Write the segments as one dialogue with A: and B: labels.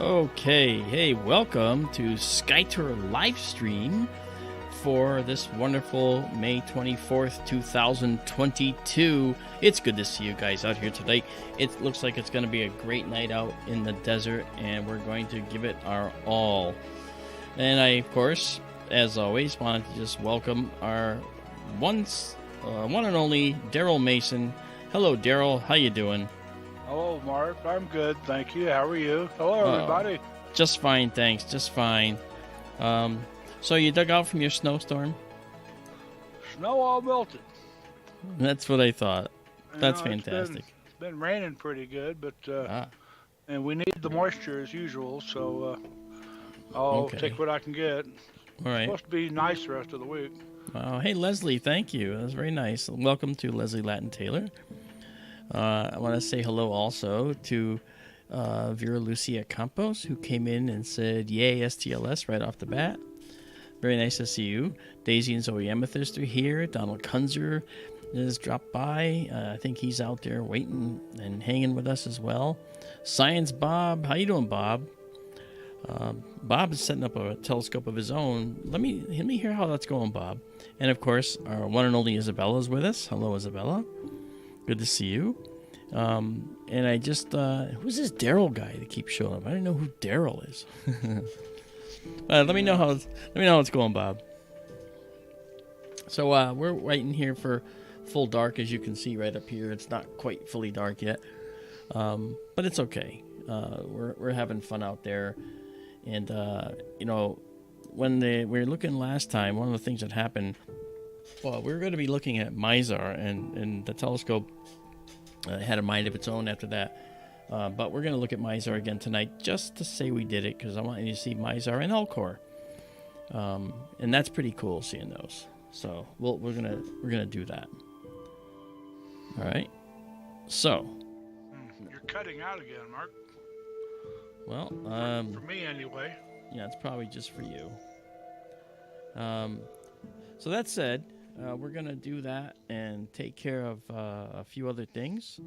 A: Okay, hey, welcome to SkyTour live stream for this wonderful May 24th, 2022. It's good to see you guys out here today. It looks like it's going to be a great night out in the desert, and we're going to give it our all. And I, of course, as always, wanted to just welcome our one and only Daryl Mason. Hello, Daryl. How you doing?
B: Hello, Mark. I'm good, thank you. How are you? Hello, everybody.
A: Just fine, thanks. Just fine. So you dug out from your snowstorm?
B: Snow all melted.
A: That's what I thought. That's
B: You know,
A: fantastic.
B: It's been raining pretty good, but and we need the moisture as usual, so I'll take what I can get.
A: All right.
B: It's supposed to be nice the rest of the week.
A: Oh, hey, Leslie, thank you. That was very nice. Welcome to Leslie Latin Taylor. I want to say hello also to Vera Lucia Campos, who came in and said, yay, STLS, right off the bat. Very nice to see you. Daisy and Zoe Amethyst are here. Donald Kunzer has dropped by. I think he's out there waiting and hanging with us as well. Science Bob. How you doing, Bob? Bob is setting up a telescope of his own. Let me hear how that's going, Bob. And, of course, our one and only Izabela is with us. Hello, Izabela. Good to see you. And I just, who's this Daryl guy that keeps showing up? I don't know who Daryl is. Let me know how it's going, Bob. So we're waiting here for full dark, as you can see right up here. It's not quite fully dark yet, but it's okay. We're having fun out there, and you know, when we were looking last time, one of the things that happened. Well, we were going to be looking at Mizar, and the telescope had a mind of its own after that. But we're going to look at Mizar again tonight, just to say we did it, because I want you to see Mizar and Alcor, and that's pretty cool seeing those. So we're gonna do that. All right. So.
B: You're cutting out again, Mark.
A: Well,
B: for me anyway.
A: Yeah, it's probably just for you. So that said, we're going to do that and take care of a few other things.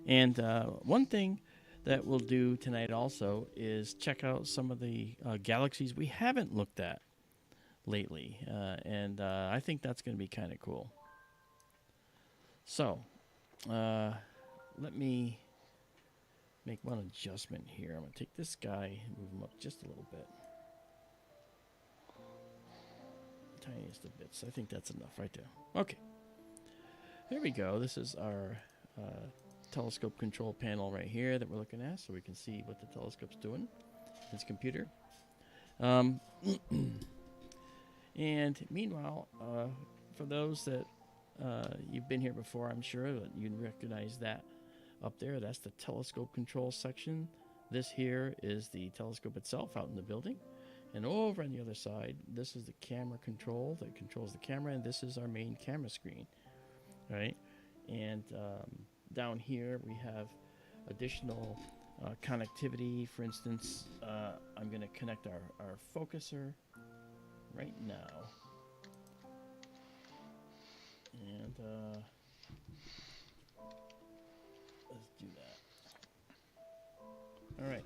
A: And one thing that we'll do tonight also is check out some of the galaxies we haven't looked at lately. And I think that's going to be kind of cool. So, let me make one adjustment here. I'm going to take this guy and move him up just a little bit. Tiniest of bits. I think that's enough right there. Okay. There we go. This is our telescope control panel right here that we're looking at, so we can see what the telescope's doing. His computer. And meanwhile, for those that you've been here before, I'm sure that you'd recognize that up there. That's the telescope control section. This here is the telescope itself out in the building. And over on the other side, this is the camera control that controls the camera, and this is our main camera screen, right? And down here we have additional connectivity. For instance, I'm going to connect our focuser right now. And let's do that. All right.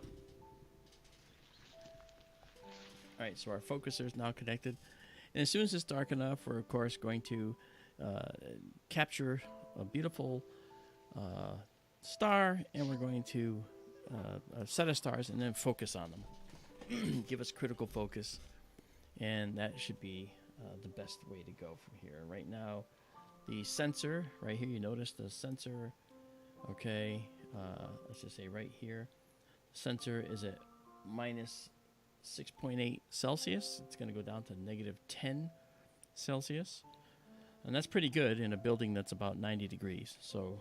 A: All right, so our focuser is now connected. And as soon as it's dark enough, we're, of course, going to capture a beautiful star, and we're going to a set of stars and then focus on them. Give us critical focus, and that should be the best way to go from here. Right now, the sensor, right here, you notice the sensor, okay, let's just say right here, the sensor is at minus 6.8 Celsius. It's going to go down to negative 10 Celsius. And that's pretty good in a building that's about 90 degrees. So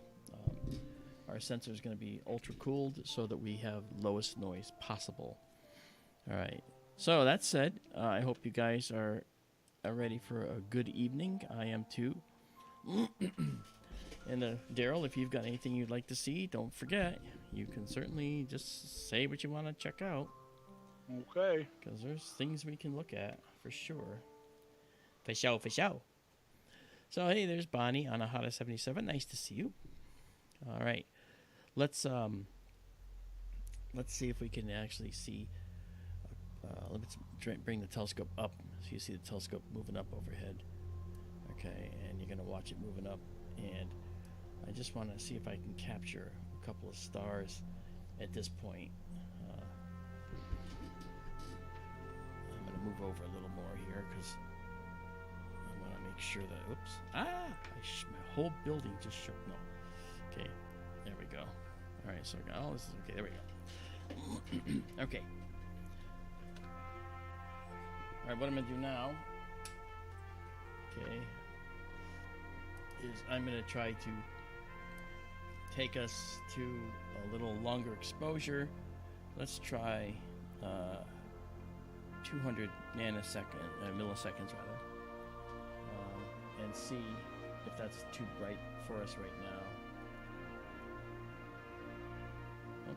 A: our sensor is going to be ultra cooled so that we have lowest noise possible. All right. So that said, I hope you guys are ready for a good evening. I am too. And Daryl, if you've got anything you'd like to see, don't forget, you can certainly just say what you want to check out.
B: Okay.
A: Because there's things we can look at, for sure. For sure. So, hey, there's Bonnie on a Hot 77. Nice to see you. All right. Let's let's see if we can actually see. Let's bring the telescope up so you see the telescope moving up overhead. Okay, and you're going to watch it moving up. And I just want to see if I can capture a couple of stars at this point. I'm going to move over a little more here because I want to make sure that, oops, my whole building just shook. No. Okay, there we go. All right, so this is okay. There we go. Okay. All right, what I'm going to do now, okay, is I'm going to try to take us to a little longer exposure. Let's try 200 milliseconds rather, and see if that's too bright for us right now.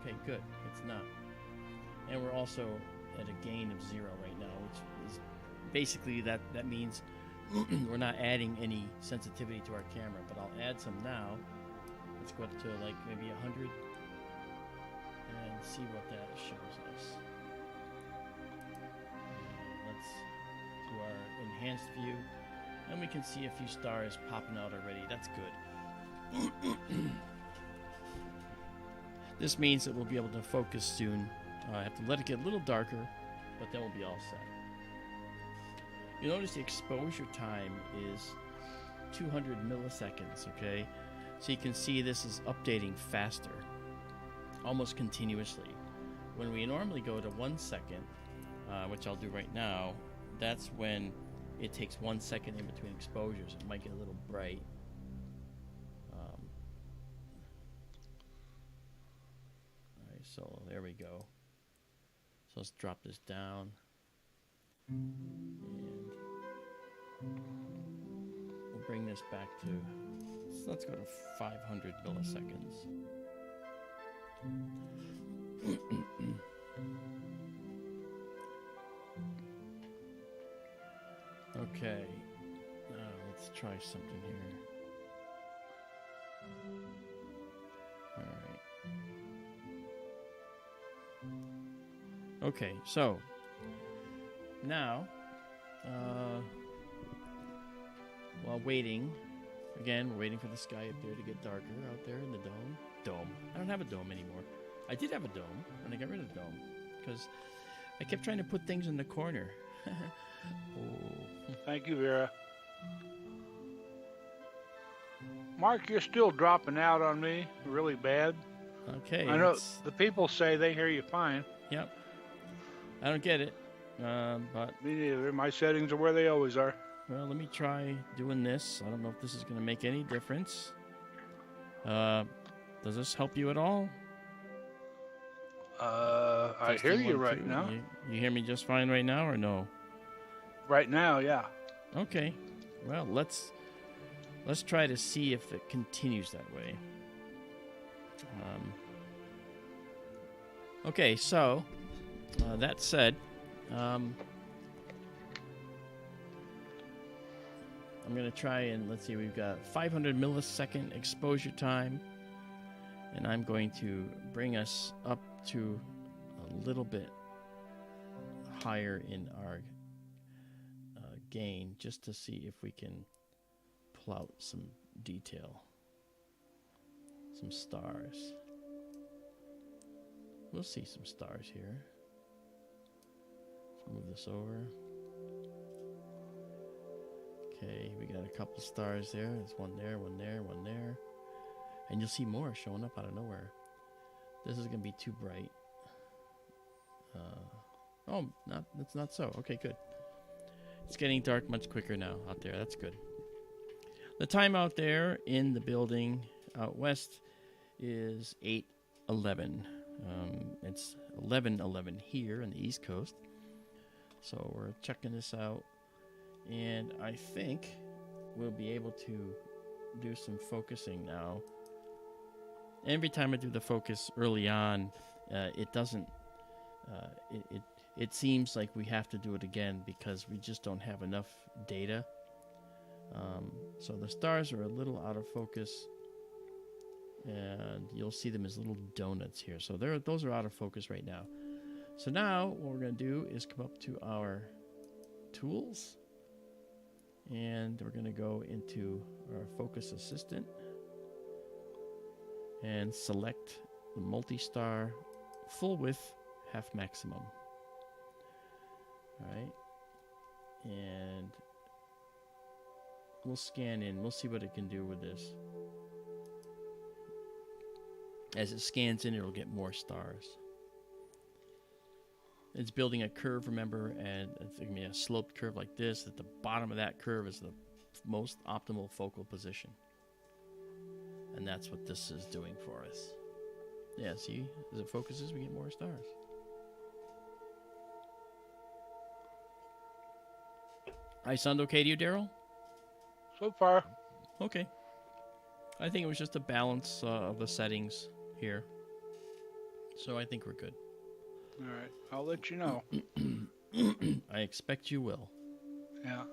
A: Okay, good. It's not. And we're also at a gain of 0 right now, which is basically that means we're not adding any sensitivity to our camera, but I'll add some now. Let's go up to like maybe 100 and see what that shows us. Let's do our enhanced view, and we can see a few stars popping out already. That's good. This means that we'll be able to focus soon. I have to let it get a little darker, but then we'll be all set. You notice the exposure time is 200 milliseconds, okay? So you can see this is updating faster, almost continuously. When we normally go to 1 second, which I'll do right now, that's when it takes 1 second in between exposures. It might get a little bright. Alright, so there we go. So let's drop this down. And we'll bring this back to, let's go to 500 milliseconds. Okay, now let's try something here. Alright. Okay, so now, while waiting, again, we're waiting for the sky up there to get darker out there in the dome. I don't have a dome anymore. I did have a dome, and I got rid of the dome because I kept trying to put things in the corner. Oh.
B: Thank you, Vera. Mark, you're still dropping out on me really bad.
A: Okay.
B: I know the people say they hear you fine.
A: Yep. I don't get it, but...
B: Me neither. My settings are where they always are.
A: Well, let me try doing this. I don't know if this is going to make any difference. Does this help you at all?
B: I hear you right now.
A: You hear me just fine right now, or no?
B: Right now, yeah.
A: Okay. Well, let's try to see if it continues that way. Okay, so that said, I'm going to try and, let's see, we've got 500 millisecond exposure time, and I'm going to bring us up to a little bit higher in our gain, just to see if we can pull out some detail, some stars. We'll see some stars here. Let's move this over. Okay, we got a couple stars there. There's one there, one there, one there. And you'll see more showing up out of nowhere. This is going to be too bright. It's not so. Okay, good. It's getting dark much quicker now out there. That's good. The time out there in the building out west is 8:11. It's 11:11 here on the East Coast. So we're checking this out. And I think we'll be able to do some focusing now. Every time I do the focus early on, it doesn't... It seems like we have to do it again because we just don't have enough data. So the stars are a little out of focus. And you'll see them as little donuts here. So those are out of focus right now. So now what we're going to do is come up to our tools. And we're going to go into our focus assistant. And select the multi-star full width half maximum. Alright. And we'll scan in. We'll see what it can do with this. As it scans in, it'll get more stars. It's building a curve, remember, and it's going to be a sloped curve like this. At the bottom of that curve is the most optimal focal position. And that's what this is doing for us. Yeah, see? As it focuses, we get more stars. I sound okay to you, Daryl?
B: So far.
A: Okay. I think it was just a balance of the settings here. So I think we're good.
B: All right. I'll let you know.
A: I expect you will.
B: Yeah.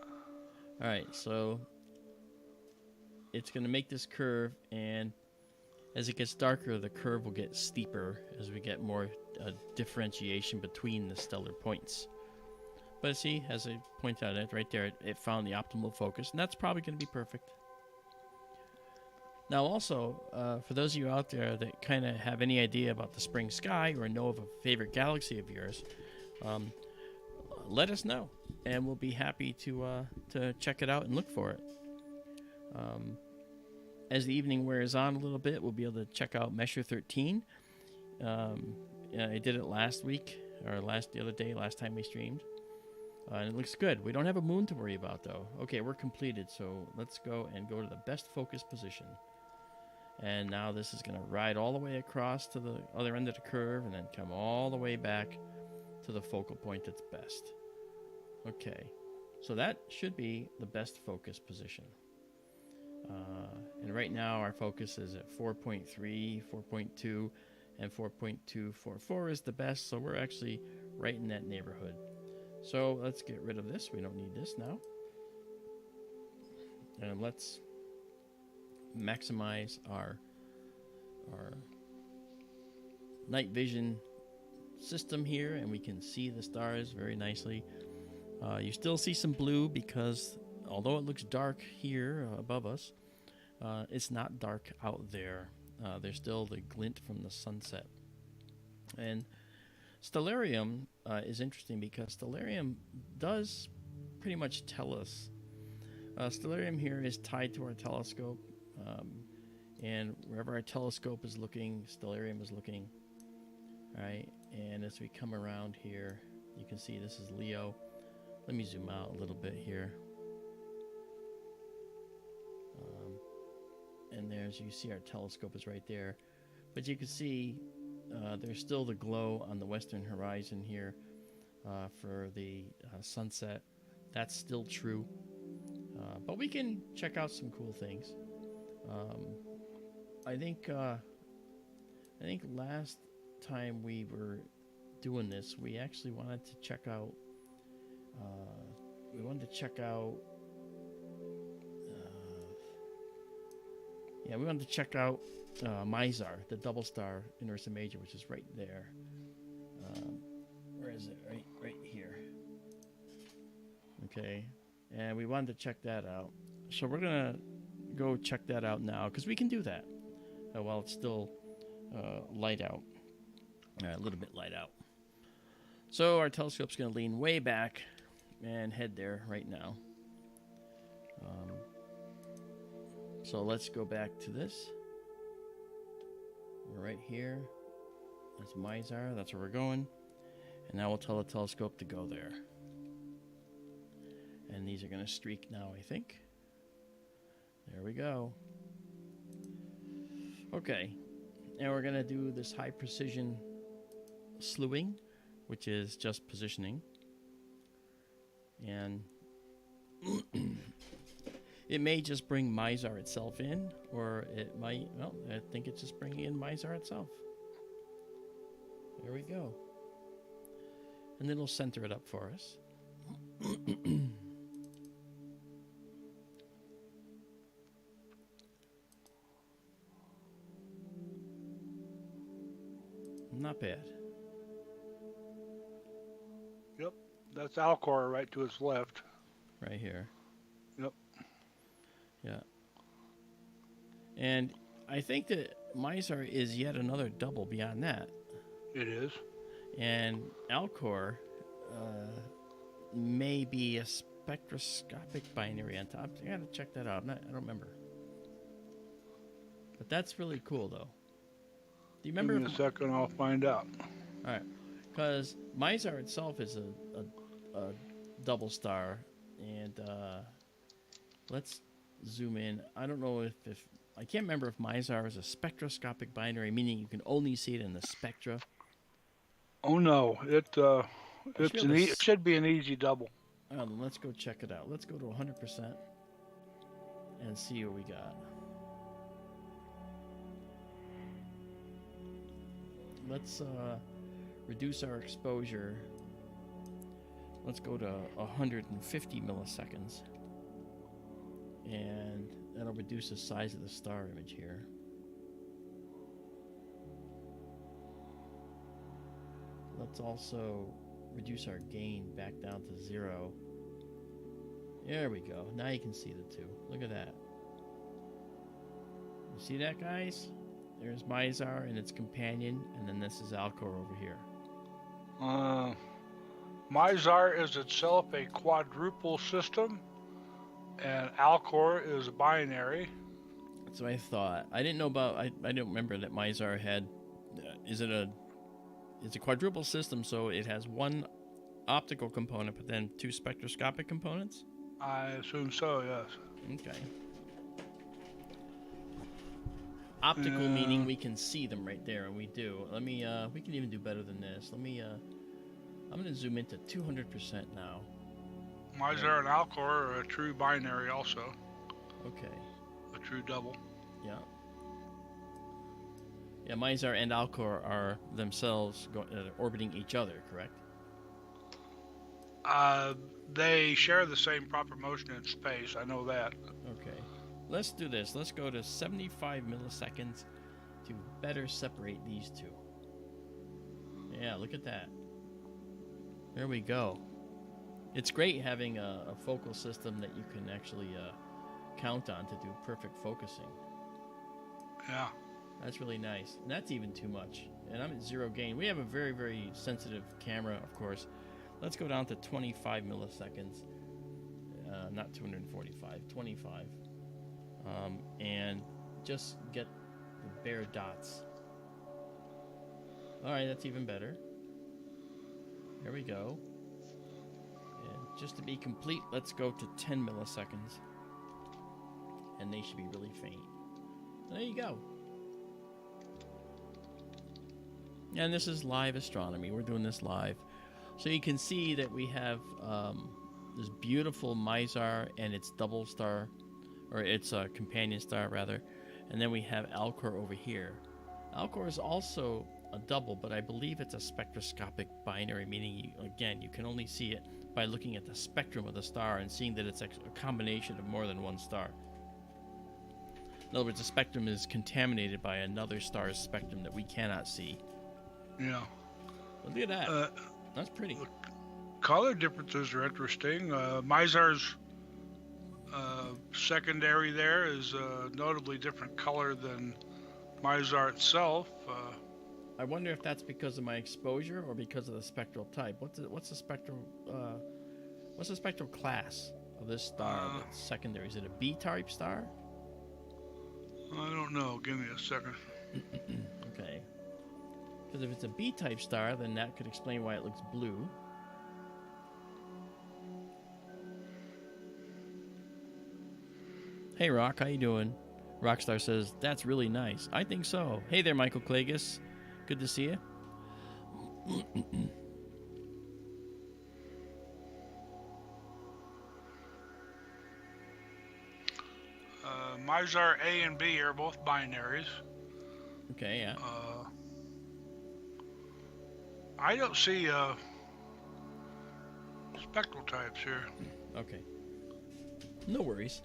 A: All right, so it's going to make this curve, and as it gets darker, the curve will get steeper as we get more differentiation between the stellar points. But see, as I pointed out, it right there, it found the optimal focus, and that's probably going to be perfect. Now also, for those of you out there that kind of have any idea about the spring sky or know of a favorite galaxy of yours, let us know, and we'll be happy to check it out and look for it. As the evening wears on a little bit, we'll be able to check out Messier 13. I did it last week, or the other day, last time we streamed. And it looks good. We don't have a moon to worry about, though. Okay, we're completed, so let's go to the best focus position. And now this is going to ride all the way across to the other end of the curve and then come all the way back to the focal point that's best. Okay, so that should be the best focus position. And right now our focus is at 4.3, 4.2, and 4.244 is the best, so we're actually right in that neighborhood. So let's get rid of this. We don't need this now. And let's maximize our night vision system here, and we can see the stars very nicely. You still see some blue because although it looks dark here above us, it's not dark out there. There's still the glint from the sunset. And stellarium is interesting because stellarium does pretty much tell us. Stellarium here is tied to our telescope, and wherever our telescope is looking, stellarium is looking. Right, and as we come around here, you can see this is Leo. Let me zoom out a little bit here. And there's, you see our telescope is right there. But you can see there's still the glow on the western horizon here for the sunset. That's still true. But we can check out some cool things. I think last time we were doing this, we actually wanted to check out Mizar, the double star in Ursa Major, which is right there. Where is it? Right here. Okay, and we wanted to check that out. So we're gonna go check that out now because we can do that while it's still light out, a little bit light out. So our telescope's gonna lean way back and head there right now. So let's go back to this. We're right here. That's Mizar. That's where we're going. And now we'll tell the telescope to go there. And these are going to streak now, I think. There we go. Okay. Now we're going to do this high precision slewing, which is just positioning. And it may just bring Mizar itself in, or it might, well, I think it's just bringing in Mizar itself. There we go. And then it'll center it up for us. not bad.
B: Yep, that's Alcor right to its left.
A: Right here.
B: Yep.
A: Yeah. And I think that Mizar is yet another double beyond that.
B: It is.
A: And Alcor may be a spectroscopic binary on top. I gotta check that out. I don't remember. But that's really cool, though. Do you remember?
B: Give me a second, I'll find out.
A: All right. Because Mizar itself is a double star. And let's zoom in. I don't know if I can't remember if Mizar is a spectroscopic binary, meaning you can only see it in the spectra.
B: Oh no, it should be an easy double.
A: Let's go check it out. Let's go to 100% and see what we got. Let's reduce our exposure. Let's go to 150 milliseconds. And that'll reduce the size of the star image here. Let's also reduce our gain back down to 0. There we go. Now you can see the two. Look at that. You see that, guys? There's Mizar and its companion, and then this is Alcor over here.
B: Mizar is itself a quadruple system, and Alcor is a binary.
A: That's what I thought. I didn't know about. I didn't remember that Mizar had. It's a quadruple system, so it has one optical component, but then two spectroscopic components?
B: I assume so, yes.
A: Okay. Optical meaning we can see them right there, and we do. Let me, we can even do better than this. Let me, I'm going to zoom into 200% now.
B: Mizar and Alcor are a true binary also.
A: Okay.
B: A true double.
A: Yeah. Yeah, Mizar and Alcor are themselves orbiting each other, correct?
B: They share the same proper motion in space. I know that.
A: Okay. Let's do this. Let's go to 75 milliseconds to better separate these two. Yeah, look at that. There we go. It's great having a focal system that you can actually count on to do perfect focusing.
B: Yeah.
A: That's really nice. And that's even too much. And I'm at 0 gain. We have a very, very sensitive camera, of course. Let's go down to 25 milliseconds. Not 245, 25. And just get the bare dots. All right, that's even better. There we go. And just to be complete, let's go to 10 milliseconds. And they should be really faint. There you go. And this is live astronomy. We're doing this live. So you can see that we have this beautiful Mizar and its double star, or its companion star, rather. And then we have Alcor over here. Alcor is also a double, but I believe it's a spectroscopic binary, meaning, you can only see it by looking at the spectrum of the star and seeing that it's a combination of more than one star. In other words, the spectrum is contaminated by another star's spectrum that we cannot see.
B: Yeah.
A: Look at that. That's pretty.
B: Color differences are interesting. Mizar's secondary there is a notably different color than Mizar itself.
A: I wonder if that's because of my exposure or because of the spectral type. What's the spectral class of this star that's secondary? Is it a B-type star?
B: I don't know. Give me a second.
A: Okay. Because if it's a B-type star, then that could explain why it looks blue. Hey, Rock, how you doing? Rockstar says, that's really nice. I think so. Hey there, Michael Klagus. Good to see you.
B: Mizar A and B are both binaries.
A: Okay, yeah.
B: I don't see spectral types here.
A: Okay. No worries.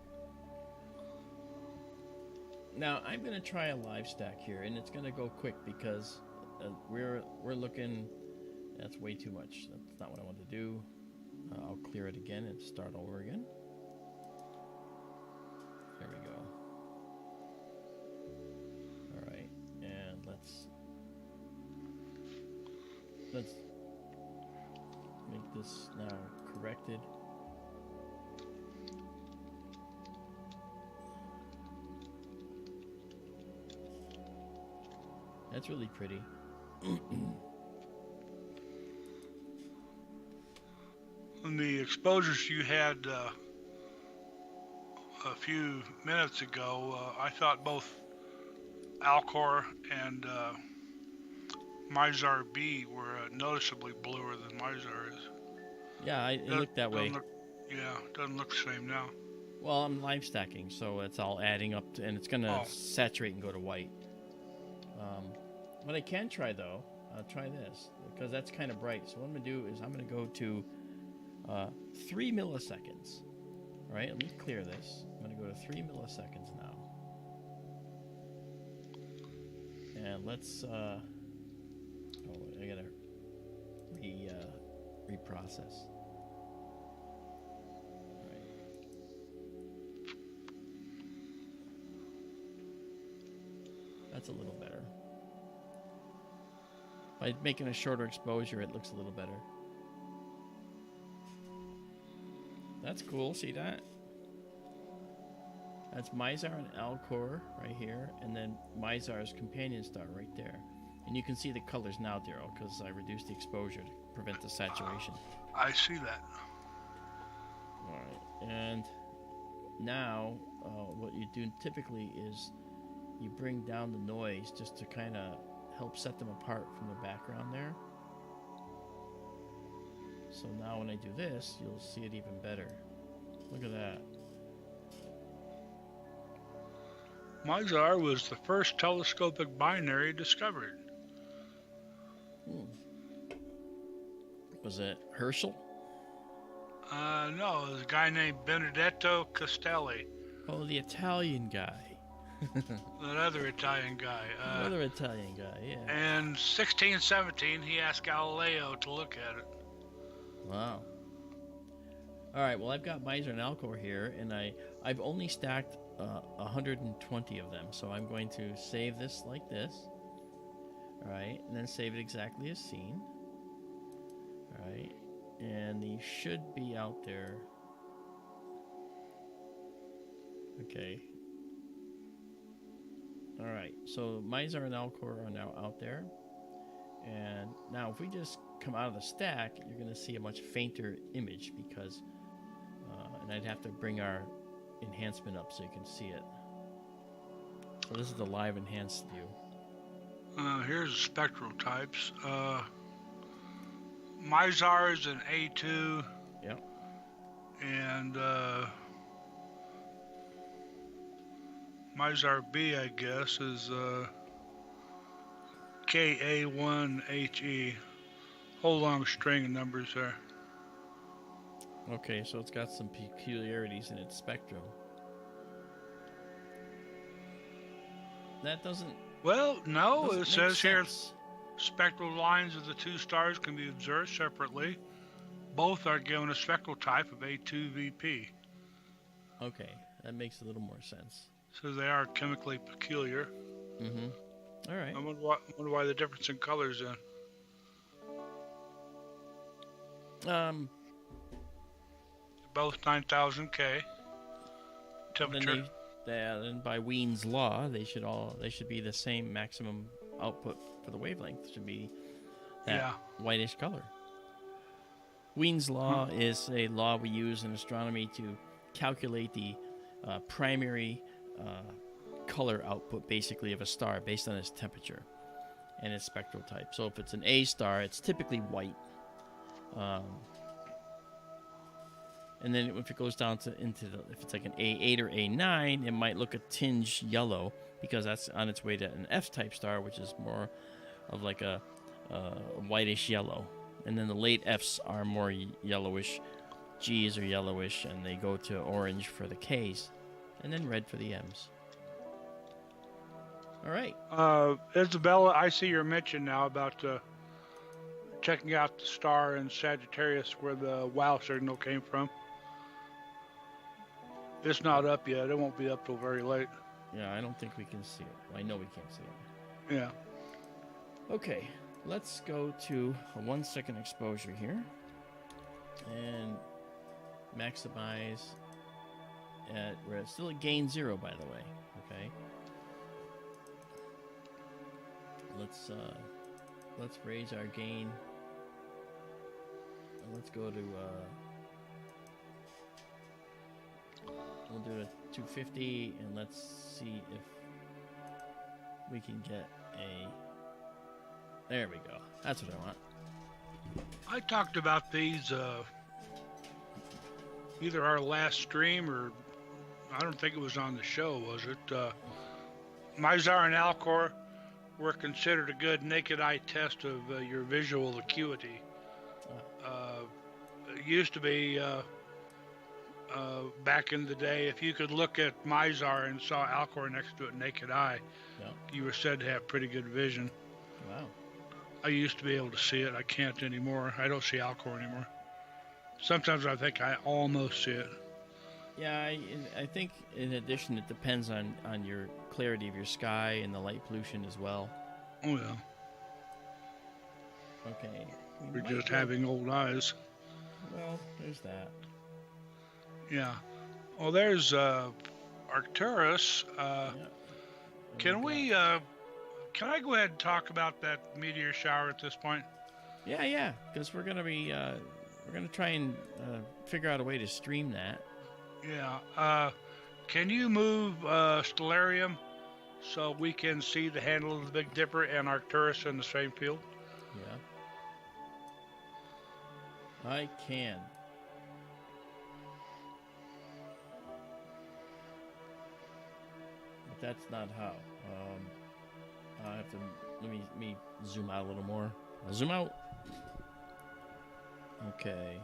A: Now, I'm going to try a live stack here, and it's going to go quick because we're looking. That's way too much. That's not what I want to do. I'll clear it again and start over again. There we go. All right, and let's make this now corrected. That's really pretty.
B: In the exposures you had a few minutes ago, I thought both Alcor and Mizar B were noticeably bluer than Mizar is.
A: Yeah, it looked that way.
B: Doesn't look the same now.
A: Well, I'm live stacking, so it's all adding up, and it's going to saturate and go to white. What I can try, though, I'll try this, because that's kind of bright. So what I'm going to do is I'm going to go to 3 milliseconds. All right, let me clear this. I'm going to go to 3 milliseconds now. And let's... I got to reprocess. All right. That's a little better. By making a shorter exposure, it looks a little better. That's cool. See that? That's Mizar and Alcor right here, and then Mizar's companion star right there. And you can see the colors now, Daryl, because I reduced the exposure to prevent the saturation.
B: I see that.
A: All right, and now what you do typically is you bring down the noise just to kind of help set them apart from the background there. So now when I do this, you'll see it even better. Look at that.
B: Mizar was the first telescopic binary discovered.
A: Was it Herschel?
B: No, it was a guy named Benedetto Castelli.
A: Oh, the Italian guy.
B: That other Italian guy.
A: Another Italian guy, yeah.
B: And 1617, he asked Galileo to look at it.
A: Wow. All right, well, I've got Mizar and Alcor here, and I've only stacked 120 of them, so I'm going to save this like this. All right, and then save it exactly as seen. All right, and these should be out there. Okay. All right, so Mizar and Alcor are now out there. And now if we just come out of the stack, you're going to see a much fainter image because, and I'd have to bring our enhancement up so you can see it. So this is the live enhanced view.
B: Here's the spectral types. Mizar is an A2.
A: Yep.
B: And Mizar B, I guess, is KA1HE. Whole long string of numbers there.
A: Okay, so it's got some peculiarities in its spectrum. That doesn't...
B: Well, no, it says here
A: sense.
B: spectral lines of the two stars can be observed separately. Both are given a spectral type of A2VP.
A: Okay, that makes a little more sense.
B: So they are chemically peculiar.
A: Mm-hmm. All right.
B: I wonder why the difference in colors then. Both 9,000 K temperature.
A: Then by Wien's law, they should be the same maximum output for the wavelength. Should be that whitish color. Wien's law is a law we use in astronomy to calculate the primary color output, basically, of a star based on its temperature and its spectral type. So if it's an A star, it's typically white. And then if it goes down if it's like an A8 or A9, it might look a tinge yellow because that's on its way to an F-type star, which is more of like a whitish yellow. And then the late Fs are more yellowish, Gs are yellowish, and they go to orange for the Ks, and then red for the Ms. All right.
B: Izabela, I see your mention now about checking out the star in Sagittarius where the wow signal came from. It's not up yet. It won't be up till very late.
A: Yeah, I don't think we can see it. Well, I know we can't see it.
B: Yeah.
A: Okay, let's go to a 1 second exposure here and maximize at, we're still at gain 0, by the way. Okay. Let's raise our gain. Let's go to we'll do a 250 and let's see if we can get a, there we go. That's what I want.
B: I talked about these either our last stream or I don't think it was on the show, was it? Mizar and Alcor were considered a good naked eye test of your visual acuity. It used to be back in the day, if you could look at Mizar and saw Alcor next to it naked eye, you were said to have pretty good vision.
A: Wow.
B: I used to be able to see it. I can't anymore. I don't see Alcor anymore. Sometimes I think I almost see it.
A: Yeah, I think in addition it depends on your clarity of your sky and the light pollution as well.
B: Oh yeah.
A: Okay.
B: We're just having old eyes.
A: Well, there's that.
B: Yeah. Well, there's Arcturus. Can can I go ahead and talk about that meteor shower at this point?
A: Yeah, because we're gonna be we're gonna try and figure out a way to stream that.
B: Yeah. Can you move Stellarium so we can see the handle of the Big Dipper and Arcturus in the same field?
A: Yeah. I can. But that's not how. I have to let me zoom out a little more. I'll zoom out. Okay.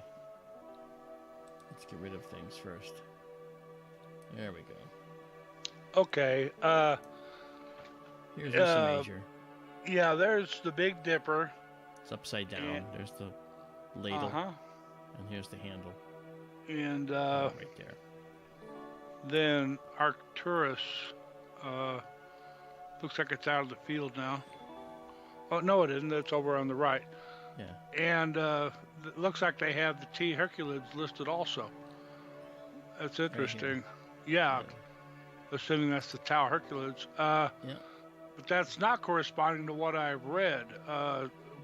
A: Let's get rid of things first. There we go.
B: Okay.
A: Here's this major.
B: Yeah, there's the Big Dipper.
A: It's upside down. There's the ladle. And here's the handle.
B: And
A: right there.
B: Then Arcturus. Looks like it's out of the field now. Oh no, it isn't. It's over on the right.
A: Yeah.
B: And it looks like they have the Tau Herculids listed also. That's interesting.
A: Right
B: yeah. Assuming that's the Tau Herculids.
A: Yeah.
B: But that's not corresponding to what I've read,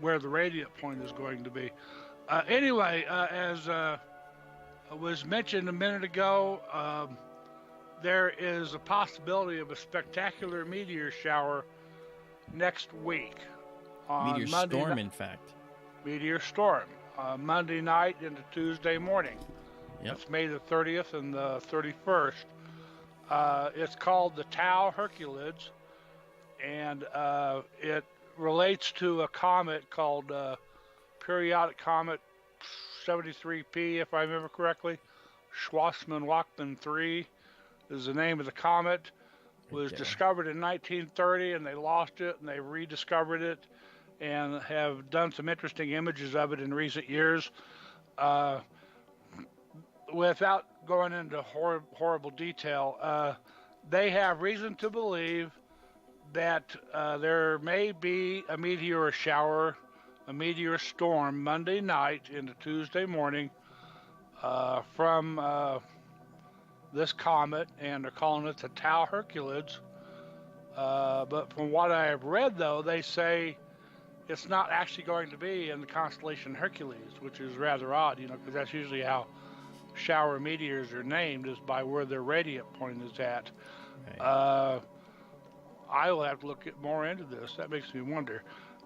B: where the radiant point is going to be. Anyway, as was mentioned a minute ago, there is a possibility of a spectacular meteor shower next week.
A: Meteor storm, in fact.
B: Meteor storm. Monday night into Tuesday morning.
A: Yep.
B: It's May the 30th and the 31st. It's called the Tau Herculids, and it relates to a comet called Periodic Comet 73P, if I remember correctly. Schwarzmann-Wachmann 3 is the name of the comet. It was discovered in 1930, and they lost it, and they rediscovered it, and have done some interesting images of it in recent years. Without going into horrible detail, they have reason to believe that there may be a meteor shower, a meteor storm Monday night into Tuesday morning from this comet, and they're calling it the Tau Herculids. But from what I have read, though, they say it's not actually going to be in the constellation Hercules, which is rather odd, because that's usually how shower meteors are named, is by where their radiant point is at. Right. I will have to look more into this. That makes me wonder.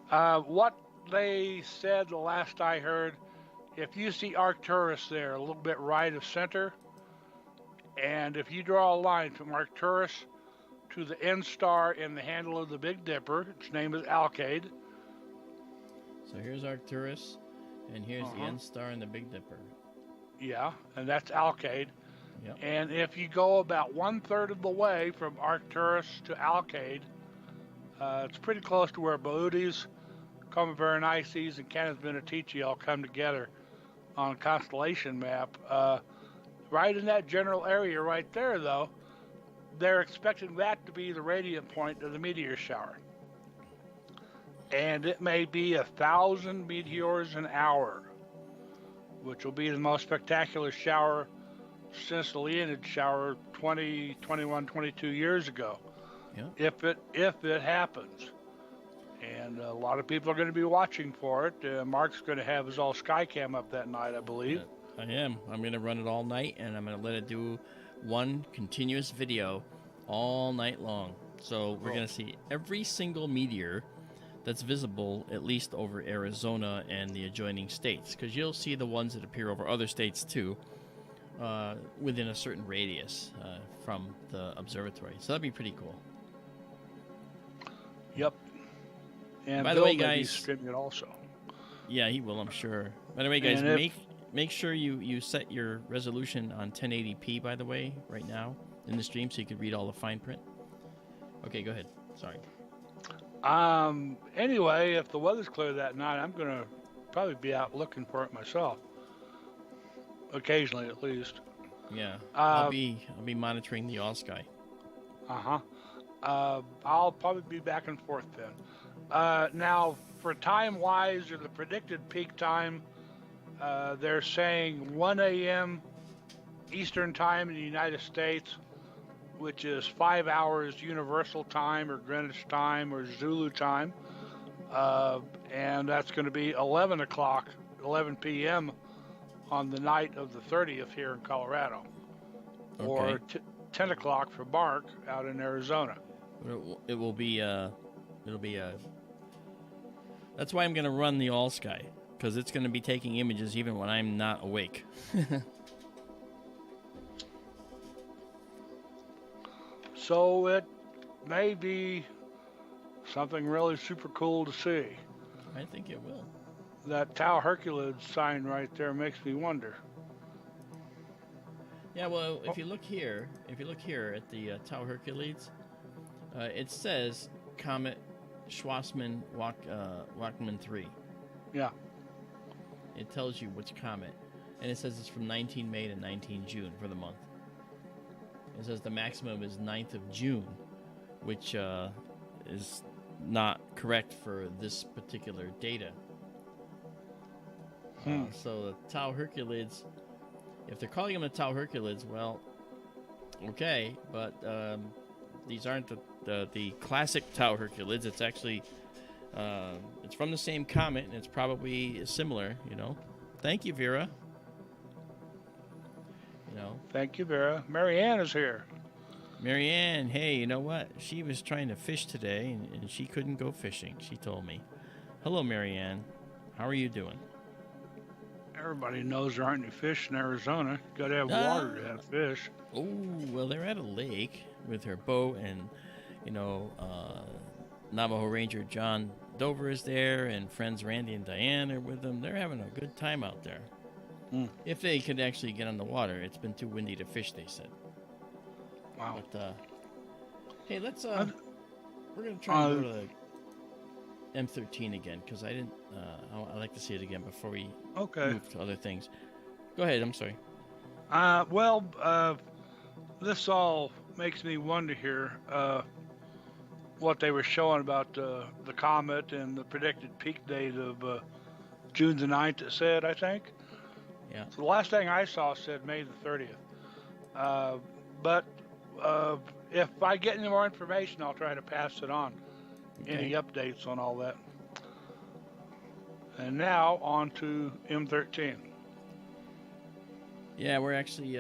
B: What they said the last I heard, if you see Arcturus there, a little bit right of center, and if you draw a line from Arcturus to the end star in the handle of the Big Dipper, its name is Alcade.
A: So here's Arcturus, and here's the end star in the Big Dipper.
B: Yeah, and that's Alcade.
A: Yep.
B: And if you go about 1/3 of the way from Arcturus to Alcade, It's pretty close to where Boötes, Coma Berenices, and Canis Venatici all come together on a constellation map. Right in that general area right there, though, they're expecting that to be the radiant point of the meteor shower. And it may be 1,000 meteors an hour, which will be the most spectacular shower since the Leonid shower 20, 21, 22 years ago.
A: Yeah.
B: If it happens. And a lot of people are going to be watching for it. Mark's going to have his all sky cam up that night, I believe.
A: I am. I'm going to run it all night, and I'm going to let it do one continuous video all night long. So we're going to see every single meteor that's visible, at least over Arizona and the adjoining states, because you'll see the ones that appear over other states too, within a certain radius from the observatory. So that'd be pretty cool.
B: Yep. And
A: by the way, guys,
B: streaming it also.
A: Yeah, he will, I'm sure. By the way, guys, make sure you set your resolution on 1080p, by the way, right now in the stream, so you can read all the fine print. Okay, go ahead. Sorry.
B: Anyway, if the weather's clear that night, I'm gonna probably be out looking for it myself. Occasionally, at least.
A: Yeah. I'll be monitoring the all sky.
B: I'll probably be back and forth then. Now, for time-wise, or the predicted peak time, they're saying 1 a.m. Eastern Time in the United States, which is 5 hours Universal Time or Greenwich Time or Zulu Time. And that's going to be 11 p.m. on the night of the 30th here in Colorado.
A: Okay.
B: Or 10 o'clock for Marc out in Arizona.
A: It will be that's why I'm going to run the all sky, because it's going to be taking images even when I'm not awake.
B: So it may be something really super cool to see.
A: I think it will.
B: That Tau Herculids sign right there makes me wonder.
A: Yeah, well, if you look here at the Tau Herculids, it says Comet Schwarzmann-Wachmann 3.
B: Yeah.
A: It tells you which comet, and it says it's from 19 May to 19 June for the month. It says the maximum is 9th of June, which is not correct for this particular data. So the Tau Herculids, if they're calling them the Tau Herculids, well, okay, but these aren't the classic Tau Herculids. It's actually it's from the same comet, and it's probably similar. Thank you, Vera.
B: Thank you, Vera. Marianne is here.
A: Marianne, hey, you know what? She was trying to fish today, and she couldn't go fishing. She told me. Hello, Marianne. How are you doing?
B: Everybody knows there aren't any fish in Arizona. You gotta have water to have fish.
A: Oh, well, they're at a lake with her boat, and Navajo Ranger John Dover is there, and friends Randy and Diane are with them. They're having a good time out there. If they could actually get on the water. It's been too windy to fish, they said.
B: Wow.
A: But hey, let's we're gonna try and go to the M13 again, because I like to see it again before we move to other things. Go ahead. I'm sorry.
B: This all makes me wonder here what they were showing about the comet and the predicted peak date of June the 9th, it said, I think.
A: Yeah.
B: So the last thing I saw said May the 30th. But if I get any more information, I'll try to pass it on. Okay. Any updates on all that. And now on to M13.
A: Yeah, we're actually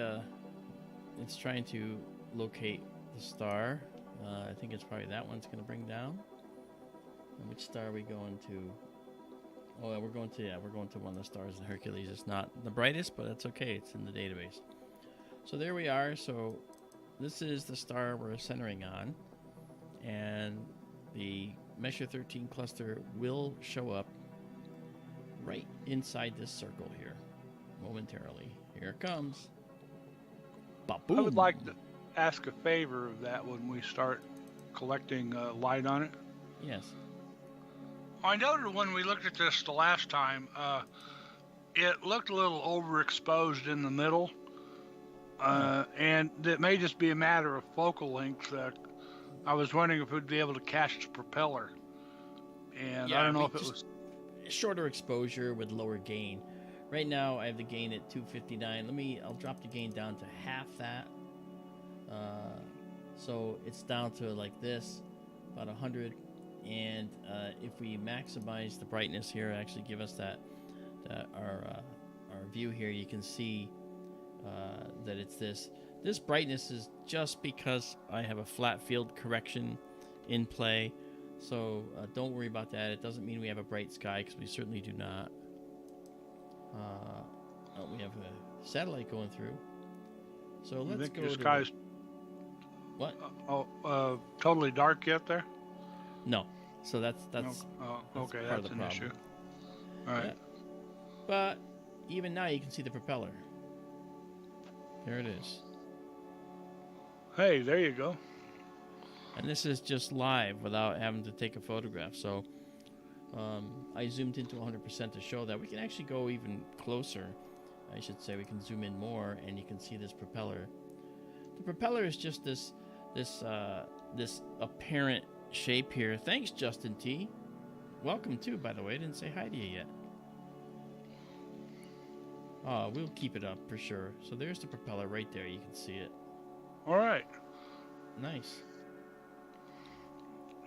A: it's trying to locate the star. I think it's probably that one's going to bring down. And which star are we going to? Oh, we're going to one of the stars in Hercules. It's not the brightest, but it's okay. It's in the database. So there we are. So this is the star we're centering on, and the Messier 13 cluster will show up right inside this circle here momentarily. Here it comes. Ba-boom.
B: I would like to ask a favor of that when we start collecting light on it.
A: Yes.
B: I noted when we looked at this the last time, it looked a little overexposed in the middle, and it may just be a matter of focal length. I was wondering if we'd be able to catch the propeller, and
A: Yeah,
B: I don't know if it was
A: shorter exposure with lower gain. Right now, I have the gain at 259. I'll drop the gain down to half that. So it's down to like this, about 100. And if we maximize the brightness here, actually give us that our view here, you can see that it's this. This brightness is just because I have a flat field correction in play. So don't worry about that. It doesn't mean we have a bright sky, because we certainly do not. We have a satellite going through. So let's go.
B: The sky's
A: what?
B: Totally dark yet there?
A: No. So that's
B: okay.
A: part of
B: That's
A: the
B: an
A: problem.
B: issue. All right.
A: Yeah. But even now, you can see the propeller. There it is.
B: Hey, there you go.
A: And this is just live without having to take a photograph. So I zoomed into 100% to show that. We can actually go even closer. I should say we can zoom in more, and you can see this propeller. The propeller is just this apparent shape here. Thanks, Justin T. Welcome too, by the way. I didn't say hi to you yet. We'll keep it up for sure. So there's the propeller right there. You can see it.
B: All right.
A: Nice.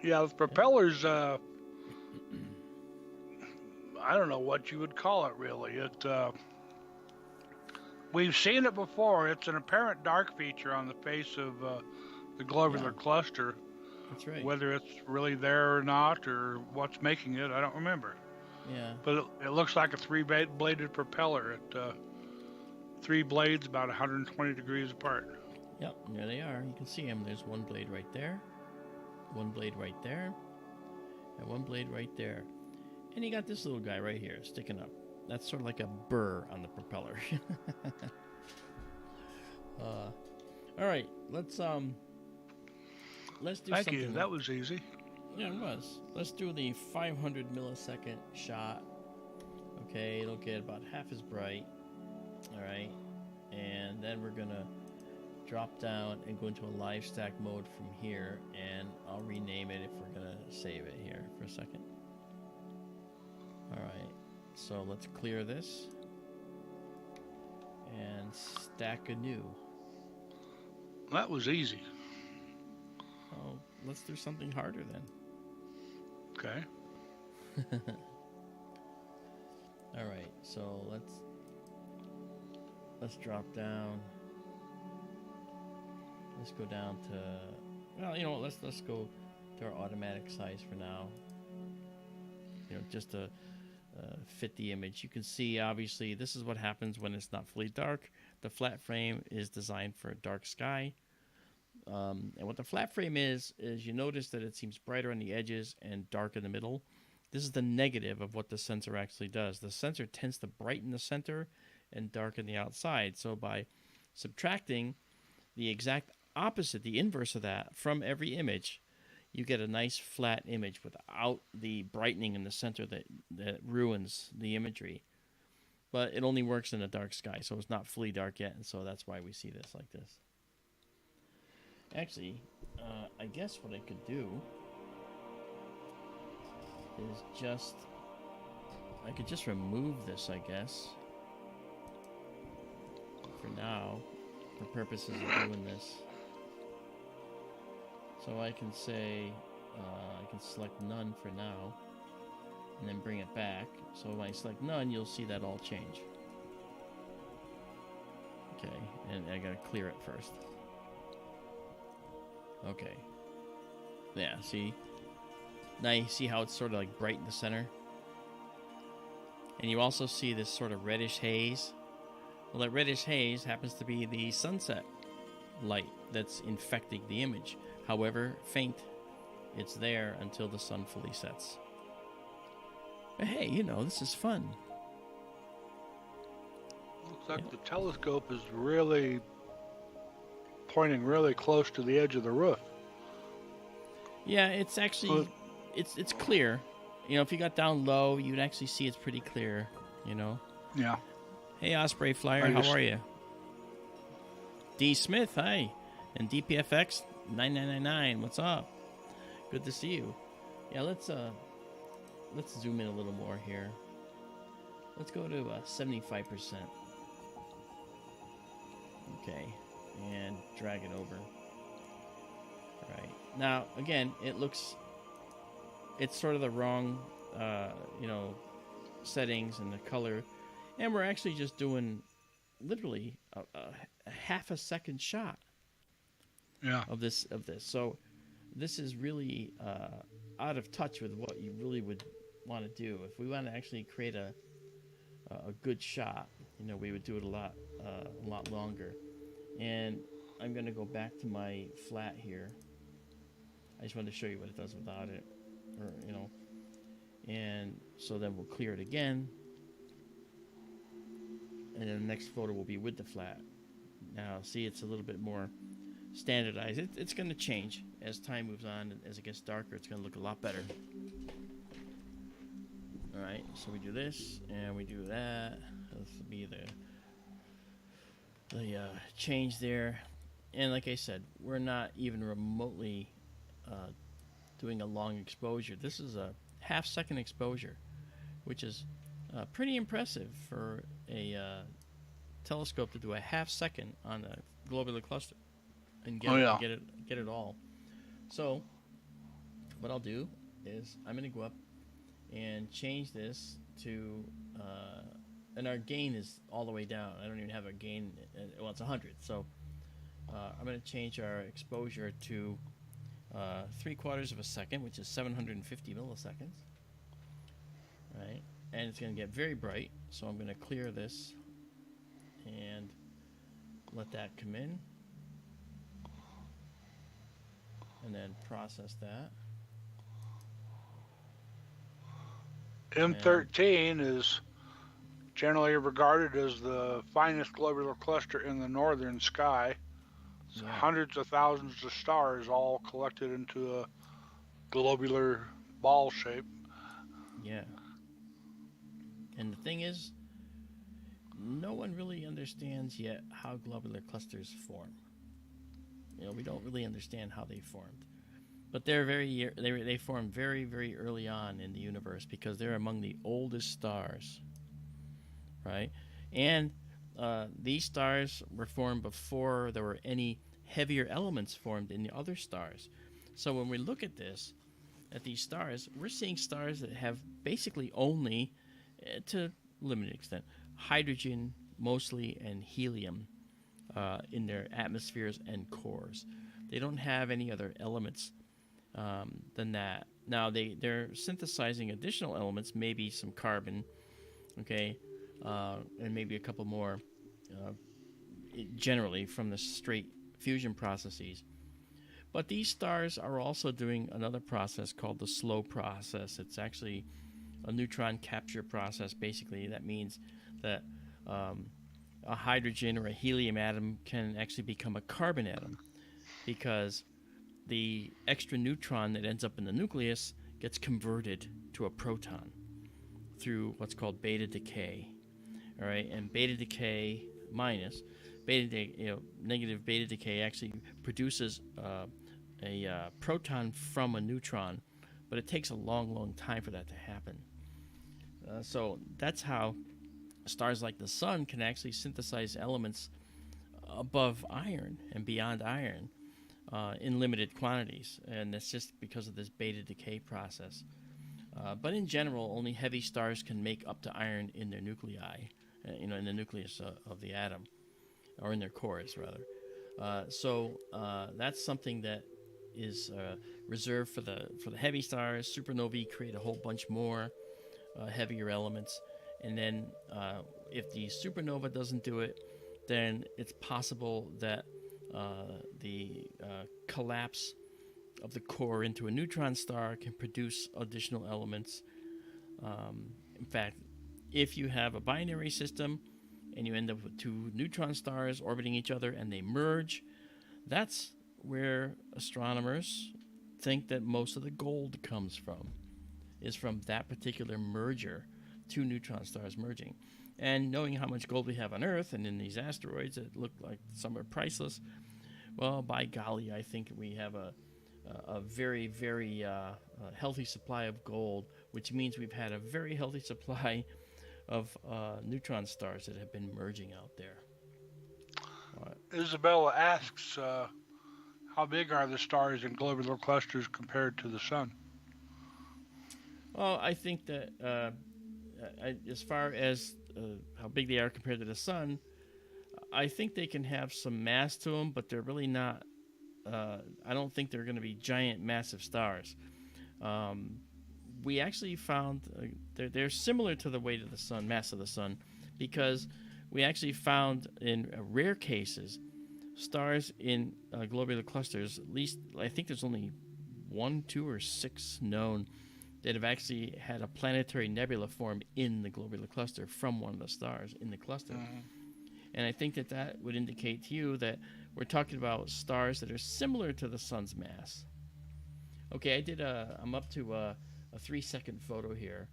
B: Yeah, the propellers. I don't know what you would call it really. We've seen it before. It's an apparent dark feature on the face of the globular cluster.
A: That's right.
B: Whether it's really there or not, or what's making it, I don't remember.
A: Yeah.
B: But it looks like a three-bladed propeller at 3 blades about 120 degrees apart.
A: Yep, there they are. You can see them. There's one blade right there, one blade right there, and one blade right there. And you got this little guy right here sticking up. That's sort of like a burr on the propeller. All right, let's do
B: Thank
A: something.
B: you. That was easy.
A: Yeah, it was. Let's do the 500 millisecond shot. Okay, it'll get about half as bright. All right, and then we're gonna drop down and go into a live stack mode from here, and I'll rename it if we're gonna save it here for a second. All right, so let's clear this and stack anew.
B: That was easy.
A: Oh, let's do something harder then.
B: Okay.
A: All right, so let's drop down. Let's go down to, well, you know what, let's go to our automatic size for now. You know, just to fit the image. You can see, obviously, this is what happens when it's not fully dark. The flat frame is designed for a dark sky. And what the flat frame is you notice that it seems brighter on the edges and dark in the middle. This is the negative of what the sensor actually does. The sensor tends to brighten the center and darken the outside. So by subtracting the exact opposite, the inverse of that, from every image, you get a nice flat image without the brightening in the center that ruins the imagery. But it only works in a dark sky, so it's not fully dark yet, and so that's why we see this like this. Actually, I guess what I could do is I could just remove this, I guess, for now, for purposes of doing this. So I can say, I can select none for now, and then bring it back. So when I select none, you'll see that all change. Okay, and I gotta clear it first. Okay. Yeah, see? Now you see how it's sort of like bright in the center? And you also see this sort of reddish haze. Well, that reddish haze happens to be the sunset light that's infecting the image. However faint, it's there until the sun fully sets. But hey, you know, this is fun.
B: Looks like the telescope is really pointing really close to the edge of the roof.
A: Yeah, it's actually it's clear. You know, if you got down low, you'd actually see it's pretty clear. You know.
B: Yeah.
A: Hey, Osprey Flyer, how are you? D Smith, hi, and DPFX 9999, what's up? Good to see you. Yeah, let's zoom in a little more here. Let's go to 75%. Okay, and drag it over. All right. Now, again, it's sort of the wrong, settings and the color, and we're actually just doing literally a half a second shot.
B: Yeah.
A: Of this. So, this is really out of touch with what you really would want to do. If we want to actually create a good shot, we would do it a lot longer. And I'm going to go back to my flat here. I just wanted to show you what it does without it, and so then we'll clear it again, and then the next photo will be with the flat. Now, see, it's a little bit more standardized. It's going to change as time moves on, and as it gets darker, it's going to look a lot better. All right, so we do this and we do that. This will be the change there. And like I said, we're not even remotely doing a long exposure. This is a half-second exposure, which is pretty impressive for a telescope to do a half-second on a globular cluster and get it all. So what I'll do is I'm going to go up and change this to and our gain is all the way down. I don't even have a gain. Well, it's 100. So I'm going to change our exposure to 3/4 of a second, which is 750 milliseconds. Right, and it's going to get very bright. So I'm going to clear this and let that come in, and then process that.
B: M13 is generally regarded as the finest globular cluster in the northern sky. Yeah. Hundreds of thousands of stars all collected into a globular ball shape.
A: Yeah. And the thing is, no one really understands yet how globular clusters form. We don't really understand how they formed. But they formed very, very early on in the universe because they're among the oldest stars, right? And these stars were formed before there were any heavier elements formed in the other stars. So when we look at these stars, we're seeing stars that have basically only, to a limited extent, hydrogen mostly and helium in their atmospheres and cores. They don't have any other elements than that. Now they're synthesizing additional elements, maybe some carbon, okay, and maybe a couple more, generally from the straight fusion processes. But these stars are also doing another process called the slow process. It's actually a neutron capture process. Basically, that means that a hydrogen or a helium atom can actually become a carbon atom, because the extra neutron that ends up in the nucleus gets converted to a proton through what's called beta decay. All right, and beta decay minus negative beta decay actually produces a proton from a neutron, but it takes a long time for that to happen. So that's how stars like the sun can actually synthesize elements above iron and beyond iron in limited quantities, and that's just because of this beta decay process. But in general, only heavy stars can make up to iron in their nuclei, in the nucleus of the atom, or in their cores rather. So that's something that is reserved for the heavy stars. Supernovae create a whole bunch more heavier elements, and then if the supernova doesn't do it, then it's possible that the collapse of the core into a neutron star can produce additional elements. In fact, if you have a binary system and you end up with two neutron stars orbiting each other and they merge, that's where astronomers think that most of the gold comes from, is from that particular merger, two neutron stars merging. And knowing how much gold we have on Earth and in these asteroids that look like some are priceless, well, by golly, I think we have a very, very healthy supply of gold, which means we've had a very healthy supply of neutron stars that have been merging out there.
B: Izabela asks, how big are the stars in globular clusters compared to the sun?
A: Well, I think that as far as how big they are compared to the sun, I think they can have some mass to them, but they're really not. I don't think they're going to be giant, massive stars. We actually found they're similar to the weight of the sun, mass of the sun, because we actually found in rare cases stars in globular clusters. At least I think there's only 1, 2, or 6 known that have actually had a planetary nebula form in the globular cluster from one of the stars in the cluster. Mm-hmm. And I think that would indicate to you that we're talking about stars that are similar to the sun's mass. Okay, I'm up to a 3-second photo here.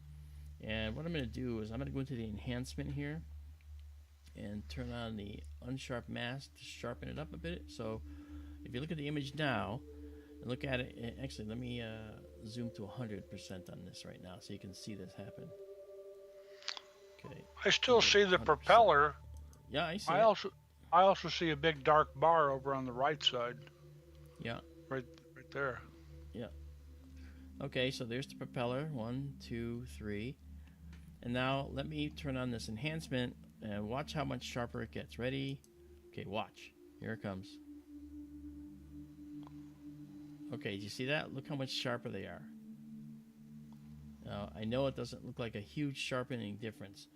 A: And what I'm going to do is I'm going to go into the enhancement here and turn on the unsharp mask to sharpen it up a bit. So if you look at the image now, and look at it, actually let me zoom to 100% on this right now so you can see this happen. Okay.
B: I still see the 100%. Propeller.
A: Yeah, I see.
B: I also see a big dark bar over on the right side.
A: Yeah.
B: Right there.
A: Yeah. Okay, so there's the propeller. 1, 2, 3. And now let me turn on this enhancement and watch how much sharper it gets. Ready? Okay, watch. Here it comes. Okay, do you see that? Look how much sharper they are. Now, I know it doesn't look like a huge sharpening difference,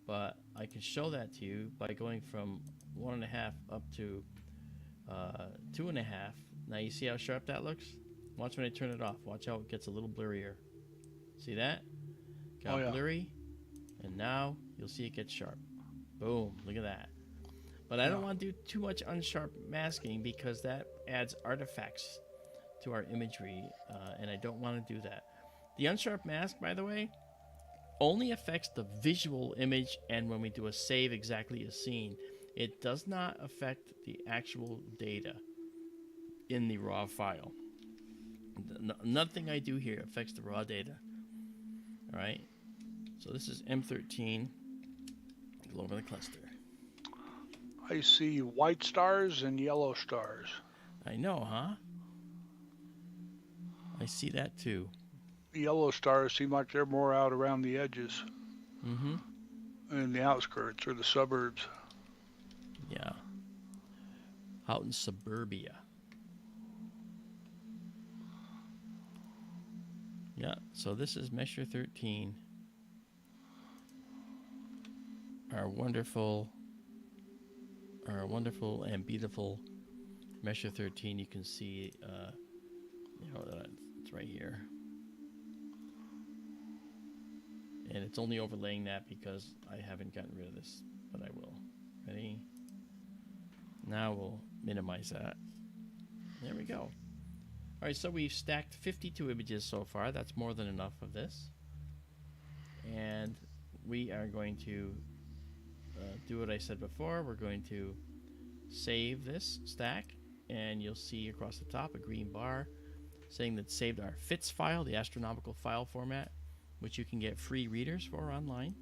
A: but I can show that to you by going from 1.5 up to 2.5. Now you see how sharp that looks? Watch when I turn it off. Watch how it gets a little blurrier. See that? Got blurry. And now you'll see it gets sharp. Boom, look at that. But I don't want to do too much unsharp masking because that adds artifacts to our imagery, and I don't want to do that. The unsharp mask, by the way, only affects the visual image and when we do a save exactly as seen. It does not affect the actual data in the raw file. Nothing I do here affects the raw data. All right. So this is M13 globular cluster.
B: I see white stars and yellow stars.
A: I know, huh? I see that too.
B: The yellow stars seem like they're more out around the edges.
A: Mm-hmm.
B: In the outskirts or the suburbs.
A: Yeah. Out in suburbia. Yeah, so this is Messier 13. Our wonderful and beautiful Messier 13. You can see, it's right here. And it's only overlaying that because I haven't gotten rid of this, but I will. Ready? Now we'll minimize that. There we go. All right, so we've stacked 52 images so far. That's more than enough of this. And we are going to do what I said before. We're going to save this stack, and you'll see across the top a green bar saying that saved our FITS file, the astronomical file format, which you can get free readers for online.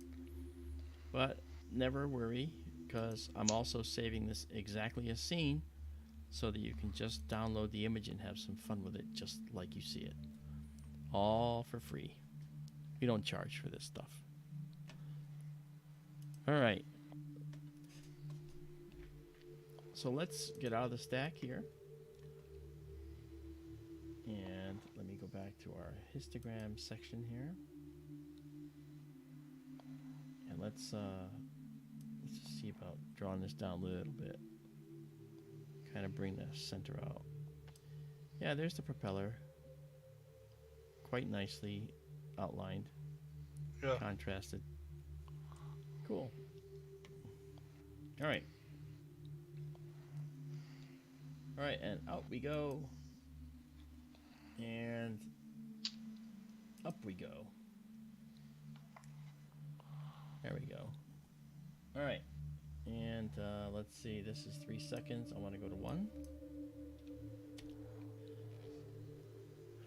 A: But never worry, because I'm also saving this exactly as seen so that you can just download the image and have some fun with it just like you see it. All for free. We don't charge for this stuff. All right. So let's get out of the stack here. And let me go back to our histogram section here. And let's just see about drawing this down a little bit. Kind of bring the center out. Yeah, there's the propeller. Quite nicely outlined. Yeah. Contrasted. Cool. All right. All right, and out we go. And up we go. There we go. All right. And let's see. This is 3 seconds. I want to go to 1.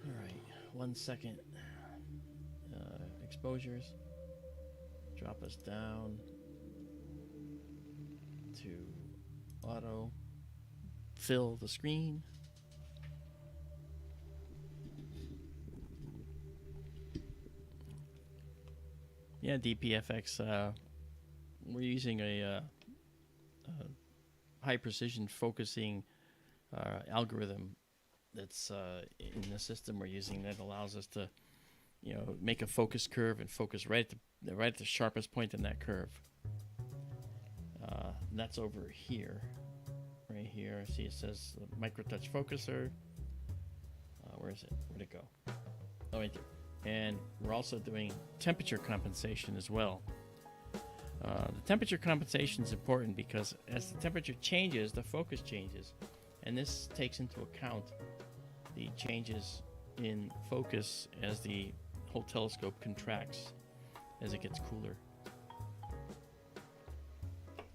A: All right. 1 second. Exposures. Drop us down to auto. Fill the screen. Yeah, DPFX. We're using a high precision focusing algorithm that's in the system we're using that allows us to, make a focus curve and focus right at the sharpest point in that curve. And that's over here, right here. See, it says micro touch focuser. Where is it? Where'd it go? Oh, right there. And we're also doing temperature compensation as well. The temperature compensation is important because as the temperature changes, the focus changes. And this takes into account the changes in focus as the whole telescope contracts as it gets cooler.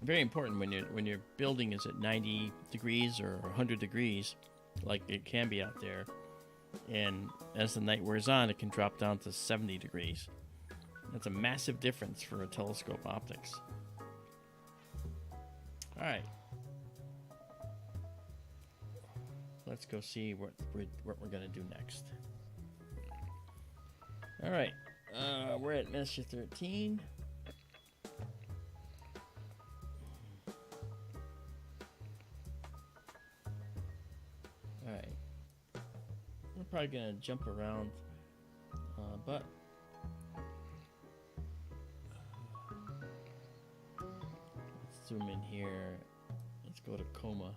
A: Very important when your building is at 90 degrees or 100 degrees, like it can be out there. And as the night wears on, it can drop down to 70 degrees. That's a massive difference for a telescope optics. All right. Let's go see what we're going to do next. All right. We're at Messier 13. All right. We're probably going to jump around, but let's zoom in here. Let's go to coma.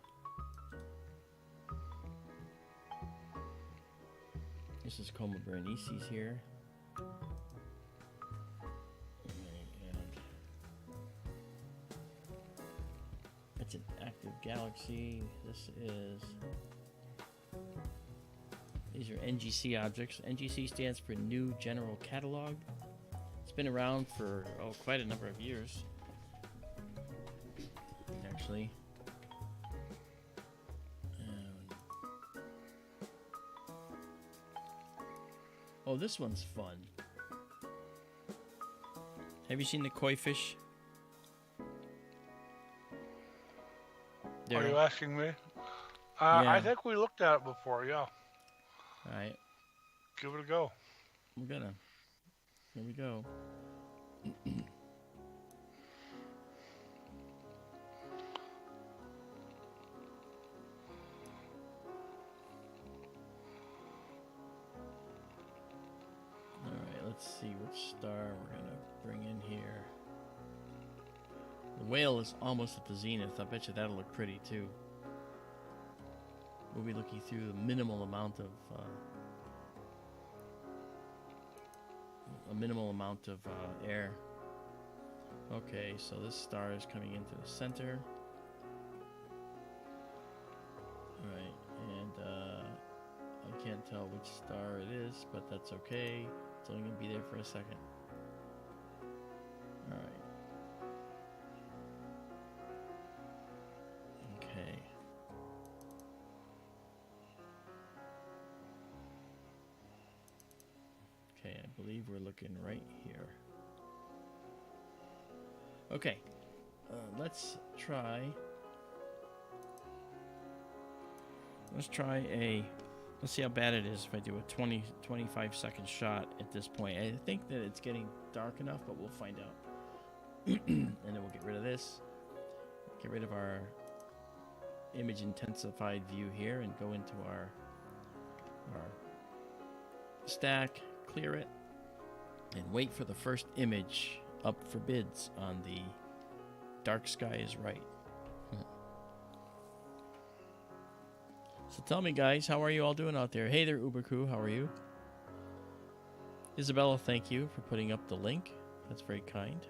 A: This is Coma Berenices here. And it's an active galaxy. These are NGC objects. NGC stands for New General Catalog. It's been around for quite a number of years, actually. Oh, this one's fun. Have you seen the koi fish?
B: Are you asking me?
A: Yeah.
B: I think we looked at it before, yeah.
A: Alright.
B: Give it a go.
A: We're gonna. Here we go. Alright, let's see which star we're gonna bring in here. The whale is almost at the zenith. I bet you that'll look pretty too. We'll be looking through the minimal amount of air. Okay, so this star is coming into the center. Alright, and I can't tell which star it is, but that's okay. It's only going to be there for a second. Alright. Okay. Okay, I believe we're looking right here. Okay, let's see how bad it is if I do a 25 second shot at this point. I think that it's getting dark enough, but we'll find out. And then we'll get rid of this, get rid of our image intensified view here and go into our stack, clear it, and wait for the first image up for bids on the dark sky is right. So tell me, guys, how are you all doing out there? Hey there, Uber Crew, how are you? Izabela, thank you for putting up the link. That's very kind.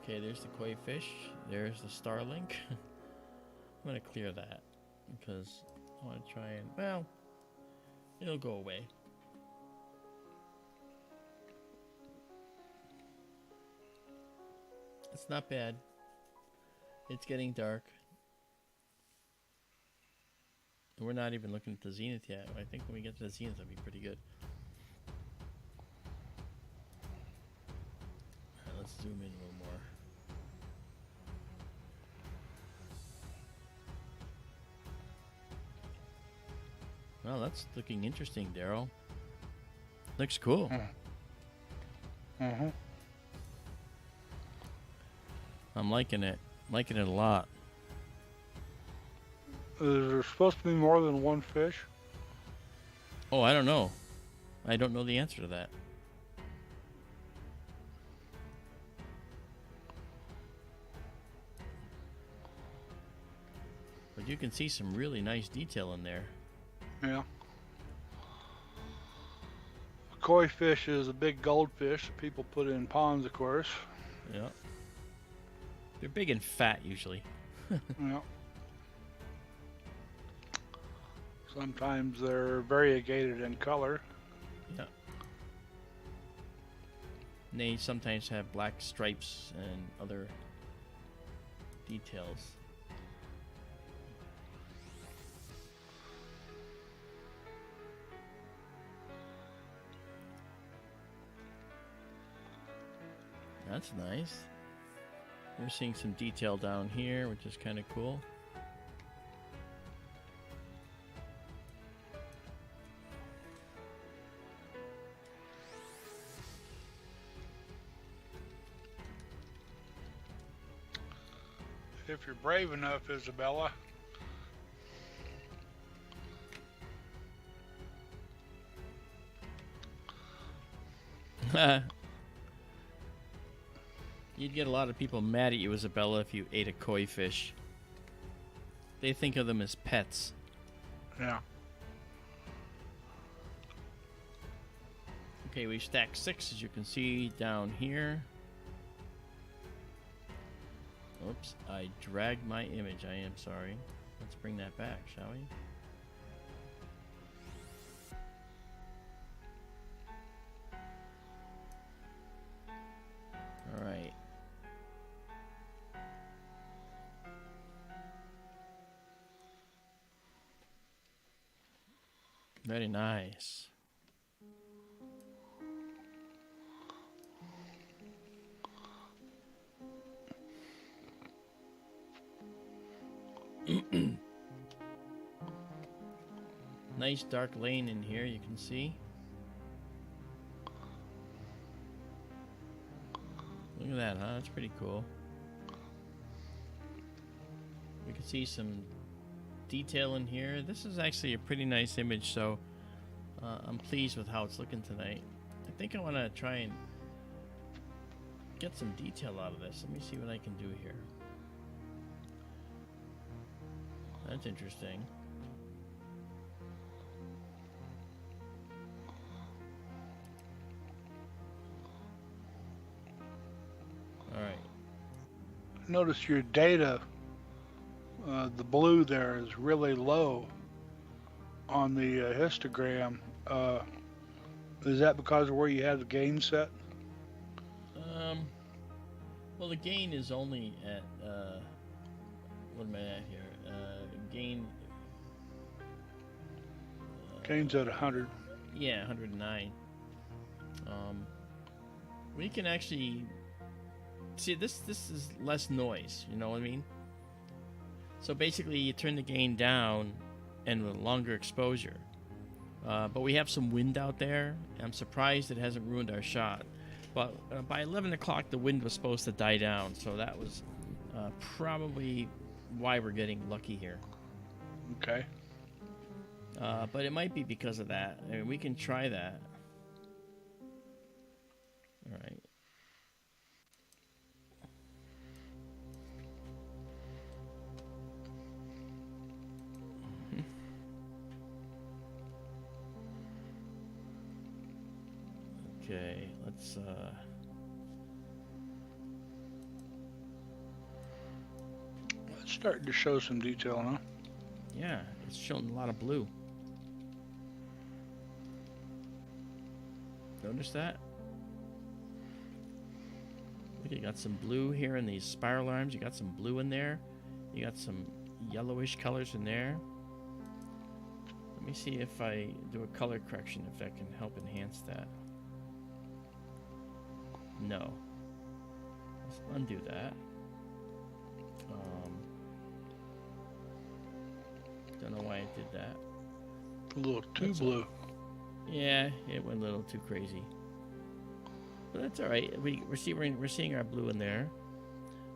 A: Okay, there's the koi fish. There's the Starlink. I'm going to clear that. because I want to try and, well, it'll go away. It's not bad. It's getting dark. And we're not even looking at the zenith yet. I think when we get to the zenith, it'll be pretty good. Alright, let's zoom in a little more. Well, that's looking interesting, Daryl. Looks cool.
B: Mm-hmm.
A: I'm liking it. Liking it a lot.
B: Is there supposed to be more than one fish?
A: Oh, I don't know. I don't know the answer to that. But you can see some really nice detail in there.
B: Yeah. A koi fish is a big goldfish that people put in ponds, of course.
A: Yeah. They're big and fat usually.
B: Yeah. Sometimes they're variegated in color.
A: Yeah. And they sometimes have black stripes and other details. That's nice. We're seeing some detail down here, which is kind of cool.
B: If you're brave enough, Izabela.
A: You'd get a lot of people mad at you, Izabela, if you ate a koi fish. They think of them as pets.
B: Yeah.
A: Okay, we stacked 6, as you can see down here. Oops, I dragged my image. I am sorry. Let's bring that back, shall we? All right. Very nice. Nice dark lane in here, you can see. Look at that, huh? That's pretty cool. You can see some detail in here. This is actually a pretty nice image, so I'm pleased with how it's looking tonight. I think I want to try and get some detail out of this. Let me see what I can do here. That's interesting. All right.
B: Notice your data, the blue there is really low on the histogram. Is that because of where you have the gain set?
A: Well, the gain is only at what am I at here? Gain.
B: Gain's at 100.
A: Yeah, 109. We can actually see this is less noise, you know what I mean? So basically you turn the gain down and with longer exposure. But we have some wind out there. I'm surprised it hasn't ruined our shot. But by 11 o'clock the wind was supposed to die down, so that was probably why we're getting lucky here.
B: Okay.
A: But it might be because of that. I mean, we can try that. All right. Okay, let's
B: It's starting to show some detail, huh?
A: Yeah, it's showing a lot of blue. Notice that? Look, you got some blue here in these spiral arms. You got some blue in there. You got some yellowish colors in there. Let me see if I do a color correction, if that can help enhance that. No. Let's undo that. Don't know why I did that.
B: A little too blue.
A: Yeah, it went a little too crazy. But that's all right. We're seeing our blue in there.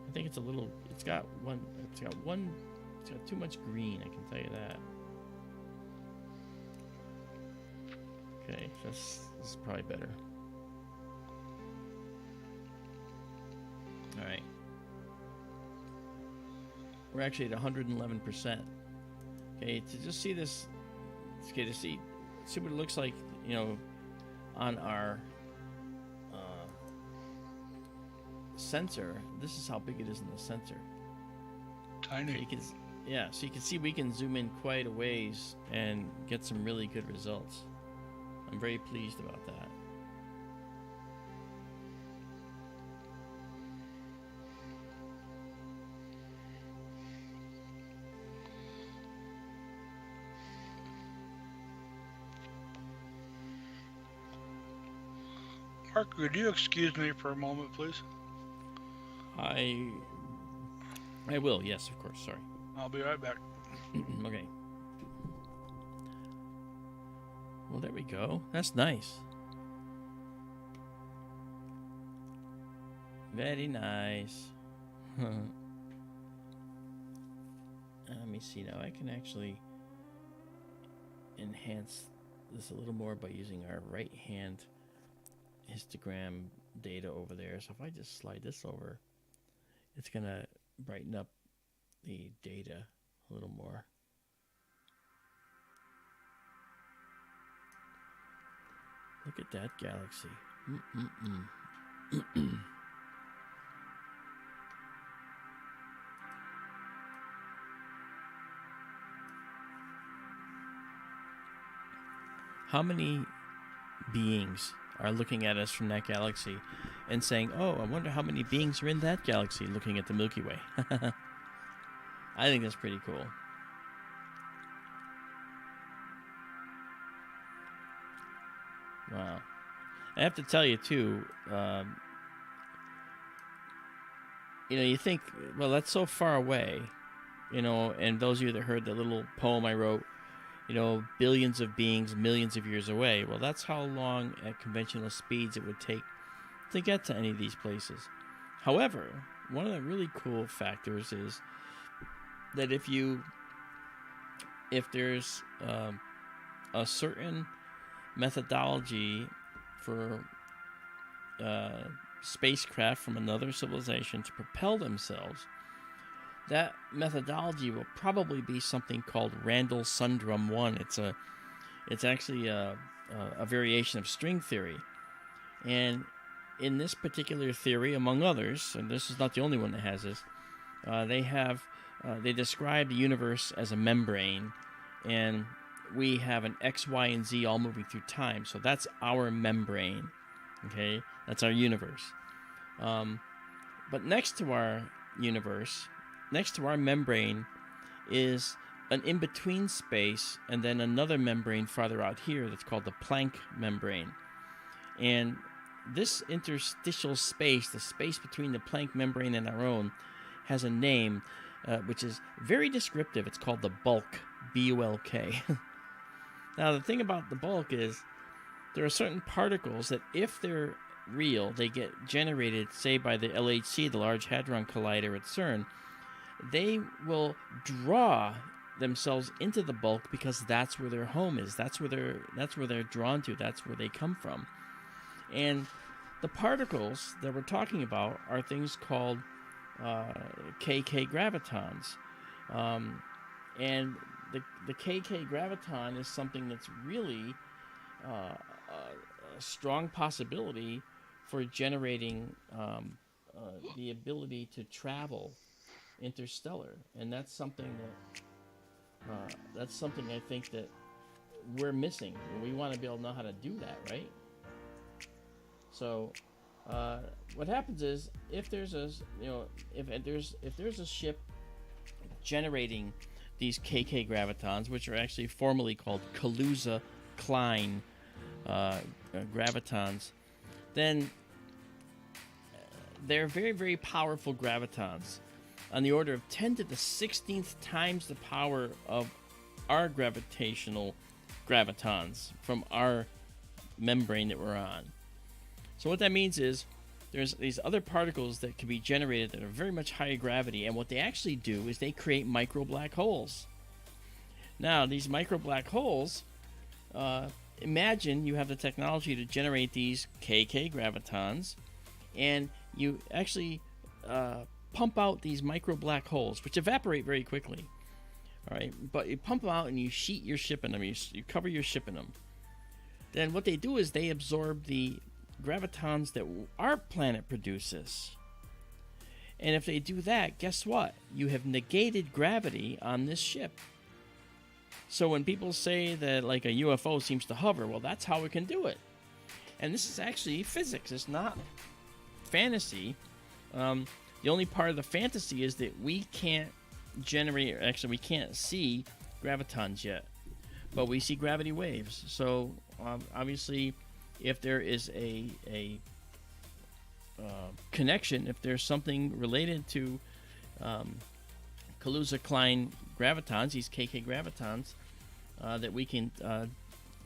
A: I think it's a little. It's got too much green. I can tell you that. Okay, this is probably better. All right. We're actually at 111%. Okay, to just see this. Okay, to see what it looks like, on our sensor. This is how big it is in the sensor.
B: Tiny.
A: So you can see we can zoom in quite a ways and get some really good results. I'm very pleased about that.
B: Mark, could you excuse me for a moment, please?
A: I will, yes, of course, sorry.
B: I'll be right back.
A: Okay. Well, there we go. That's nice. Very nice. Let me see now. I can actually enhance this a little more by using our right hand histogram data over there. So if I just slide this over, it's going to brighten up the data a little more. Look at that galaxy. How many beings are looking at us from that galaxy and saying, oh, I wonder how many beings are in that galaxy looking at the Milky Way? I think that's pretty cool. Wow. I have to tell you, too, you think, well, that's so far away, and those of you that heard the little poem I wrote, billions of beings, millions of years away. Well, that's how long at conventional speeds it would take to get to any of these places. However, one of the really cool factors is that if there's a certain methodology for spacecraft from another civilization to propel themselves, that methodology will probably be something called Randall-Sundrum 1. It's actually a variation of string theory. And in this particular theory, among others, and this is not the only one that has this, they describe the universe as a membrane, and we have an X, Y, and Z all moving through time. So that's our membrane. Okay? That's our universe. But next to our universe, next to our membrane, is an in-between space, and then another membrane farther out here that's called the Planck membrane. And this interstitial space, the space between the Planck membrane and our own, has a name which is very descriptive. It's called the bulk, B-U-L-K. Now, the thing about the bulk is there are certain particles that, if they're real, they get generated, say, by the LHC, the Large Hadron Collider at CERN. They will draw themselves into the bulk because that's where their home is. That's where they're drawn to. That's where they come from. And the particles that we're talking about are things called KK gravitons. And the KK graviton is something that's really a strong possibility for generating the ability to travel interstellar. And that's something that That's something I think that we're missing. We want to be able to know how to do that, right? So, what happens is if there's a if there's a ship generating these KK gravitons, which are actually formerly called Kaluza-Klein gravitons, then they're very, very powerful gravitons, on the order of 10 to the 16th times the power of our gravitational gravitons from our membrane that we're on. So what that means is there's these other particles that can be generated that are very much higher gravity, and what they actually do is they create micro black holes. Now, these micro black holes, imagine you have the technology to generate these KK gravitons, and you actually pump out these micro black holes, which evaporate very quickly. All right, but you pump them out and you sheet your ship in them. You cover your ship in them. Then what they do is they absorb the gravitons that our planet produces. And if they do that, guess what? You have negated gravity on this ship. So when people say that like a UFO seems to hover, well, that's how it can do it. And this is actually physics. It's not fantasy. The only part of the fantasy is that we can't generate, or actually we can't see gravitons yet, but we see gravity waves. So obviously, if there is a connection, if there's something related to Kaluza-Klein gravitons, these KK gravitons, that we can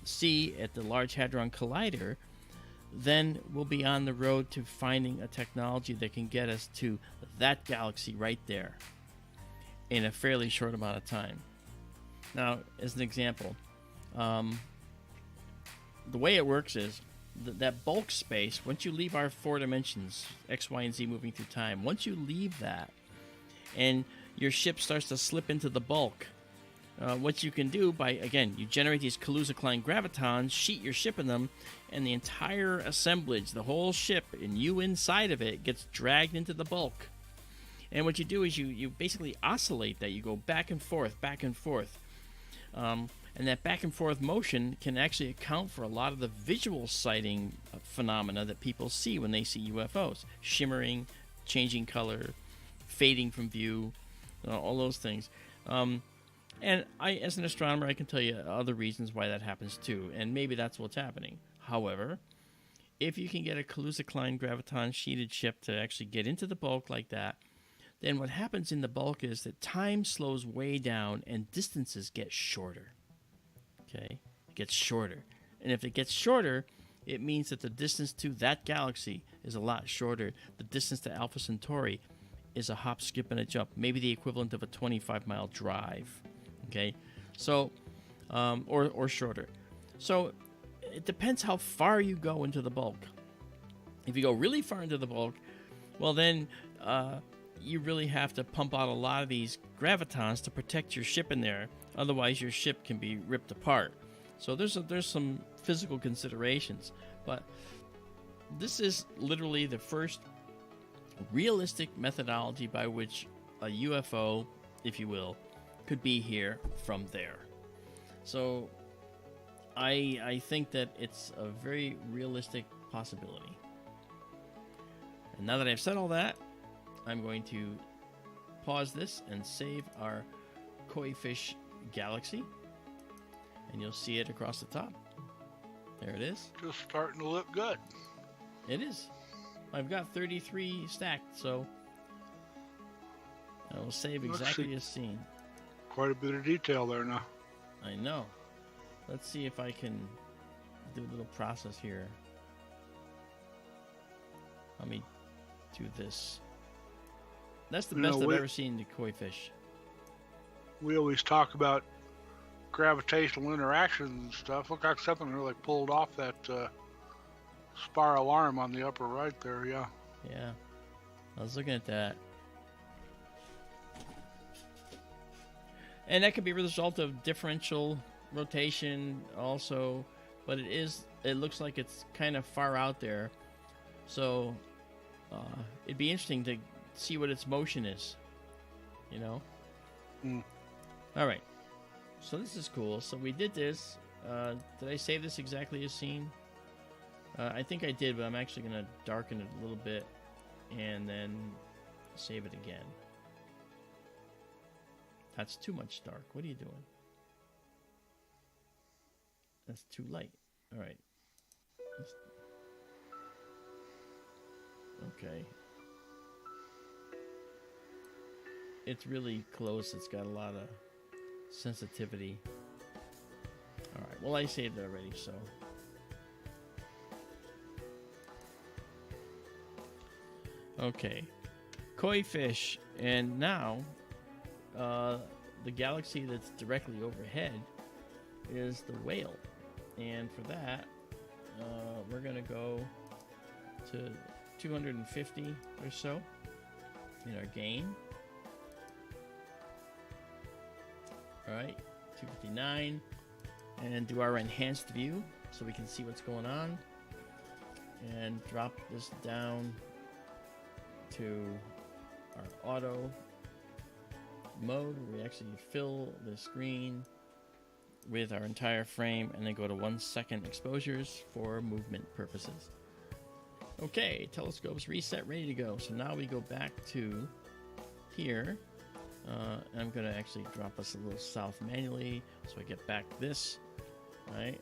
A: see at the Large Hadron Collider, then we'll be on the road to finding a technology that can get us to that galaxy right there in a fairly short amount of time. Now, as an example, the way it works is that bulk space, once you leave our four dimensions, X, Y, and Z moving through time, once you leave that and your ship starts to slip into the bulk, what you can do by, again, you generate these Kaluza-Klein gravitons, sheet your ship in them, and the entire assemblage, the whole ship, and you inside of it, gets dragged into the bulk. And what you do is you basically oscillate that. You go back and forth, back and forth. And that back and forth motion can actually account for a lot of the visual sighting phenomena that people see when they see UFOs. Shimmering, changing color, fading from view, all those things. And I, as an astronomer, I can tell you other reasons why that happens too, and maybe that's what's happening. However, if you can get a Kaluza-Klein graviton sheeted ship to actually get into the bulk like that, then what happens in the bulk is that time slows way down and distances get shorter. Okay? It gets shorter. And if it gets shorter, it means that the distance to that galaxy is a lot shorter. The distance to Alpha Centauri is a hop, skip, and a jump, maybe the equivalent of a 25-mile drive. Okay? So, or shorter. So, it depends how far you go into the bulk. If you go really far into the bulk, well then, you really have to pump out a lot of these gravitons to protect your ship in there. Otherwise, your ship can be ripped apart. So there's some physical considerations. But this is literally the first realistic methodology by which a UFO, if you will, could be here from there. So I think that it's a very realistic possibility. And now that I've said all that, I'm going to pause this and save our koi fish galaxy, and you'll see it across the top. There it is.
B: Just starting to look good.
A: It is. I've got 33 stacked, so I will save exactly as seen.
B: Quite a bit of detail there now.
A: I know. Let's see if I can do a little process here. Let me do this. That's the best I've ever seen the koi fish.
B: We always talk about gravitational interactions and stuff. Look like something really pulled off that spiral arm on the upper right there, yeah.
A: Yeah, I was looking at that. And that could be a result of differential rotation also, but it looks like it's kind of far out there. So it'd be interesting to see what its motion is, you know?
B: Mm.
A: All right. So this is cool. So we did this. Did I save this exactly as seen? I think I did, but I'm actually going to darken it a little bit and then save it again. That's too much dark. What are you doing? That's too light. All right. Okay. It's really close. It's got a lot of sensitivity. All right. Well, I saved it already, so. Okay. Koi fish. And now, the galaxy that's directly overhead is the whale. And for that, we're going to go to 250 or so in our gain. All right, 259. And do our enhanced view so we can see what's going on. And drop this down to our auto mode where we actually fill the screen with our entire frame and then go to 1 second exposures for movement purposes. Okay, telescopes reset, ready to go. So now we go back to here. And I'm going to actually drop us a little south manually so I get back this, right?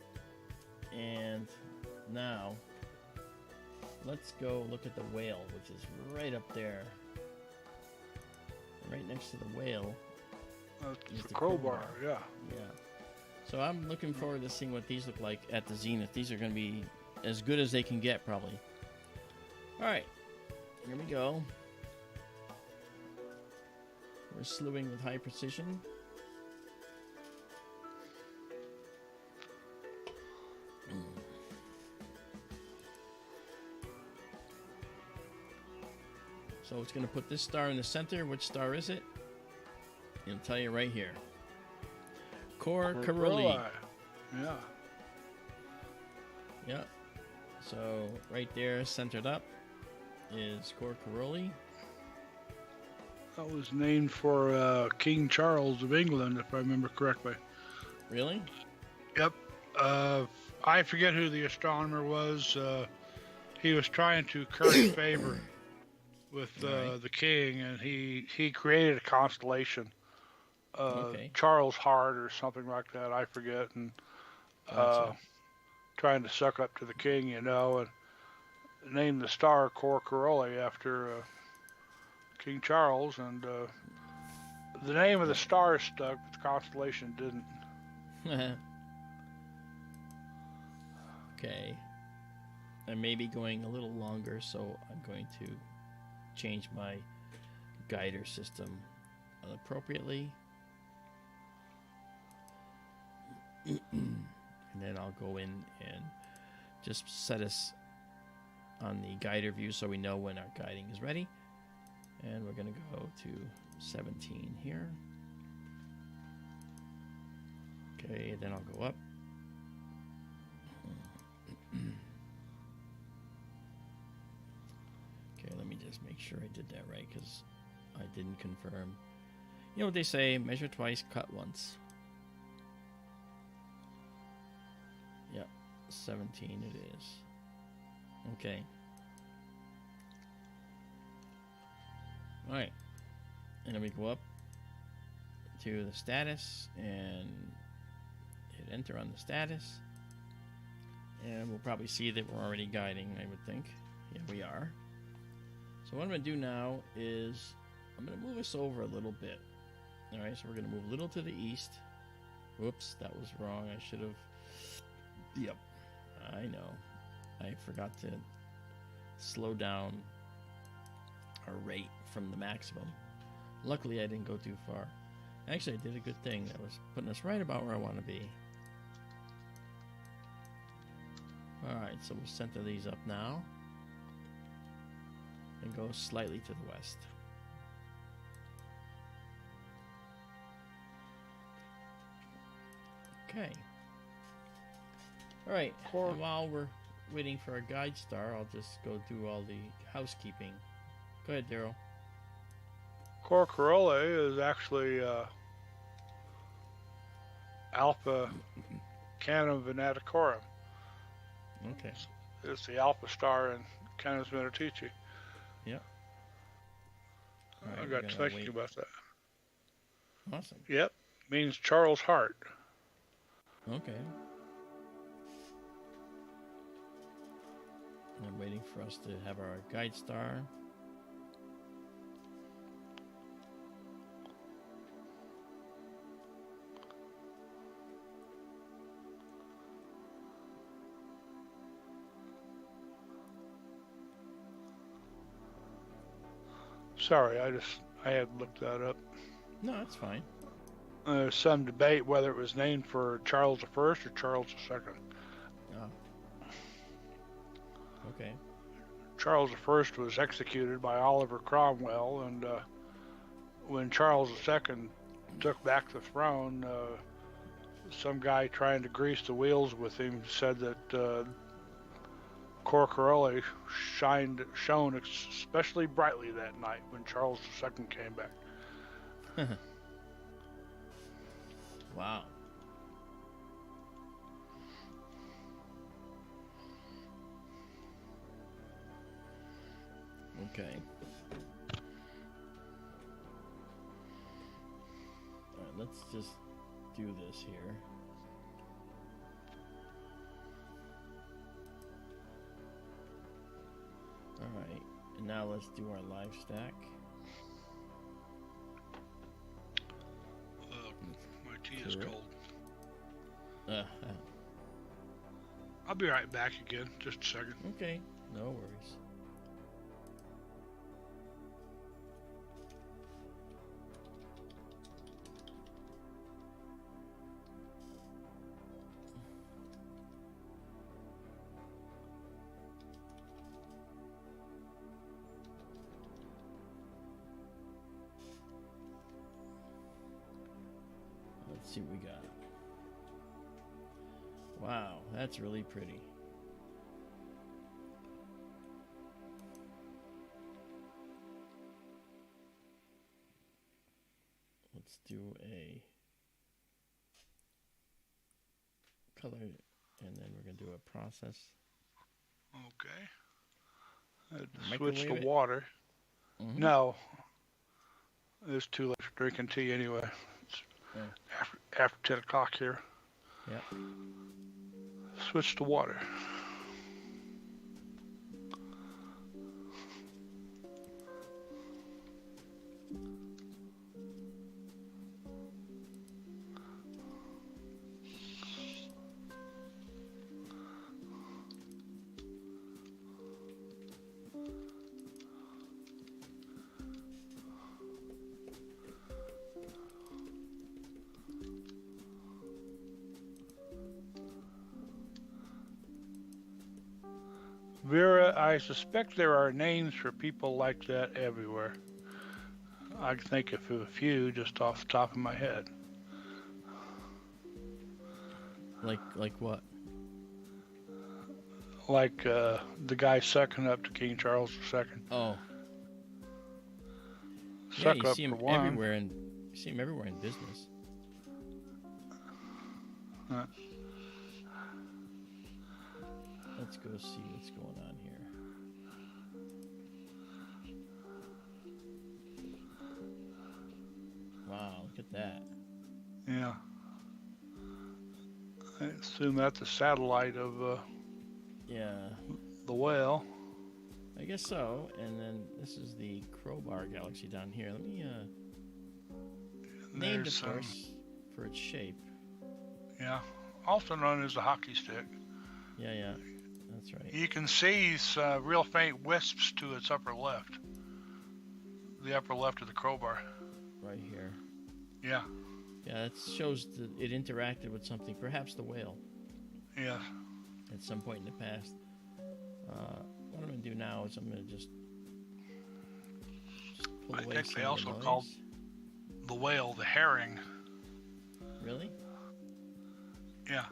A: And now let's go look at the whale, which is right up there. Right next to the whale is the
B: crowbar, yeah.
A: Yeah. So I'm looking forward to seeing what these look like at the zenith. These are going to be as good as they can get, probably. All right, here we go. We're slewing with high precision. So it's going to put this star in the center. Which star is it? It'll tell you right here. Caroli.
B: Yeah.
A: Yeah. So right there, centered up, is Caroli.
B: That was named for King Charles of England, if I remember correctly.
A: Really?
B: Yep. I forget who the astronomer was. He was trying to curry favor with the king, and he created a constellation.
A: Okay.
B: Charles Hart or something like that, I forget, and trying to suck up to the king, and named the star Caroli after King Charles, and the name of the star stuck, but the constellation didn't.
A: Okay. I may be going a little longer, so I'm going to change my guider system appropriately. And then I'll go in and just set us on the guider view so we know when our guiding is ready. And we're going to go to 17 here. Okay, then I'll go up. Okay, let me just make sure I did that right, because I didn't confirm. You know what they say, measure twice, cut once. Yep, 17 it is. Okay. Alright. And then we go up to the status and hit enter on the status. And we'll probably see that we're already guiding, I would think. Yeah, we are. So what I'm going to do now is I'm going to move us over a little bit. Alright, so we're going to move a little to the east. Whoops, that was wrong. I should have... Yep, I know. I forgot to slow down our rate from the maximum. Luckily, I didn't go too far. Actually, I did a good thing. That was putting us right about where I want to be. Alright, so we'll center these up now. And go slightly to the west. Okay. Alright, and while we're waiting for our guide star, I'll just go do all the housekeeping. Go ahead, Daryl.
B: Caroli is actually Alpha Canum Venaticorum.
A: Okay.
B: It's the alpha star in Canis Venatici.
A: Yep. All
B: I
A: right,
B: got to thinking about that.
A: Awesome.
B: Yep, means Charles Hart.
A: Okay. I'm waiting for us to have our guide star.
B: Sorry, I had looked that up.
A: No, that's fine.
B: There's some debate whether it was named for Charles I or Charles II.
A: Oh. Okay.
B: Charles I was executed by Oliver Cromwell, and when Charles II took back the throne, some guy trying to grease the wheels with him said that Corcorelli shone especially brightly that night when Charles II came back.
A: Wow. Okay. All right, let's just do this here. All right, and now let's do our live stack.
B: My tea is cold.
A: Uh,
B: I'll be right back again, just a second.
A: Okay, no worries. Let's see what we got. Wow, that's really pretty. Let's do a color, and then we're going to do a process.
B: Okay. Switch to water.
A: Mm-hmm.
B: No. It's too late for drinking tea anyway. It's after 10 o'clock here.
A: Yep.
B: Switch to water. Vera, I suspect there are names for people like that everywhere. I can think of a few just off the top of my head.
A: Like what?
B: Like the guy sucking up to King Charles II.
A: Oh.
B: Suck
A: yeah, you
B: up
A: see him
B: for one.
A: everywhere in business. Let's go see what's going on here. Wow, look at that.
B: Yeah. I assume that's a satellite of
A: yeah,
B: the whale.
A: I guess so. And then this is the Crowbar Galaxy down here. Let me named, of course, for its shape.
B: Yeah, also known as the hockey stick.
A: Yeah, that's right.
B: You can see real faint wisps to its upper left. The upper left of the Crowbar.
A: Right here.
B: Yeah.
A: Yeah, that shows that it interacted with something, perhaps the whale.
B: Yeah.
A: At some point in the past. What I'm going to do now is I'm going to just pull away.
B: I think they also called the whale the herring.
A: Really?
B: Yeah.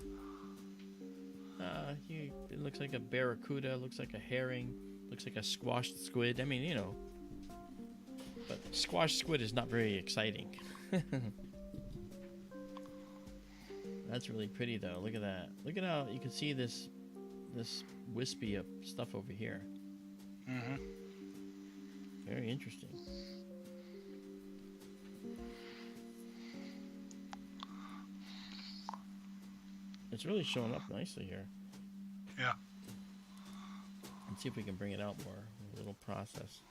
A: It looks like a barracuda, looks like a herring, looks like a squashed squid. I mean, you know. But squashed squid is not very exciting. That's really pretty, though. Look at that. Look at how you can see this wispy of stuff over here.
B: Mm-hmm.
A: Very interesting. It's really showing up nicely here.
B: Yeah.
A: Let's see if we can bring it out more. A little process.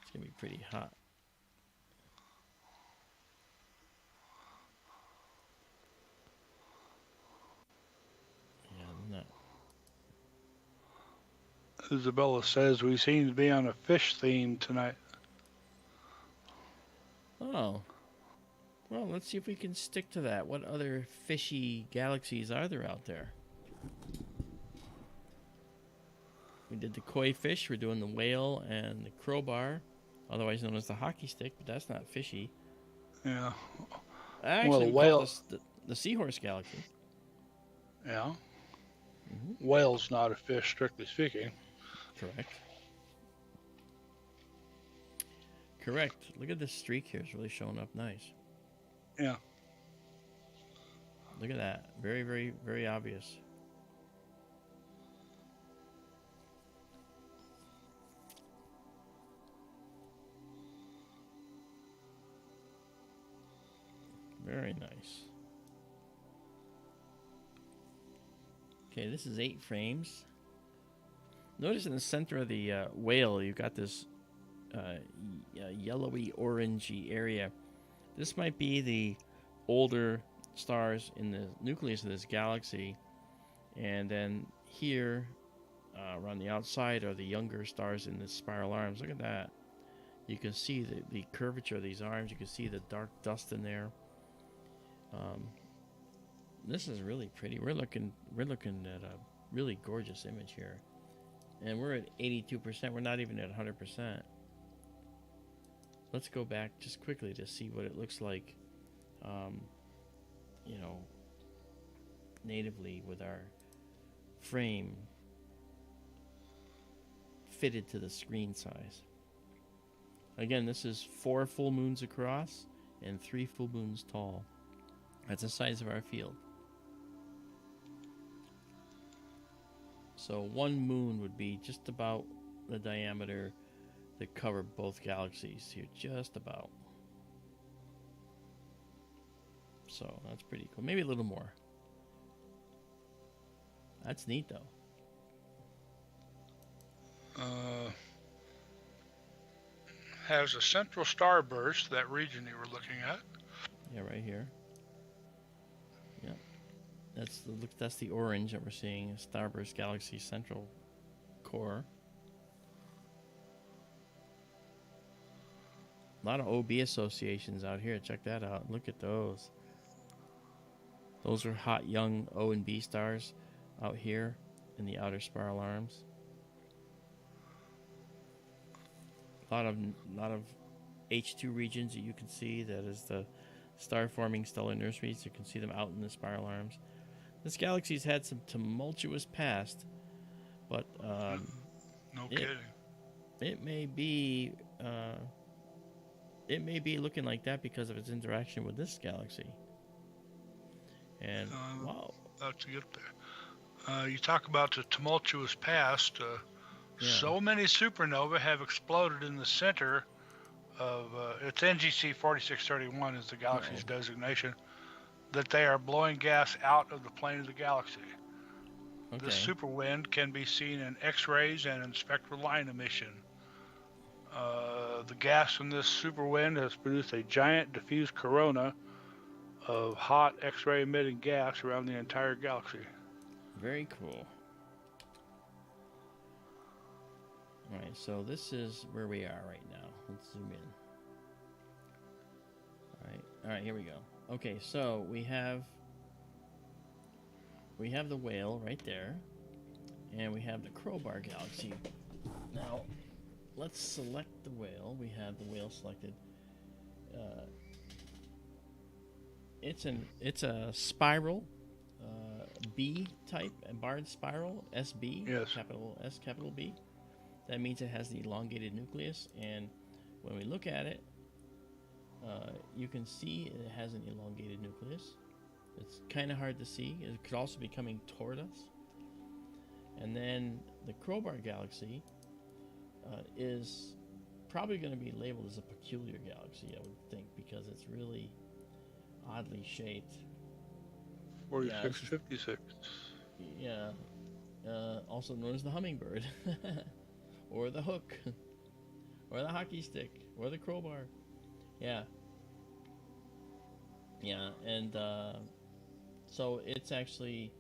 A: It's gonna be pretty hot. Yeah, no.
B: Izabela says we seem to be on a fish theme tonight.
A: Oh. Well, let's see if we can stick to that. What other fishy galaxies are there out there? We did the koi fish. We're doing the whale and the crowbar, otherwise known as the hockey stick, but that's not fishy.
B: Yeah.
A: Actually, we call this the seahorse galaxy.
B: Yeah. Whale's not a fish, strictly speaking.
A: Correct. Correct. Look at this streak here. It's really showing up nice.
B: Yeah.
A: Look at that. Very, very, very obvious. Very nice. Okay, this is 8 frames. Notice in the center of the whale, you've got this yellowy, orangey area. This might be the older stars in the nucleus of this galaxy. And then here, around the outside, are the younger stars in the spiral arms. Look at that. You can see the curvature of these arms. You can see the dark dust in there. This is really pretty. We're looking at a really gorgeous image here. And we're at 82%. We're not even at 100%. Let's go back just quickly to see what it looks like, you know, natively with our frame fitted to the screen size. Again, this is 4 full moons across and 3 full moons tall. That's the size of our field. So 1 moon would be just about the diameter that cover both galaxies here, just about. So that's pretty cool. Maybe a little more. That's neat, though.
B: Has a central starburst, that region you were looking at.
A: Yeah, right here. Yeah. That's the orange that we're seeing, Starburst Galaxy Central Core. A lot of OB associations out here. Check that out. Look at those. Those are hot young O and B stars out here in the outer spiral arms. A lot of H2 regions that you can see. That is the star-forming stellar nurseries. You can see them out in the spiral arms. This galaxy's had some tumultuous past, but
B: no kidding.
A: It may be looking like that because of its interaction with this galaxy. And wow,
B: that's good there. You talk about the tumultuous past. So many supernovae have exploded in the center of it's NGC 4631 is the galaxy's designation, that they are blowing gas out of the plane of the galaxy. Okay. This superwind can be seen in X-rays and in spectral line emission. The gas from this superwind has produced a giant diffuse corona of hot X-ray emitting gas around the entire galaxy.
A: Very cool. All right, so this is where we are right now. Let's zoom in. All right, here we go. Okay, so we have the whale right there, and we have the Crowbar Galaxy. Now, let's select the whale. We have the whale selected. It's a spiral, B type, a barred spiral, SB,
B: yes.
A: Capital S, capital B. That means it has the elongated nucleus, and when we look at it, you can see it has an elongated nucleus. It's kind of hard to see. It could also be coming toward us. And then the Crowbar Galaxy is probably going to be labeled as a peculiar galaxy, I would think, because it's really oddly shaped.
B: 4656.
A: Yeah. Also known as the hummingbird, or the hook, or the hockey stick, or the crowbar. Yeah. Yeah, and so it's actually,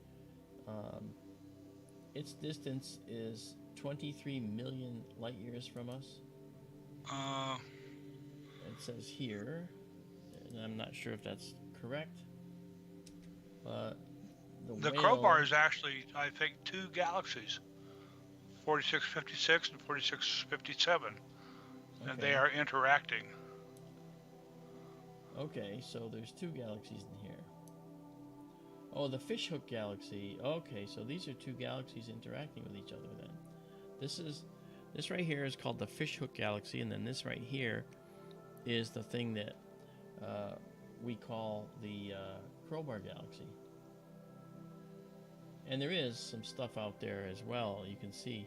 A: its distance is 23 million light years from us. It says here, and I'm not sure if that's correct, but
B: the Crowbar is actually, I think, two galaxies, 4656 and 4657, okay. And they are interacting.
A: Okay, so there's two galaxies in here. Oh, the Fishhook Galaxy. Okay, so these are two galaxies interacting with each other then. This right here is called the Fishhook Galaxy, and then this right here is the thing that we call the Crowbar Galaxy. And there is some stuff out there as well, you can see.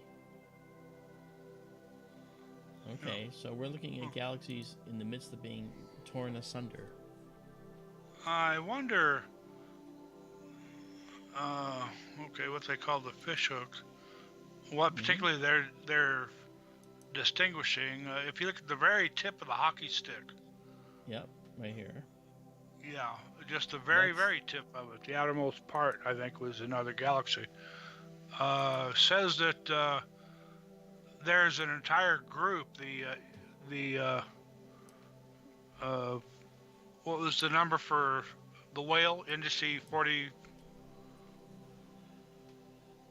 A: Okay, so we're looking at galaxies in the midst of being torn asunder.
B: I wonder, okay, what they call the Fishhook. What particularly they're distinguishing, if you look at the very tip of the hockey stick.
A: Yep, right here.
B: Yeah, just the very tip of it, the outermost part, I think, was another galaxy. Says that there's an entire group, what was the number for the whale, indice 40?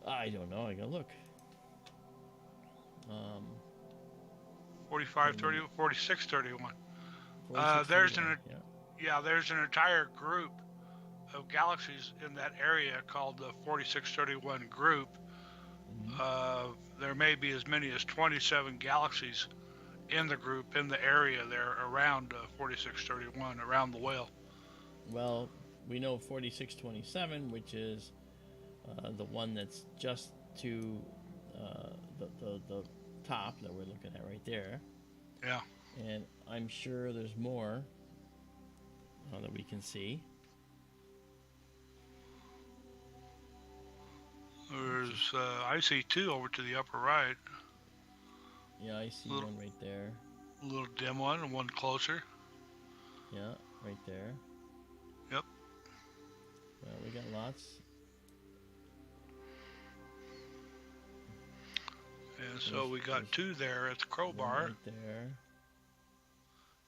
A: I don't know, I gotta look.
B: 4530, 4631. There's an entire group of galaxies in that area called the 4631 group. There may be as many as 27 galaxies in the group, in the area there around 4631, around the whale.
A: Well, we know 4627, which is the one that's just to the top that we're looking at right there.
B: Yeah.
A: And I'm sure there's more that we can see.
B: There's, I see two over to the upper right.
A: Yeah, I see one right there.
B: A little dim one and one closer.
A: Yeah, right there.
B: Yep.
A: Well, we got lots.
B: And so we got two there at the Crowbar.
A: Right there.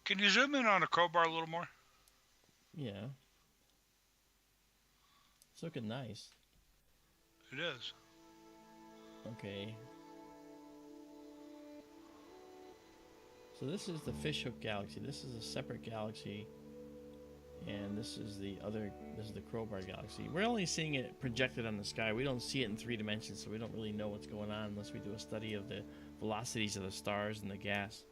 B: Can you zoom in on the Crowbar a little more?
A: Yeah. It's looking nice.
B: It is.
A: Okay. So this is the Fishhook Galaxy. This is a separate galaxy. And this is the Crowbar Galaxy. We're only seeing it projected on the sky. We don't see it in 3 dimensions, so we don't really know what's going on unless we do a study of the velocities of the stars and the gas.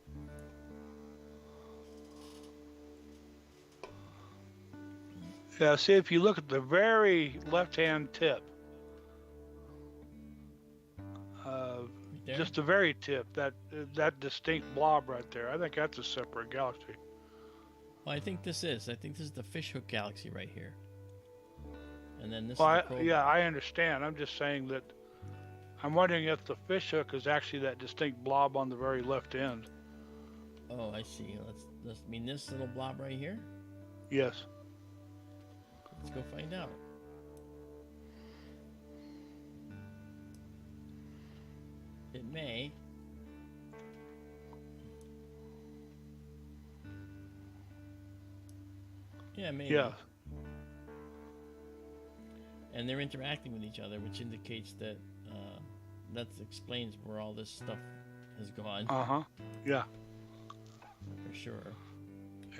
B: Yeah, see, if you look at the very left-hand tip, just the very tip, that distinct blob right there, I think that's a separate galaxy.
A: Well, I think this is the Fishhook Galaxy right here. And then this
B: yeah, I understand. I'm just saying that I'm wondering if the Fishhook is actually that distinct blob on the very left end.
A: Oh, I see. Let's mean this little blob right here?
B: Yes.
A: Let's go find out. It may. Yeah, maybe.
B: Yeah.
A: And they're interacting with each other, which indicates that that explains where all this stuff has gone.
B: Yeah.
A: For sure.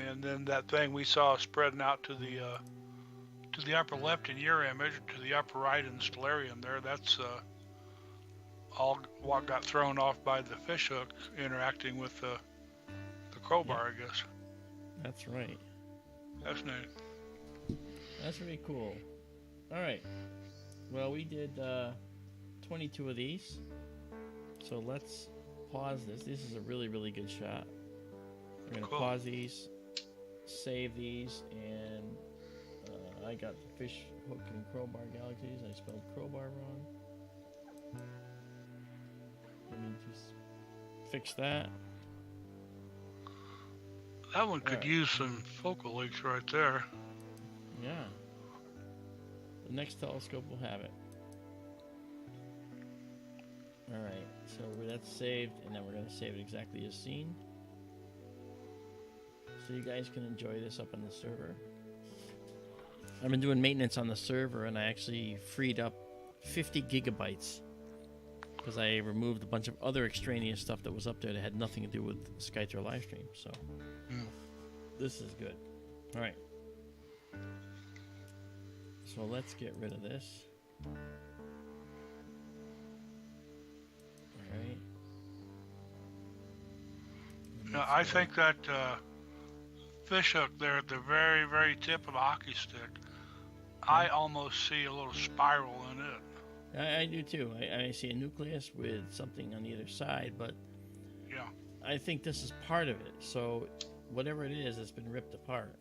B: And then that thing we saw spreading out to the upper left in your image, to the upper right in the stellarium there, that's all what got thrown off by the Fishhook interacting with the Crowbar, I guess.
A: That's right.
B: That's neat.
A: That's really cool. All right. Well, we did 22 of these. So let's pause this. This is a really, really good shot. We're going to pause these, save these, and I got the Fishhook and Crowbar Galaxies. I spelled Crowbar wrong. Let me just fix that.
B: That one could use some focal lengths right there.
A: Yeah. The next telescope will have it. Alright, so that's saved, and then we're going to save it exactly as seen. So you guys can enjoy this up on the server. I've been doing maintenance on the server, and I actually freed up 50 gigabytes because I removed a bunch of other extraneous stuff that was up there that had nothing to do with Skytour livestream. So this is good. All right. So let's get rid of this. All right.
B: Now, I think that Fishhook there at the very, very tip of the hockey stick, I almost see a little spiral in it.
A: I do too. I see a nucleus with something on the other side, but
B: yeah,
A: I think this is part of it. So whatever it is, it's been ripped apart.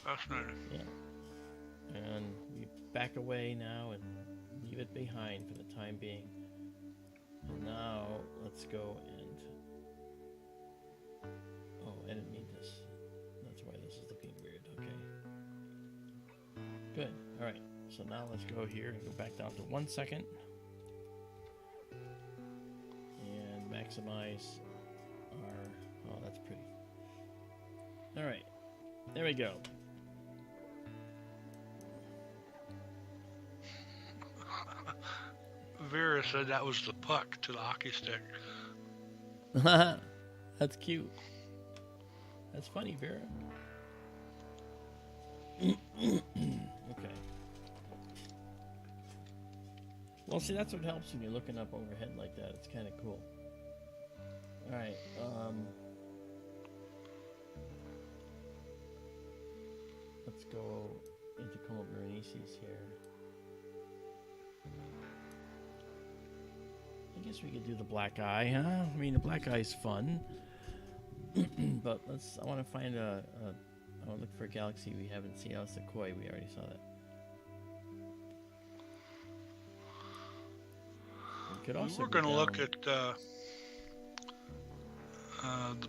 B: Fascinating.
A: Yeah. And we back away now and leave it behind for the time being. And now let's go and... Oh, I didn't need this. That's why this is looking weird. Okay. Good. All right. So now let's go here and go back down to 1 second. And maximize our... Oh, that's pretty. All right. There we go.
B: Vera said that was the puck to the hockey stick.
A: That's cute. That's funny, Vera. Okay. Well, see, that's what helps when you're looking up overhead like that. It's kind of cool. All right. Let's go into Coma Berenices here. I guess we could do the black eye, huh? I mean, the black eye is fun. But I want to find I want to look for a galaxy we haven't seen. Oh, it's the Koi. We already saw that.
B: We're going to look at the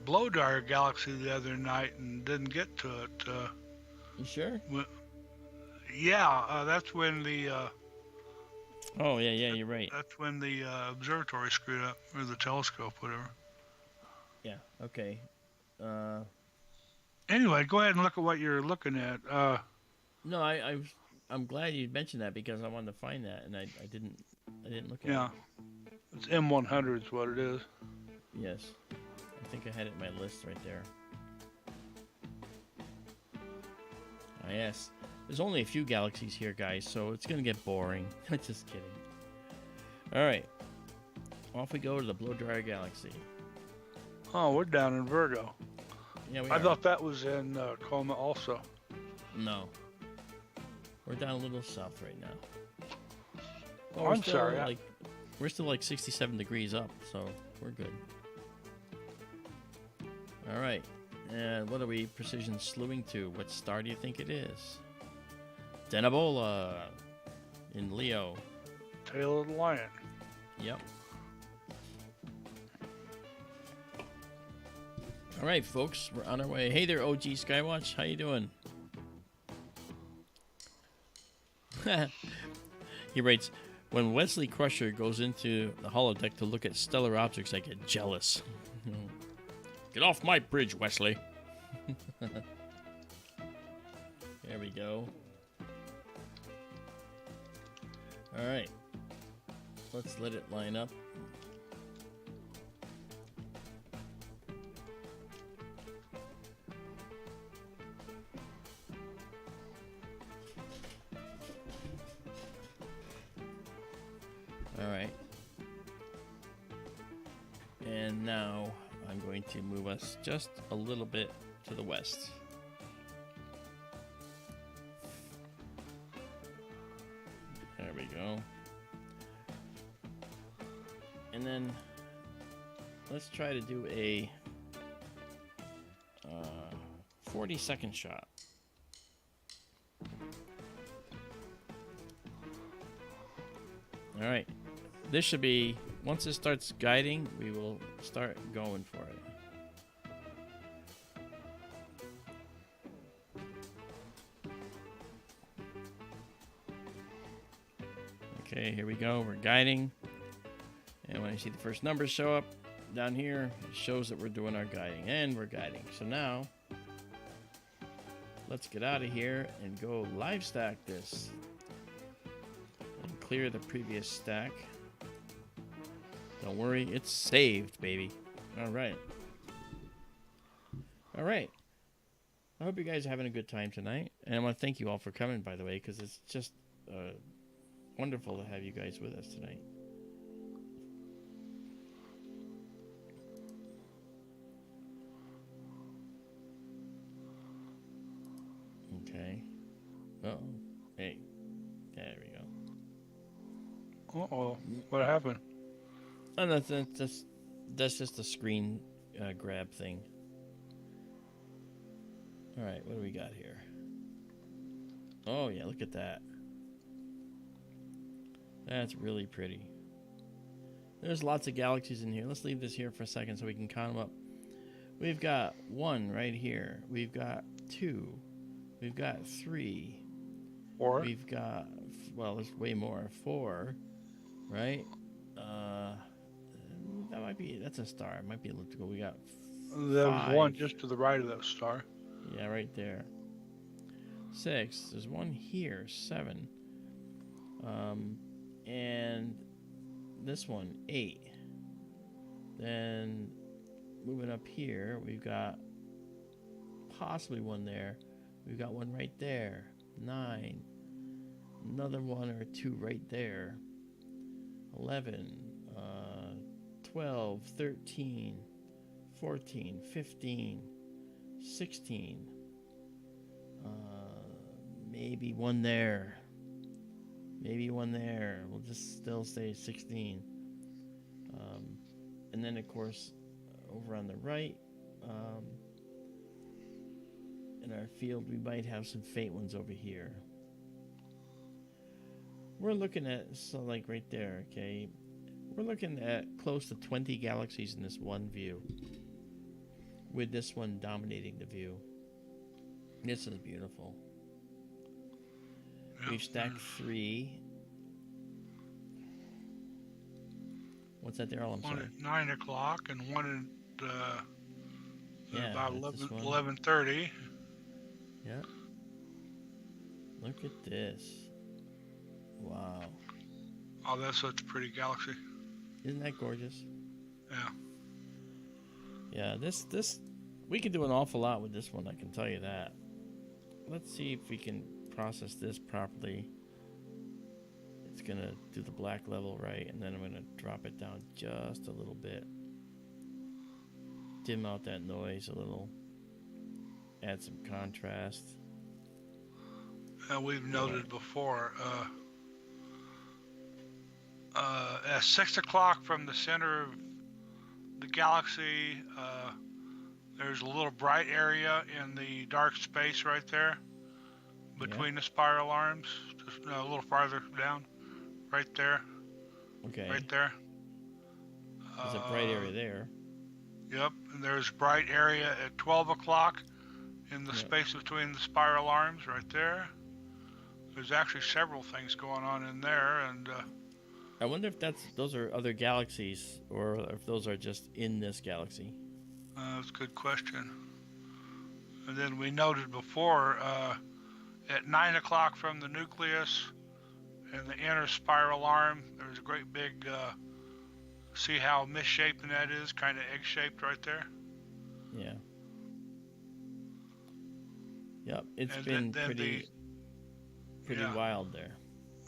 B: blow dryer galaxy the other night and didn't get to it.
A: You sure?
B: Yeah, that's when the...
A: oh, yeah, you're right.
B: That's when the observatory screwed up, or the telescope, whatever.
A: Yeah, okay.
B: Anyway, go ahead and look at what you're looking at.
A: No, I'm glad you mentioned that because I wanted to find that, and I didn't look at it.
B: Yeah, it's M100 is what it is.
A: Yes, I think I had it in my list right there. Ah, yes. There's only a few galaxies here, guys, so it's going to get boring. Just kidding. All right. Off we go to the blow dryer galaxy.
B: Oh, we're down in Virgo.
A: Yeah, we
B: I
A: are.
B: thought that was in Coma also.
A: No. We're down a little south right now.
B: Oh, I'm sorry.
A: We're still like 67 degrees up, so we're good. All right. And what are we precision slewing to? What star do you think it is? Denebola in Leo.
B: Tail of the lion.
A: Yep. All right, folks, we're on our way. Hey there, OG Skywatch. How you doing? He writes, when Wesley Crusher goes into the holodeck to look at stellar objects, I get jealous. Get off my bridge, Wesley. There we go. All right. Let's let it line up. All right. And now I'm going to move us just a little bit to the west. we go. And then let's try to do a 40-second shot. All right. This should be, once it starts guiding, we will start going for it. Okay, here we go. We're guiding. And when I see the first numbers show up down here, it shows that we're doing our guiding. And we're guiding. So now, let's get out of here and go live stack this. And clear the previous stack. Don't worry, it's saved, baby. All right. All right. I hope you guys are having a good time tonight. And I want to thank you all for coming, by the way, because it's just wonderful to have you guys with us tonight. Okay. Uh-oh. Hey. There we go.
B: Uh-oh. What happened?
A: Oh, that's just a screen grab thing. All right, what do we got here? Oh, yeah, look at that. That's really pretty. There's lots of galaxies in here. Let's leave this here for a second so we can count them up. We've got 1 right here. We've got 2. We've got 3.
B: 4.
A: We've got, well, there's way more. 4, right? That might be, that's a star. It might be elliptical. We got 5.
B: There's 1 just to the right of that star.
A: Yeah, right there. 6. There's 1 here. 7. And this one, 8. Then moving up here, we've got possibly 1 there. We've got 1 right there. 9. Another 1 or 2 right there. 11. 12, 13, 14, 15, 16. Maybe 1 there. Maybe 1 there. We'll just still say 16. And then, of course, over on the right, in our field, we might have some faint ones over here. We're looking at, so like right there, okay? We're looking at close to 20 galaxies in this one view, with this one dominating the view. This is beautiful. We've stacked 3. What's that there? Oh, I'm sorry.
B: 1 at 9 o'clock and 1 at about 11:30.
A: Yeah. Look at this. Wow.
B: Oh, that's such a pretty galaxy.
A: Isn't that gorgeous?
B: Yeah.
A: Yeah, this we can do an awful lot with this one, I can tell you that. Let's see if we can process this properly. It's gonna do the black level right, and then I'm gonna drop it down just a little bit. Dim out that noise a little. Add some contrast.
B: And we've noted before, at 6 o'clock from the center of the galaxy, there's a little bright area in the dark space right there between the spiral arms, just a little farther down, right there.
A: Okay.
B: Right there.
A: There's a bright area there.
B: Yep, and there's a bright area at 12 o'clock in the space between the spiral arms right there. There's actually several things going on in there, and
A: I wonder if those are other galaxies, or if those are just in this galaxy.
B: That's a good question. And then we noted before, at 9 o'clock from the nucleus and the inner spiral arm, there's a great big, see how misshapen that is, kind of egg-shaped right there?
A: Yeah. Yep, it's been pretty wild there.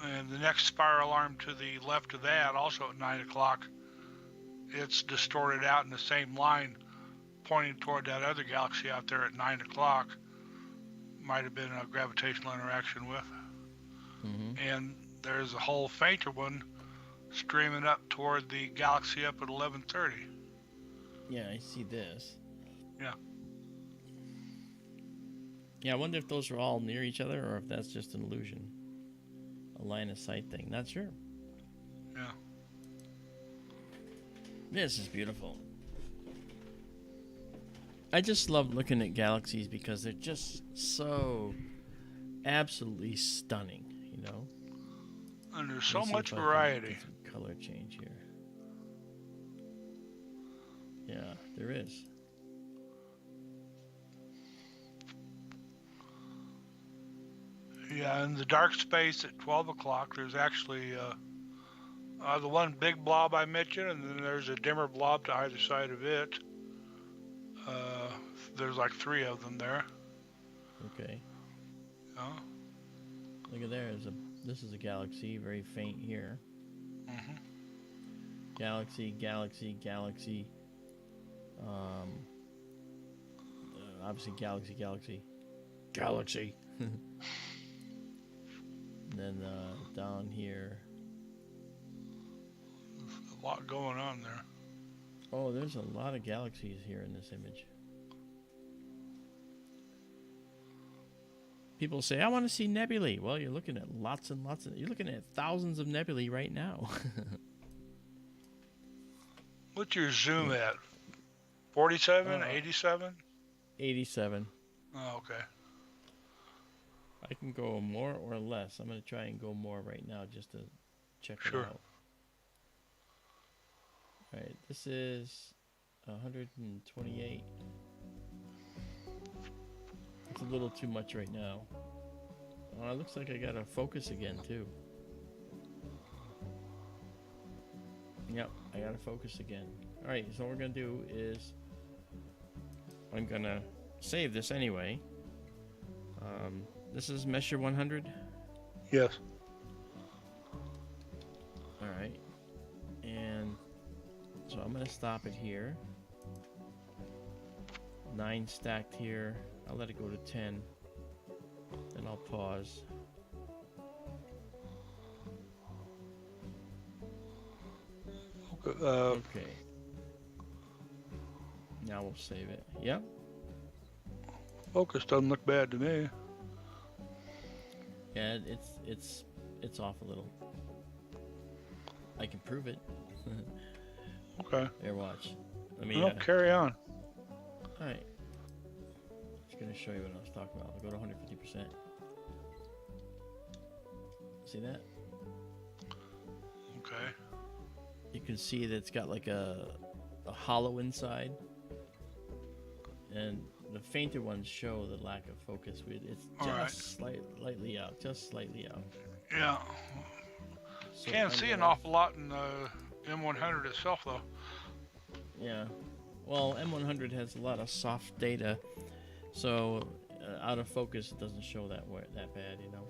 B: And the next spiral arm to the left of that, also at 9 o'clock, it's distorted out in the same line, pointing toward that other galaxy out there at 9 o'clock. Might have been a gravitational interaction with.
A: Mm-hmm.
B: And there's a whole fainter one streaming up toward the galaxy up at 11:30.
A: Yeah, I see this.
B: Yeah.
A: Yeah, I wonder if those are all near each other or if that's just an illusion. A line of sight thing. Not sure.
B: Yeah.
A: This is beautiful. I just love looking at galaxies because they're just so absolutely stunning, you know?
B: And there's so
A: Let me see
B: much
A: if I can
B: variety.
A: get some color change here. Yeah, there is.
B: Yeah, in the dark space at 12 o'clock, there's actually the one big blob I mentioned, and then there's a dimmer blob to either side of it. There's like 3 of them there.
A: Okay.
B: Yeah.
A: Look at there. This is a galaxy, very faint here.
B: Mm-hmm.
A: Galaxy, galaxy, galaxy. Obviously, galaxy, galaxy, galaxy. And then down here.
B: There's a lot going on there.
A: Oh, there's a lot of galaxies here in this image. People say, I want to see nebulae. Well, you're looking at lots and lots of... You're looking at thousands of nebulae right now.
B: What's your zoom at? 47? 87?
A: 87.
B: Oh, okay.
A: I can go more or less. I'm going to try and go more right now just to check it out. All right, this is 128. It's a little too much right now. Oh, it looks like I got to focus again, too. Yep, I got to focus again. All right, so what we're going to do is I'm going to save this anyway. This is Messier 100?
B: Yes.
A: All right. And so I'm going to stop it here. 9 stacked here. I'll let it go to 10. Then I'll pause. Okay. Now we'll save it. Yep.
B: Focus doesn't look bad to me.
A: Yeah, it's off a little. I can prove it.
B: Okay.
A: Here, watch. Let me.
B: Carry on.
A: All right. Just gonna show you what I was talking about. I'll go to 150%. See that?
B: Okay.
A: You can see that it's got like a hollow inside, and the fainter ones show the lack of focus. It's just slightly out, just slightly out.
B: Yeah.
A: So
B: Can't see an awful lot in the M100 itself, though.
A: Yeah. Well, M100 has a lot of soft data, so out of focus it doesn't show that bad, you know.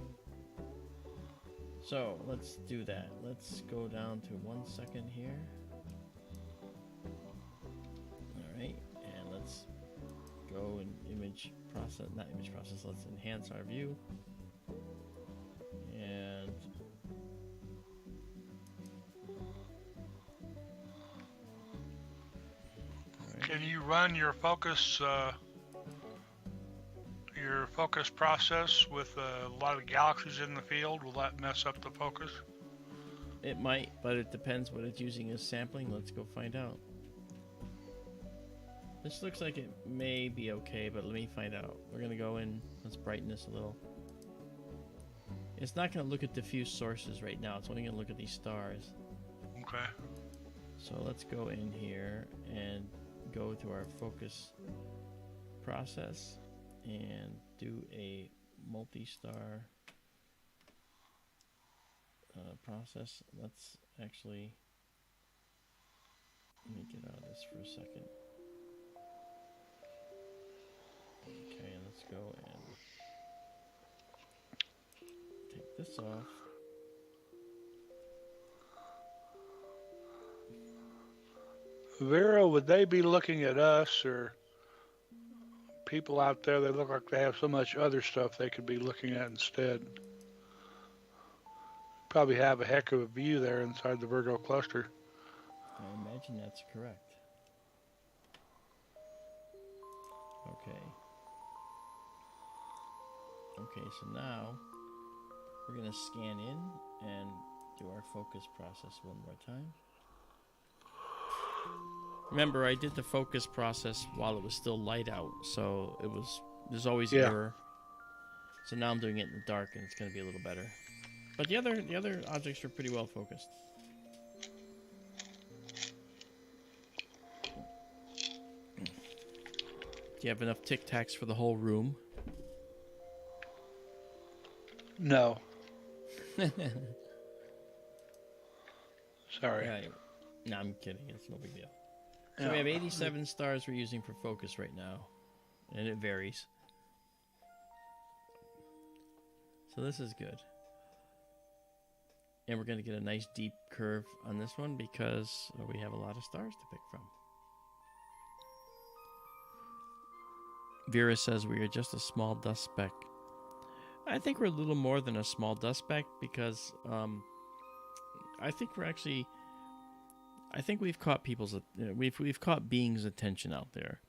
A: So let's do that. Let's go down to 1 second here. All right, and let's go and not image process. Let's enhance our view. And
B: Can you run your focus process with a lot of galaxies in the field? Will that mess up the focus?
A: it might, but it depends what it's using as sampling. Let's go find out. This looks like it may be okay, but let me find out. We're gonna go in, let's brighten this a little. It's not gonna look at diffuse sources right now. It's only gonna look at these stars.
B: Okay.
A: So let's go in here and go to our focus process and do a multi-star process. Let's actually, let me get out of this for a second. Okay, let's go and take this off.
B: Vera, would they be looking at us or people out there that look like they have so much other stuff they could be looking at instead? Probably have a heck of a view there inside the Virgo cluster.
A: I imagine that's correct. Okay. Okay, so now we're going to scan in and do our focus process one more time. Remember, I did the focus process while it was still light out, so there's always error. So now I'm doing it in the dark, and it's going to be a little better. But the other objects are pretty well focused. Do you have enough Tic Tacs for the whole room?
B: No. Sorry.
A: Yeah, no, I'm kidding. It's no big deal. So we have 87 stars we're using for focus right now, and it varies. So this is good. And we're going to get a nice deep curve on this one because we have a lot of stars to pick from. Vera says we are just a small dust speck. I think we're a little more than a small dust speck because I think we've caught we've caught beings' attention out there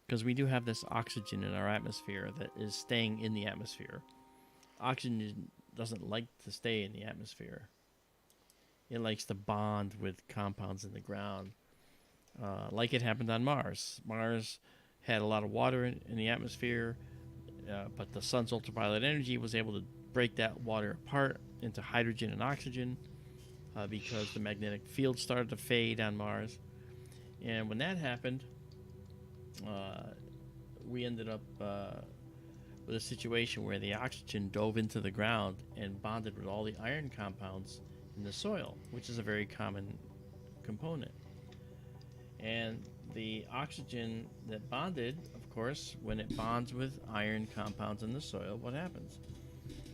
A: because we do have this oxygen in our atmosphere that is staying in the atmosphere. Oxygen doesn't like to stay in the atmosphere. It likes to bond with compounds in the ground, like it happened on Mars. Mars had a lot of water in the atmosphere, but the sun's ultraviolet energy was able to break that water apart into hydrogen and oxygen because the magnetic field started to fade on Mars. And when that happened, we ended up with a situation where the oxygen dove into the ground and bonded with all the iron compounds in the soil, which is a very common component. And the oxygen that bonded, of course, when it bonds with iron compounds in the soil, what happens?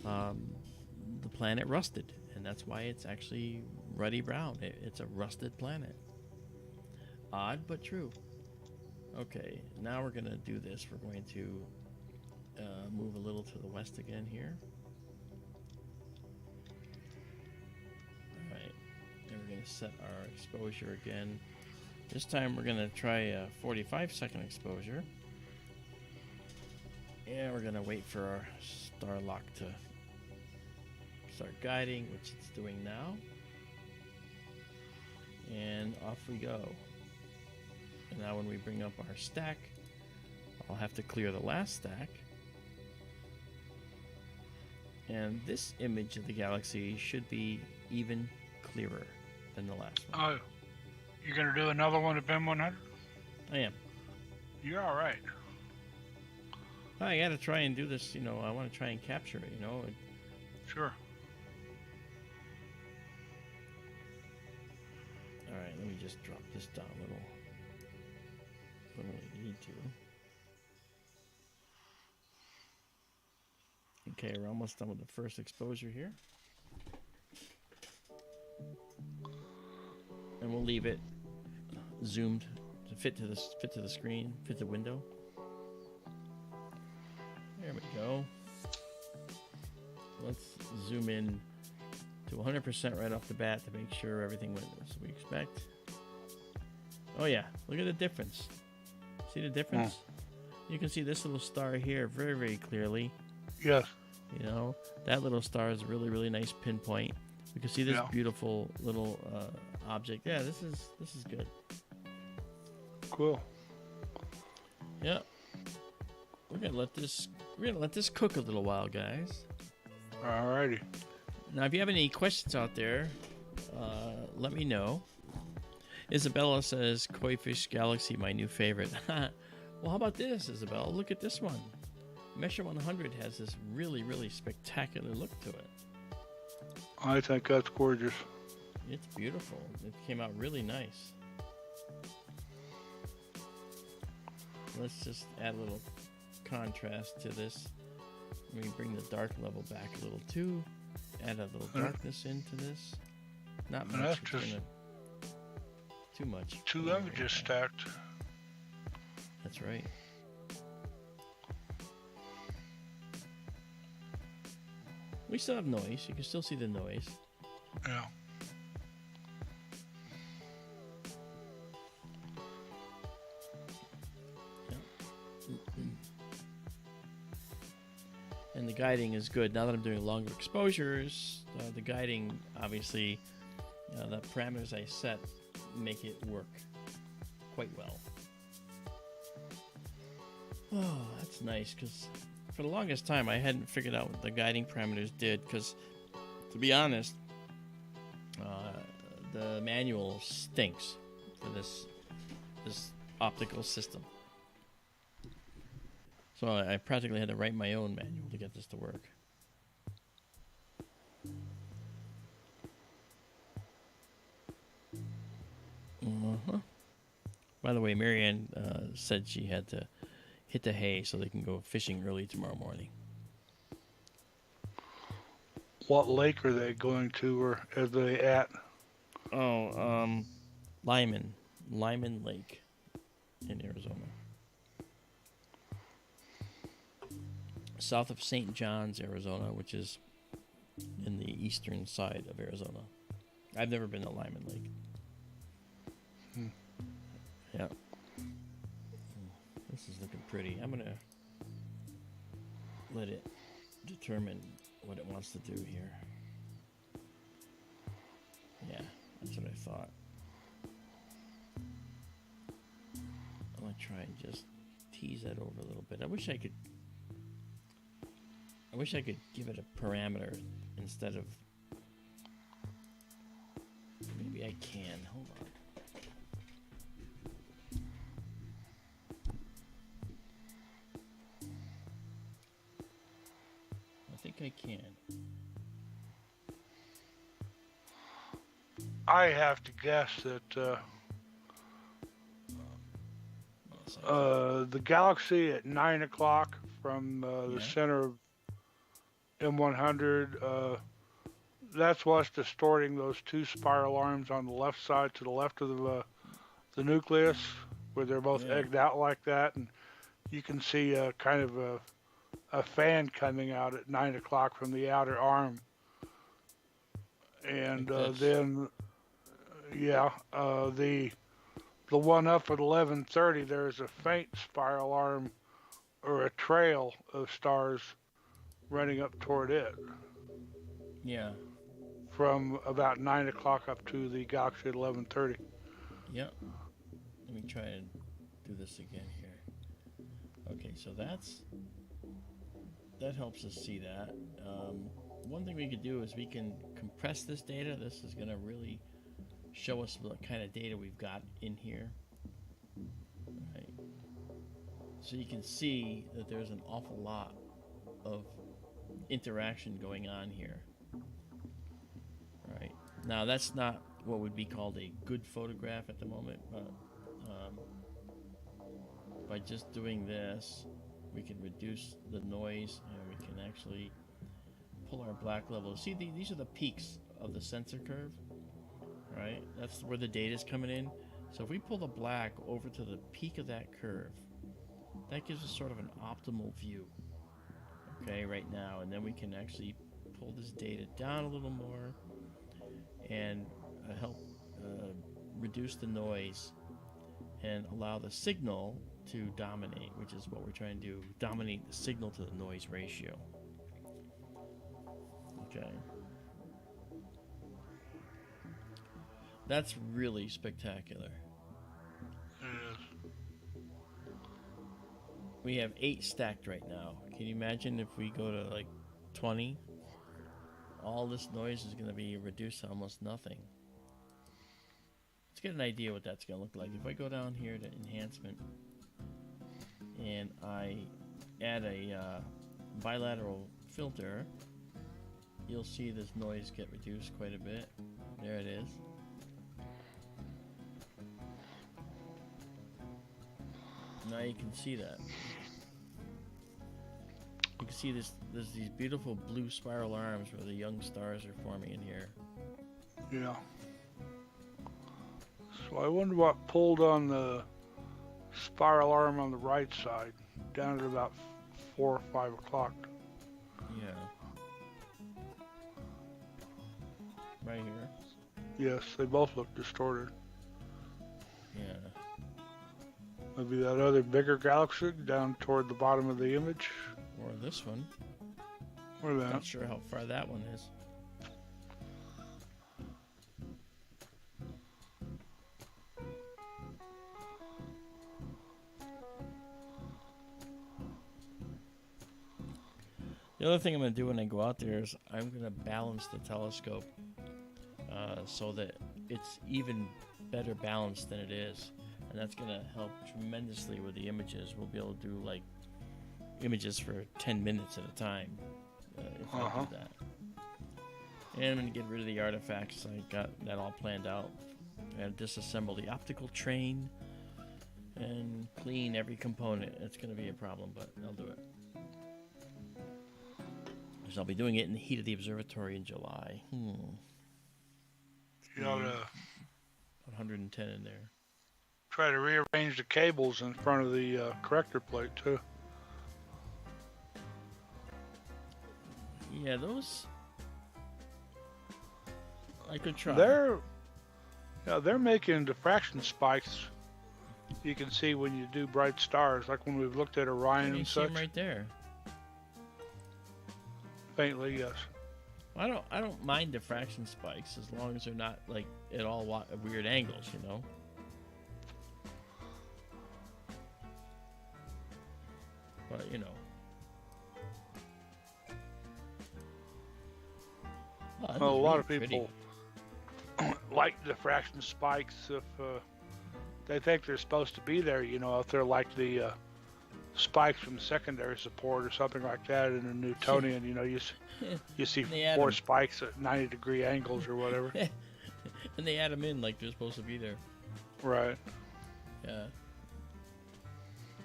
A: The planet rusted, and that's why it's actually ruddy brown. It's a rusted planet. Odd, but true. Okay, now we're going to do this. We're going to move a little to the west again here. Alright, and we're going to set our exposure again. This time we're going to try a 45-second exposure. And we're going to wait for our star lock to start guiding, which it's doing now. And off we go. And now when we bring up our stack, I'll have to clear the last stack. And this image of the galaxy should be even clearer than the last one.
B: Oh, you're going to do another one of M100?
A: I am.
B: You're all right.
A: I got to try and do this, I want to try and capture it,
B: Sure.
A: All right, let me just drop this down a little. I don't really need to. Okay, we're almost done with the first exposure here. And we'll leave it zoomed to fit to the screen, fit the window. There we go. Let's zoom in to 100% right off the bat to make sure everything went as we expect. Oh yeah, look at the difference. See the difference? You can see this little star here very, very clearly.
B: Yes.
A: That little star is a really, really nice pinpoint. We can see this beautiful little object. Yeah, this is good.
B: Cool.
A: Yeah. We're gonna let this cook a little while, guys.
B: Alrighty.
A: Now, if you have any questions out there, let me know. Izabela says, Koi Fish Galaxy, my new favorite. Well, how about this, Izabela? Look at this one. Messier 100 has this really, really spectacular look to it.
B: I think that's gorgeous.
A: It's beautiful. It came out really nice. Let's just add a little contrast to this. Let me bring the dark level back a little too. Add a little darkness into this. Not much.
B: That's just
A: too much.
B: Two images stacked.
A: That's right. We still have noise. You can still see the noise.
B: Yeah.
A: And the guiding is good. Now that I'm doing longer exposures, the guiding, obviously, the parameters I set make it work quite well. Oh, that's nice, because for the longest time I hadn't figured out what the guiding parameters did, because, to be honest, the manual stinks for this optical system. So I practically had to write my own manual to get this to work. By the way, Marianne said she had to hit the hay so they can go fishing early tomorrow morning.
B: What lake are they going to, or are they at?
A: Oh, Lyman Lake in Arizona. South of St. John's, Arizona, which is in the eastern side of Arizona. I've never been to Lyman Lake. Yeah. This is looking pretty. I'm going to let it determine what it wants to do here. Yeah, that's what I thought. I'm going to try and just tease that over a little bit. I wish I could give it a parameter instead of... Maybe I can. Hold on. I think I can.
B: I have to guess that the galaxy at 9 o'clock from the center of M100, that's what's distorting those two spiral arms on the left side to the left of the nucleus, where they're both egged out like that, and you can see kind of a fan coming out at 9 o'clock from the outer arm. And then, the one up at 11:30, there's a faint spiral arm or a trail of stars running up toward it.
A: Yeah.
B: From about 9 o'clock up to the galaxy at 11:30.
A: Yep. Let me try and do this again here. Okay, so that helps us see that. One thing we could do is we can compress this data. This is going to really show us what kind of data we've got in here. Right. So you can see that there's an awful lot of interaction going on here. Right. Now that's not what would be called a good photograph at the moment, but by just doing this, we can reduce the noise and we can actually pull our black levels. See, these are the peaks of the sensor curve, right? That's where the data is coming in. So if we pull the black over to the peak of that curve, that gives us sort of an optimal view, okay, right now. And then we can actually pull this data down a little more and help reduce the noise and allow the signal to dominate, which is what we're trying to do, dominate the signal to the noise ratio. Okay. That's really spectacular. We have 8 stacked right now. Can you imagine if we go to like 20? All this noise is going to be reduced to almost nothing. Let's get an idea what that's going to look like. If I go down here to enhancement and I add a bilateral filter, you'll see this noise get reduced quite a bit. There it is. Now you can see that. You can see there's these beautiful blue spiral arms where the young stars are forming in here.
B: Yeah. So I wonder what pulled on the spiral arm on the right side, down at about 4 or 5 o'clock.
A: Yeah. Right here.
B: Yes, they both look distorted.
A: Yeah.
B: Maybe that other bigger galaxy down toward the bottom of the image.
A: Or this one.
B: Or that.
A: Not sure how far that one is. The other thing I'm going to do when I go out there is I'm going to balance the telescope so that it's even better balanced than it is. And that's going to help tremendously with the images. We'll be able to do like images for 10 minutes at a time if I do that. And I'm going to get rid of the artifacts. I got that all planned out. And disassemble the optical train and clean every component. It's going to be a problem, but I'll do it. So I'll be doing it in the heat of the observatory in July.
B: You ought to
A: 110 in there.
B: try to rearrange the cables in front of the corrector plate too.
A: Yeah, those I could try.
B: They're making diffraction spikes. You can see when you do bright stars, like when we've looked at Orion and such.
A: You see them right there.
B: Faintly, yes.
A: I don't mind diffraction spikes as long as they're not like at all weird angles, you know. But you know.
B: Well, a lot of people like diffraction spikes if they think they're supposed to be there, you know, if they're like the spikes from secondary support or something like that in a Newtonian, you know, you see four spikes at 90-degree angles or whatever.
A: And they add them in like they're supposed to be there.
B: Right.
A: Yeah.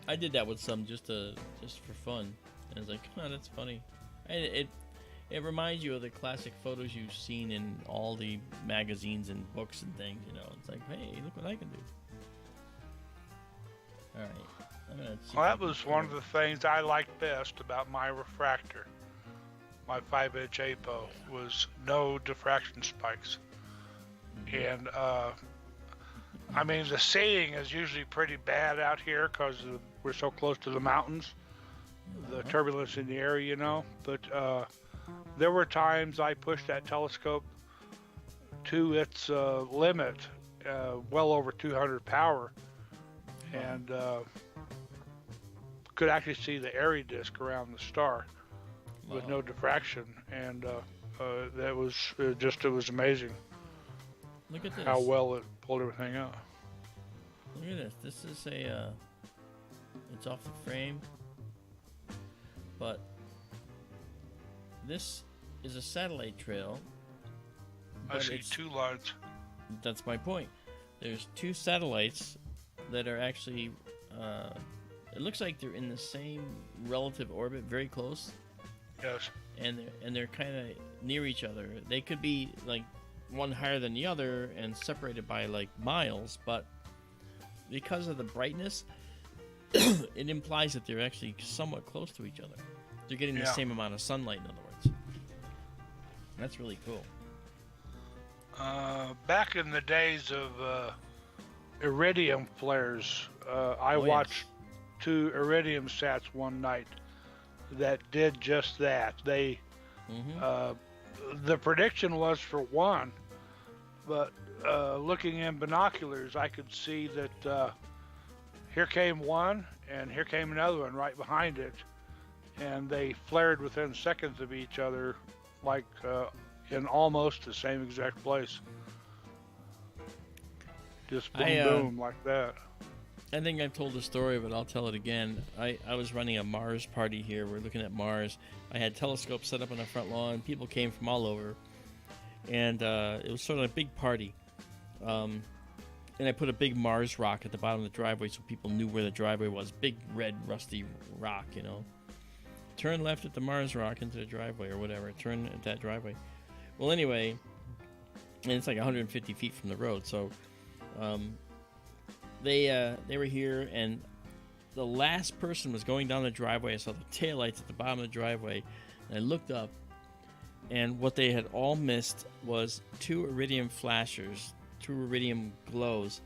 A: I did that with some just for fun. And I was like, oh, that's funny. And it reminds you of the classic photos you've seen in all the magazines and books and things, you know. It's like, hey, look what I can do. All right.
B: Well, that was one of the things I liked best about my refractor. My 5-inch APO was no diffraction spikes. And, I mean, the seeing is usually pretty bad out here because we're so close to the mountains, the turbulence in the air, you know. But there were times I pushed that telescope to its limit, well over 200 power, and could actually see the airy disk around the star with no diffraction, and that was it was amazing.
A: Look at this.
B: How well it pulled everything out.
A: Look at this. This is it's off the frame, but this is a satellite trail.
B: I see two lines.
A: That's my point. There's two satellites that are actually, it looks like they're in the same relative orbit, very close.
B: Yes.
A: And they're kind of near each other. They could be like one higher than the other and separated by like miles, but because of the brightness, it implies that they're actually somewhat close to each other. They're getting the same amount of sunlight, in other words. That's really cool.
B: Back in the days of iridium flares, I watched two iridium sats one night that did just that. They the prediction was for one, but looking in binoculars, I could see that here came one and here came another one right behind it, and they flared within seconds of each other, like in almost the same exact place. Just boom, boom, like that.
A: I think I've told the story, but I'll tell it again. I was running a Mars party here. We're looking at Mars. I had telescopes set up on the front lawn. People came from all over. And it was sort of a big party. And I put a big Mars rock at the bottom of the driveway so people knew where the driveway was. Big, red, rusty rock, you know. Turn left at the Mars rock into the driveway or whatever. Turn at that driveway. Well, anyway, and it's like 150 feet from the road. So they were here, and the last person was going down the driveway. I saw the taillights at the bottom of the driveway, and I looked up, And what they had all missed was 2 iridium flashers, 2 iridium glows,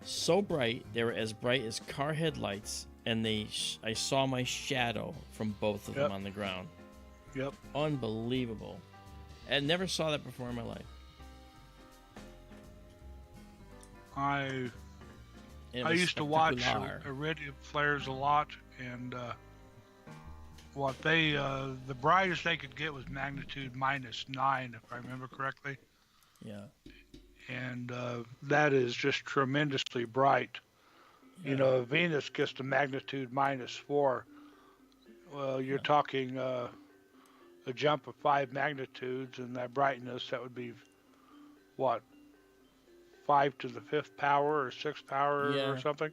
A: so bright they were as bright as car headlights, and I saw my shadow from both of them on the ground.
B: Yep.
A: Unbelievable. I never saw that before in my life.
B: I used to watch iridium flares a lot, and what the brightest they could get was magnitude -9, if I remember correctly.
A: Yeah.
B: And that is just tremendously bright. Yeah. You know, Venus gets to magnitude -4. Well, you're talking a jump of 5 magnitudes, and that brightness, that would be what, 5 to the 5th power or 6th power or something,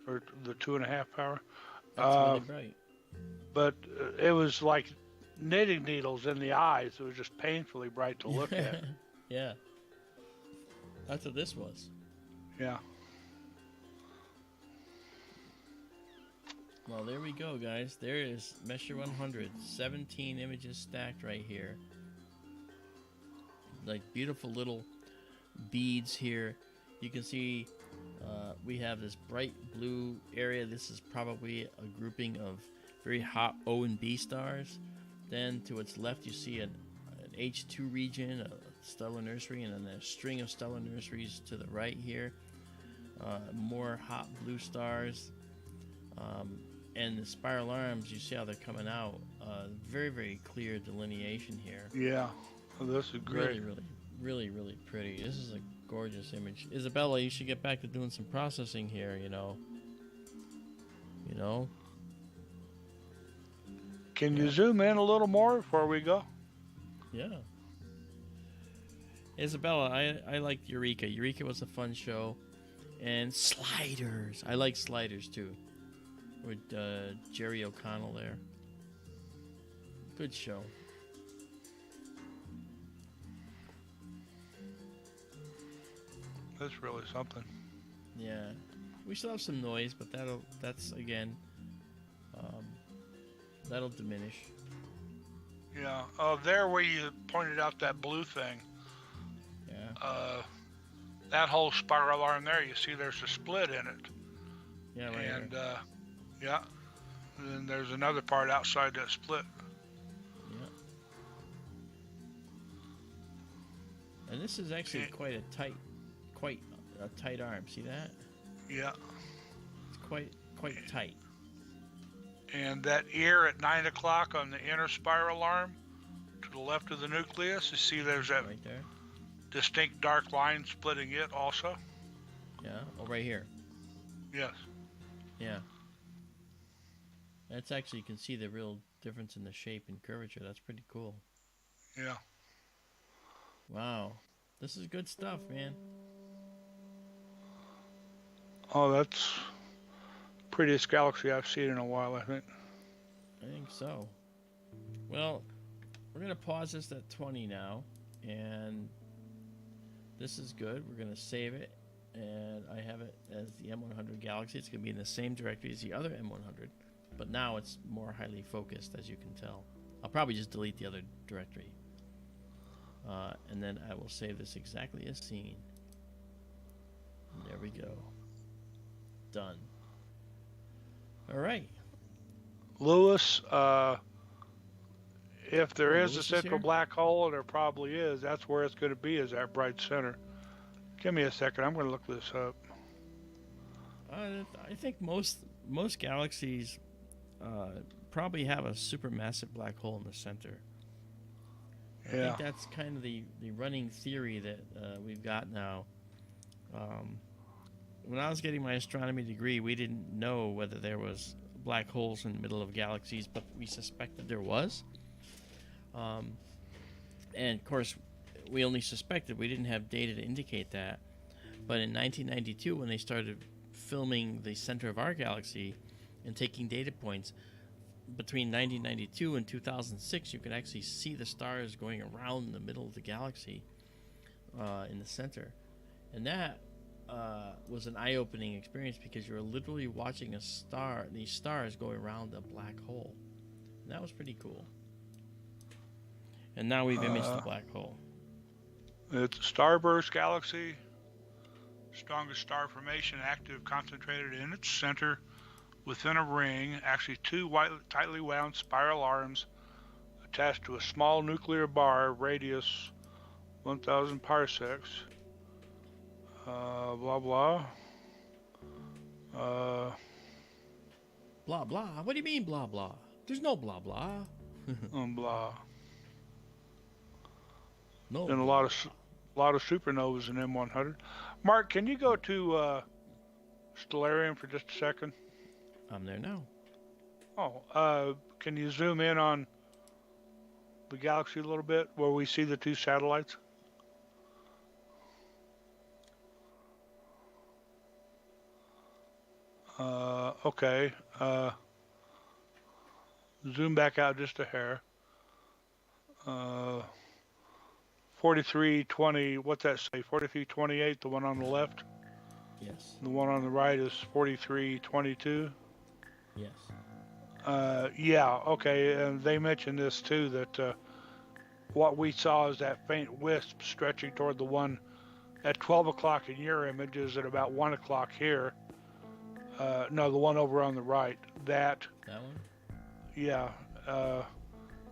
B: or the 2.5 power.
A: That's really bright.
B: But it was like knitting needles in the eyes. It was just painfully bright to look at.
A: Yeah. That's what this was.
B: Yeah.
A: Well, there we go, guys. There is Messier 100. 17 images stacked right here. Like beautiful little beads here. You can see we have this bright blue area. This is probably a grouping of very hot O and B stars. Then to its left you see an H2 region, a stellar nursery, and then a string of stellar nurseries to the right here. More hot blue stars. And the spiral arms, you see how they're coming out. Very, very clear delineation here.
B: Yeah, well, this is great.
A: Really pretty. This is a gorgeous image. Izabela, you should get back to doing some processing here, you know.
B: Can you zoom in a little more before we go?
A: Yeah. Izabela, I liked Eureka. Eureka was a fun show. And Sliders. I like Sliders too. With Jerry O'Connell there. Good show.
B: That's really something.
A: Yeah. We still have some noise, but that's again, that'll diminish.
B: Yeah. There where you pointed out that blue thing.
A: Yeah.
B: That whole spiral arm there, you see there's a split in it.
A: Yeah, right.
B: And yeah. And then there's another part outside that split.
A: Yeah. And this is actually quite a tight arm. See that?
B: Yeah.
A: It's quite tight.
B: And that ear at 9 o'clock on the inner spiral arm, to the left of the nucleus, you see there's that
A: right there.
B: Distinct dark line splitting it also.
A: Yeah. Oh, right here.
B: Yes.
A: Yeah. That's actually, you can see the real difference in the shape and curvature. That's pretty cool.
B: Yeah.
A: Wow. This is good stuff, man.
B: Oh, that's prettiest galaxy I've seen in a while, I think.
A: I think so. Well, we're going to pause this at 20 now, and this is good. We're going to save it, and I have it as the M100 Galaxy. It's going to be in the same directory as the other M100, but now it's more highly focused, as you can tell. I'll probably just delete the other directory, and then I will save this exactly as seen. And there we go. Done. All right.
B: Lewis, if there is
A: Lewis
B: a central black hole, and there probably is, that's where it's going to be, is that bright center. Give me a second. I'm going to look this up.
A: I think most galaxies probably have a supermassive black hole in the center. I think that's kind of the running theory that we've got now. When I was getting my astronomy degree, we didn't know whether there was black holes in the middle of galaxies, but we suspected there was. And of course, we only suspected. We didn't have data to indicate that. But in 1992, when they started filming the center of our galaxy and taking data points, between 1992 and 2006, you could actually see the stars going around the middle of the galaxy in the center. And that was an eye-opening experience, because you were literally watching these stars going around a black hole. And that was pretty cool. And now we've imaged the black hole.
B: It's a starburst galaxy. Strongest star formation, active, concentrated in its center within a ring. Actually, two tightly wound spiral arms attached to a small nuclear bar, radius 1,000 parsecs. Blah blah.
A: Blah blah. What do you mean blah blah? There's no blah blah.
B: Blah.
A: No.
B: And a lot of supernovas in M100. Mark, can you go to Stellarium for just a second?
A: I'm there now.
B: Oh, can you zoom in on the galaxy a little bit where we see the two satellites? Okay. Zoom back out just a hair. 4320, what's that say? 4328, the one on the left?
A: Yes.
B: The one on the right is 4322?
A: Yes.
B: Yeah, okay, and they mentioned this too, that what we saw is that faint wisp stretching toward the one at 12 o'clock in your image is at about 1 o'clock here. No, the one over on the right. That
A: one?
B: Yeah.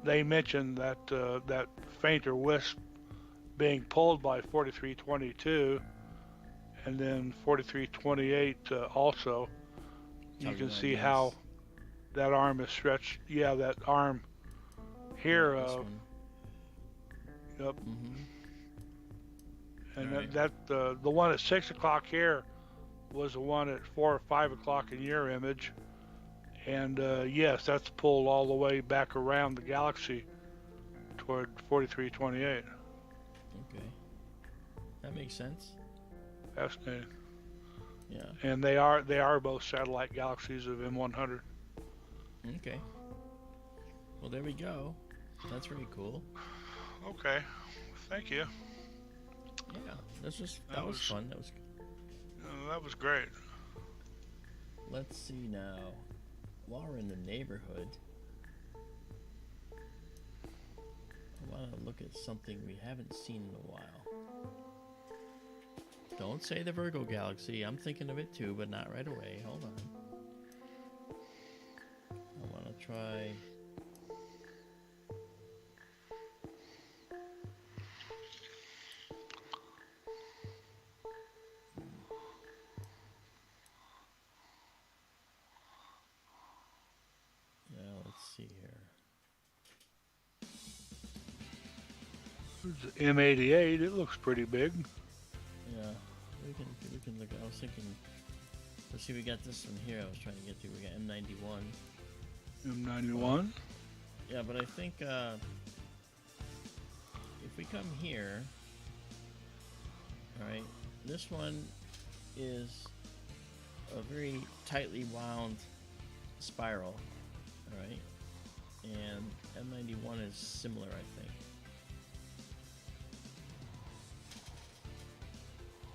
B: They mentioned that that fainter wisp being pulled by 4322 and then 4328 also. You can see how that arm is stretched. Yeah, that arm here. Yep.
A: Mm-hmm.
B: And that the one at 6 o'clock here was the one at 4 or 5 o'clock in your image. And yes, that's pulled all the way back around the galaxy toward 4328.
A: Okay. That makes sense.
B: Fascinating.
A: Yeah.
B: And they are both satellite galaxies of M100.
A: Okay. Well, there we go. That's pretty cool.
B: Okay. Thank you.
A: Yeah. That was fun.
B: That was great.
A: Let's see now. While we're in the neighborhood, I want to look at something we haven't seen in a while. Don't say the Virgo Galaxy. I'm thinking of it too, but not right away. Hold on. I want to try... see
B: here. M88, it looks pretty big.
A: Yeah, we can look. I was thinking, let's see, we got this one here. I was trying to get to. We got M91.
B: M91.
A: Yeah, but I think if we come here, all right, this one is a very tightly wound spiral, all right. And M91 is similar, I think.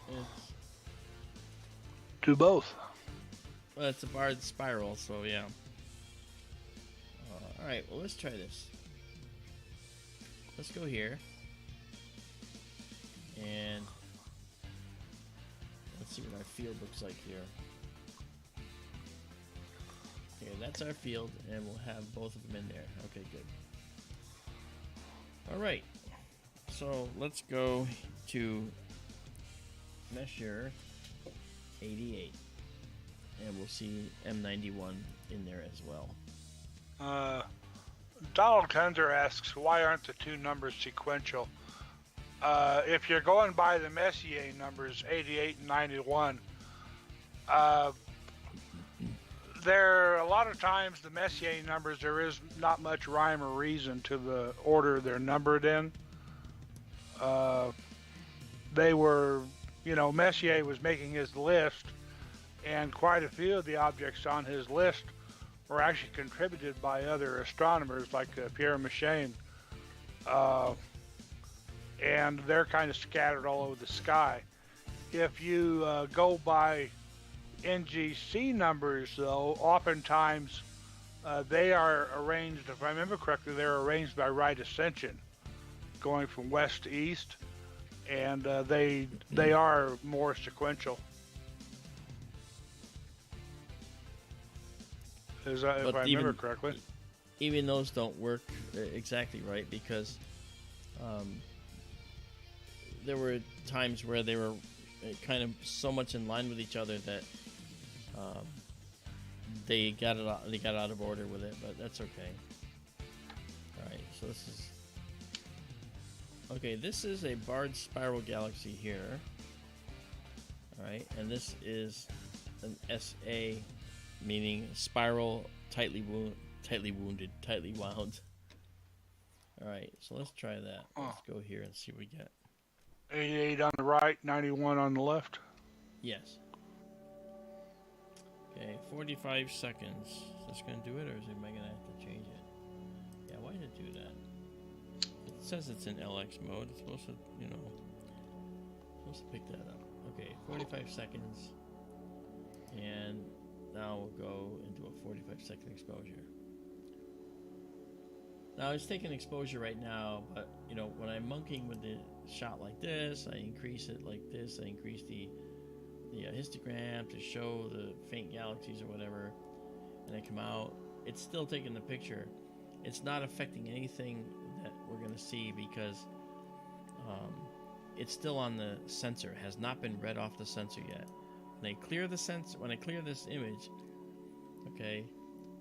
A: It's
B: to both.
A: Well, it's a barred spiral, so yeah. All right, well, let's try this. Let's go here. And let's see what our field looks like here. Okay, that's our field, and we'll have both of them in there. Okay, good. All right, so let's go to Messier 88, and we'll see M91 in there as well.
B: Donald Tenzer asks, why aren't the two numbers sequential? If you're going by the Messier numbers, 88 and 91, there a lot of times the Messier numbers, there is not much rhyme or reason to the order they're numbered in. They were, Messier was making his list, and quite a few of the objects on his list were actually contributed by other astronomers like Pierre Méchain, and they're kind of scattered all over the sky. If you go by NGC numbers, though, oftentimes they are arranged, if I remember correctly, they're arranged by right ascension. going from west to east, and they are more sequential. If I remember correctly.
A: Even those don't work exactly right, because there were times where they were kind of so much in line with each other that they got out of order with it, but that's okay. All right, so this is a barred spiral galaxy here. All right, and this is an SA, meaning spiral, tightly wound, tightly wound. All right, so let's try that. Let's go here and see what we get.
B: 88 on the right, 91 on the left.
A: Yes. Okay, 45 seconds. Is this going to do it, or am I going to have to change it? Yeah, why did it do that? It says it's in LX mode. It's supposed to, supposed to pick that up. Okay, 45 seconds. And now we'll go into a 45-second exposure. Now it's taking exposure right now, but when I'm monkeying with the shot like this, I increase it like this. I increase the histogram to show the faint galaxies or whatever, and they come out. It's still taking the picture. It's not affecting anything that we're going to see, because it's still on the sensor. It has not been read off the sensor yet. When I clear the sensor, when I clear this image, okay,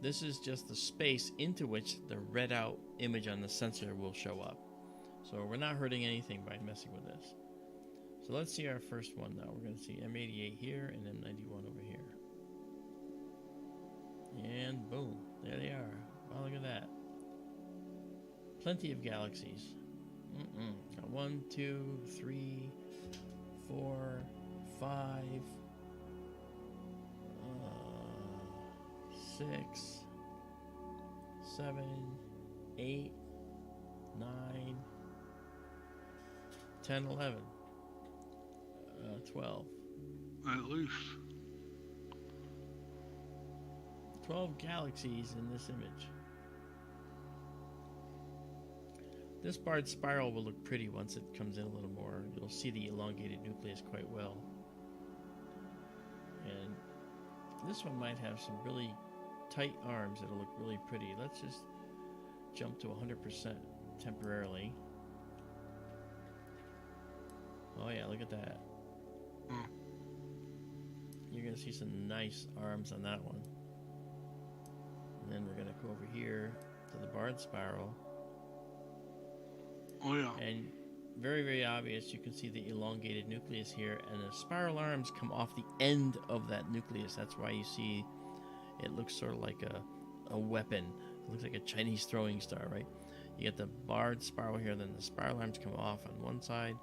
A: this is just the space into which the read out image on the sensor will show up. So we're not hurting anything by messing with this. So let's see our first one now. We're going to see M88 here and M91 over here. And boom, there they are. Wow, look at that. Plenty of galaxies. Got 1, 2, 3, 4, 5, 6, 7, 8, 9, 10, 11, 12.
B: At least
A: 12 galaxies in this image. This barred spiral will look pretty once it comes in a little more. You'll see the elongated nucleus quite well. And this one might have some really tight arms that'll look really pretty. Let's just jump to 100% temporarily. Oh yeah, look at that. You're going to see some nice arms on that one. And then we're going to go over here to the barred spiral.
B: Oh yeah.
A: And very, very obvious, you can see the elongated nucleus here, and the spiral arms come off the end of that nucleus. That's why you see it looks sort of like a weapon. It looks like a Chinese throwing star, right? You get the barred spiral here, then the spiral arms come off on one side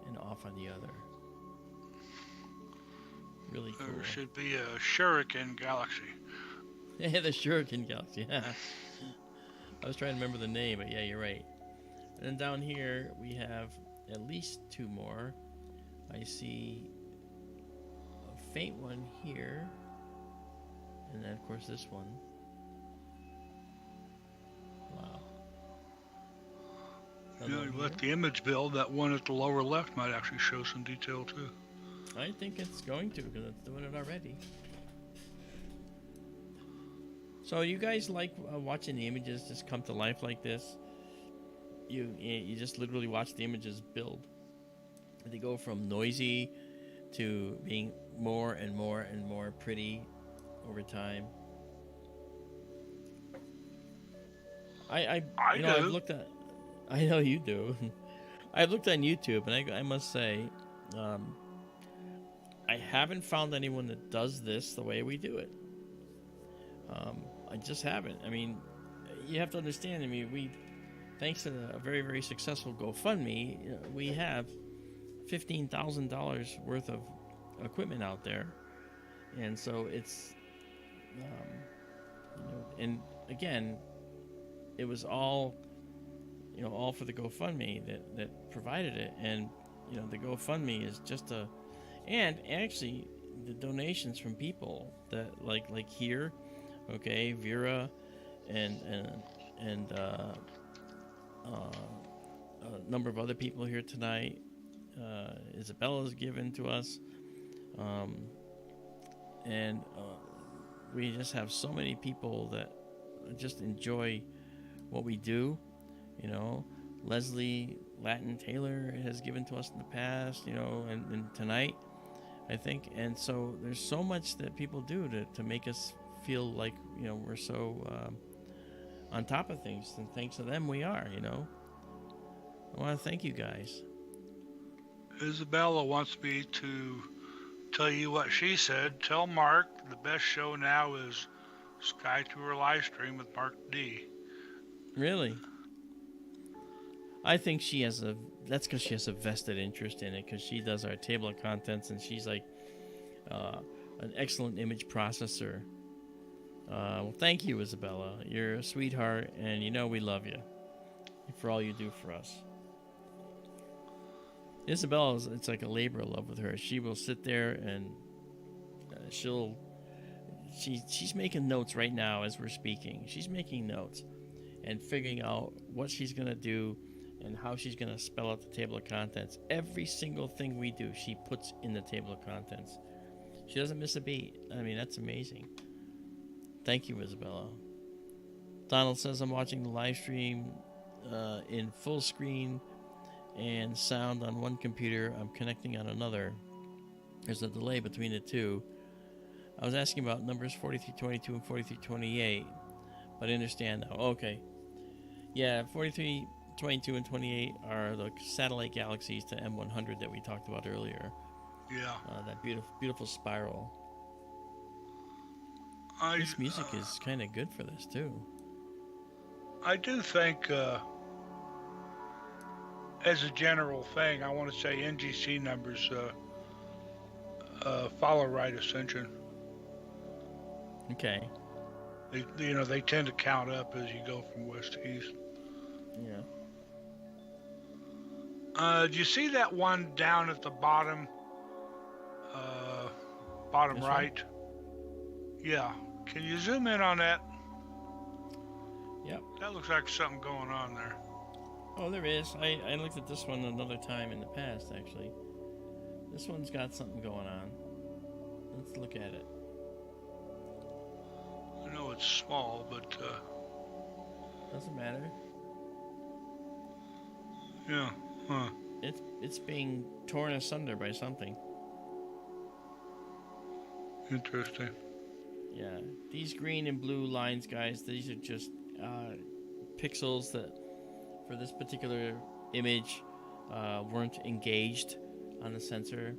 A: and off on the other. Really cool.
B: There should be a Shuriken Galaxy.
A: Yeah, the Shuriken Galaxy. I was trying to remember the name, but yeah, you're right. And then down here, we have at least 2 more. I see a faint one here. And then, of course, this one. Wow.
B: Yeah, you let the image build. That one at the lower left might actually show some detail, too.
A: I think it's going to, because it's doing it already. So you guys like watching the images just come to life like this? You just literally watch the images build. They go from noisy to being more and more and more pretty over time. I've looked at. I know you do. I've looked on YouTube, and I must say, I haven't found anyone that does this the way we do it. I just haven't. I mean, you have to understand. I mean, thanks to a very, very successful GoFundMe, we have $15,000 worth of equipment out there, and so it's, and again, it was all, all for the GoFundMe that provided it, and the GoFundMe is just and actually the donations from people that like here, okay, Vera, and a number of other people here tonight. Izabela's given to us. And we just have so many people that just enjoy what we do. You know, Leslie Latin Taylor has given to us in the past, you know, and tonight, I think. And so there's so much that people do to make us feel like, you know, we're so on top of things. And thanks to them, we are, you know. I want to thank you guys.
B: Izabela wants me to tell you what she said. Tell Mark the best show now is Sky Tour live stream with Mark D.
A: Really? I think she has that's because she has a vested interest in it, because she does our table of contents, and she's like an excellent image processor. Well, thank you, Izabela. You're a sweetheart, and you know we love you for all you do for us. Izabela, it's like a labor of love with her. She will sit there and she's making notes right now as we're speaking. She's making notes and figuring out what she's going to do and how she's going to spell out the table of contents. Every single thing we do, she puts in the table of contents. She doesn't miss a beat. I mean, that's amazing. Thank you, Izabela. Donald says, I'm watching the live stream in full screen and sound on one computer. I'm connecting on another. There's a delay between the two. I was asking about numbers 4322 and 4328, but I understand now. Okay. Yeah, 4322 and 28 are the satellite galaxies to M100 that we talked about earlier.
B: Yeah.
A: That beautiful spiral. This music is kind of good for this, too.
B: I do think, as a general thing, I want to say NGC numbers follow right ascension.
A: Okay.
B: They tend to count up as you go from west to east.
A: Yeah.
B: Do you see that one down at the bottom? Bottom
A: This
B: right?
A: one?
B: Yeah. Can you zoom in on that?
A: Yep.
B: That looks like something going on there.
A: Oh, there is. I looked at this one another time in the past, actually. This one's got something going on. Let's look at it.
B: I know it's small, but
A: Doesn't matter.
B: yeah. Huh.
A: It's being torn asunder by something.
B: Interesting.
A: Yeah. These green and blue lines, guys, these are just pixels that, for this particular image, weren't engaged on the sensor.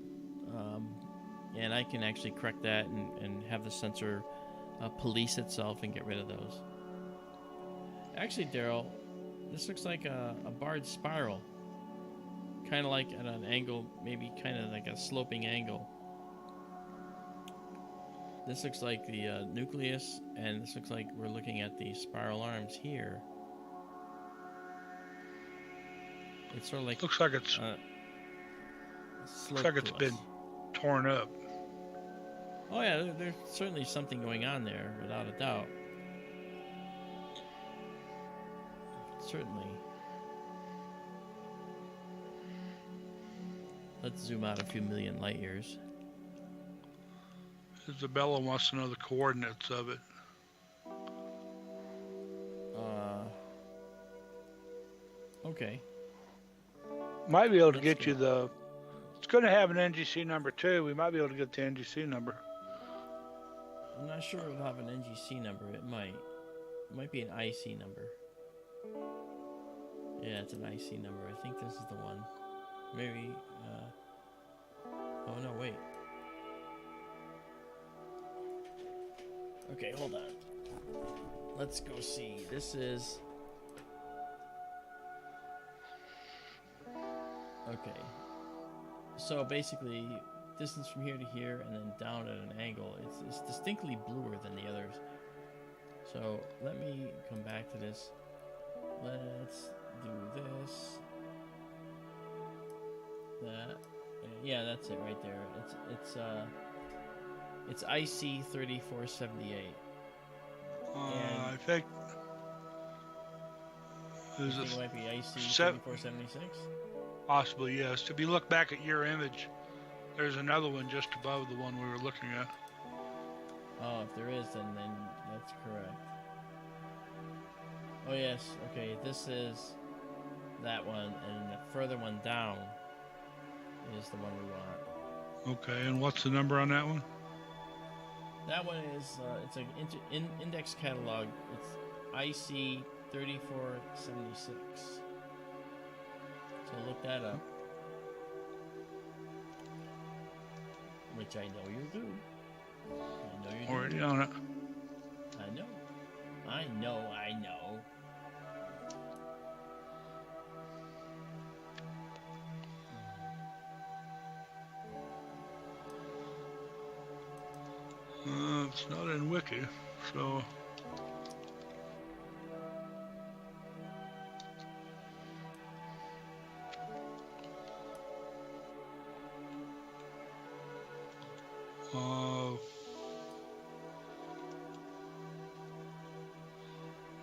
A: And I can actually correct that and have the sensor police itself and get rid of those. Actually, Daryl, this looks like a barred spiral. Kind of like at an angle, maybe kind of like a sloping angle. This looks like the nucleus, and this looks like we're looking at the spiral arms here. It's sort of like
B: Looks like it's been torn up.
A: Oh yeah, there's certainly something going on there, without a doubt. Certainly. Let's zoom out a few million light years.
B: Izabela wants to know the coordinates of it.
A: Okay.
B: Might be able to get you the... It's going to have an NGC number too. We might be able to get the NGC number.
A: I'm not sure it'll have an NGC number. It might. It might be an IC number. Yeah, it's an IC number. I think this is the one. Maybe, oh no, wait. Okay, hold on. Let's go see. This is... Okay. So basically, distance from here to here and then down at an angle, it's distinctly bluer than the others. So let me come back to this. Let's do this. That. Yeah, that's it right there. It's IC 3478.
B: I think
A: You think it might be IC 3476?
B: Possibly, yes. If you look back at your image, there's another one just above the one we were looking at.
A: Oh, if there is, then that's correct. Oh yes, okay, this is that one, and the further one down is the one we want.
B: Okay, and what's the number on that one?
A: That one is, it's an index catalog. It's IC 3476. So look that up. Which I know you do. I know you do.
B: Already on it.
A: I know. I know.
B: It's not in Wiki, so...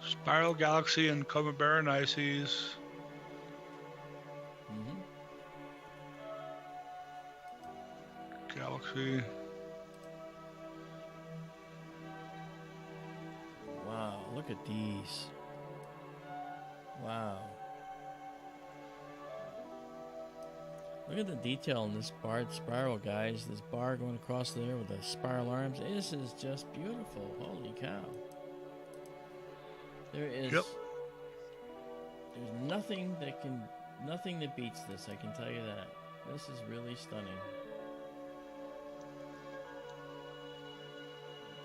B: Spiral Galaxy and Comabaranices. Galaxy.
A: Wow, look at these. Wow. Look at the detail in this barred spiral, guys. This bar going across there with the spiral arms. This is just beautiful. Holy cow. There's nothing that beats this, I can tell you that. This is really stunning.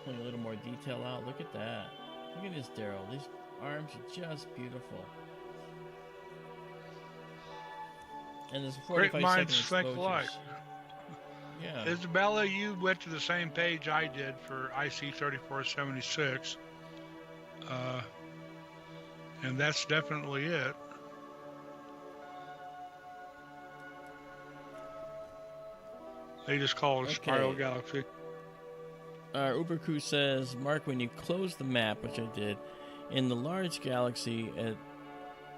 A: Pulling a little more detail out. Look at that. Look at this, Daryl. These arms are just beautiful. And there's 45
B: Great minds
A: second
B: think alike.
A: Yeah.
B: Izabela, you went to the same page I did for IC 3476. And that's definitely it. They just call it Spiral Galaxy.
A: Uberku says, Mark, when you close the map, which I did, in the large galaxy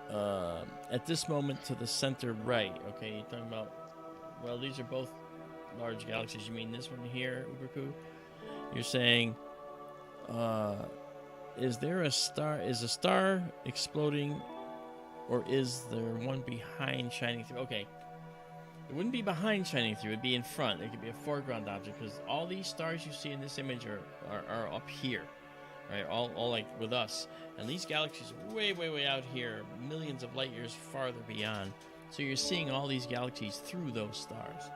A: at this moment to the center right, okay, you're talking about, well, these are both large galaxies. You mean this one here, Uberku? You're saying, is there a star? Is a star exploding, or is there one behind shining through? Okay, it wouldn't be behind shining through; it'd be in front. It could be a foreground object because all these stars you see in this image are up here, right? All like with us, and these galaxies are way out here, millions of light years farther beyond. So you're seeing all these galaxies through those stars.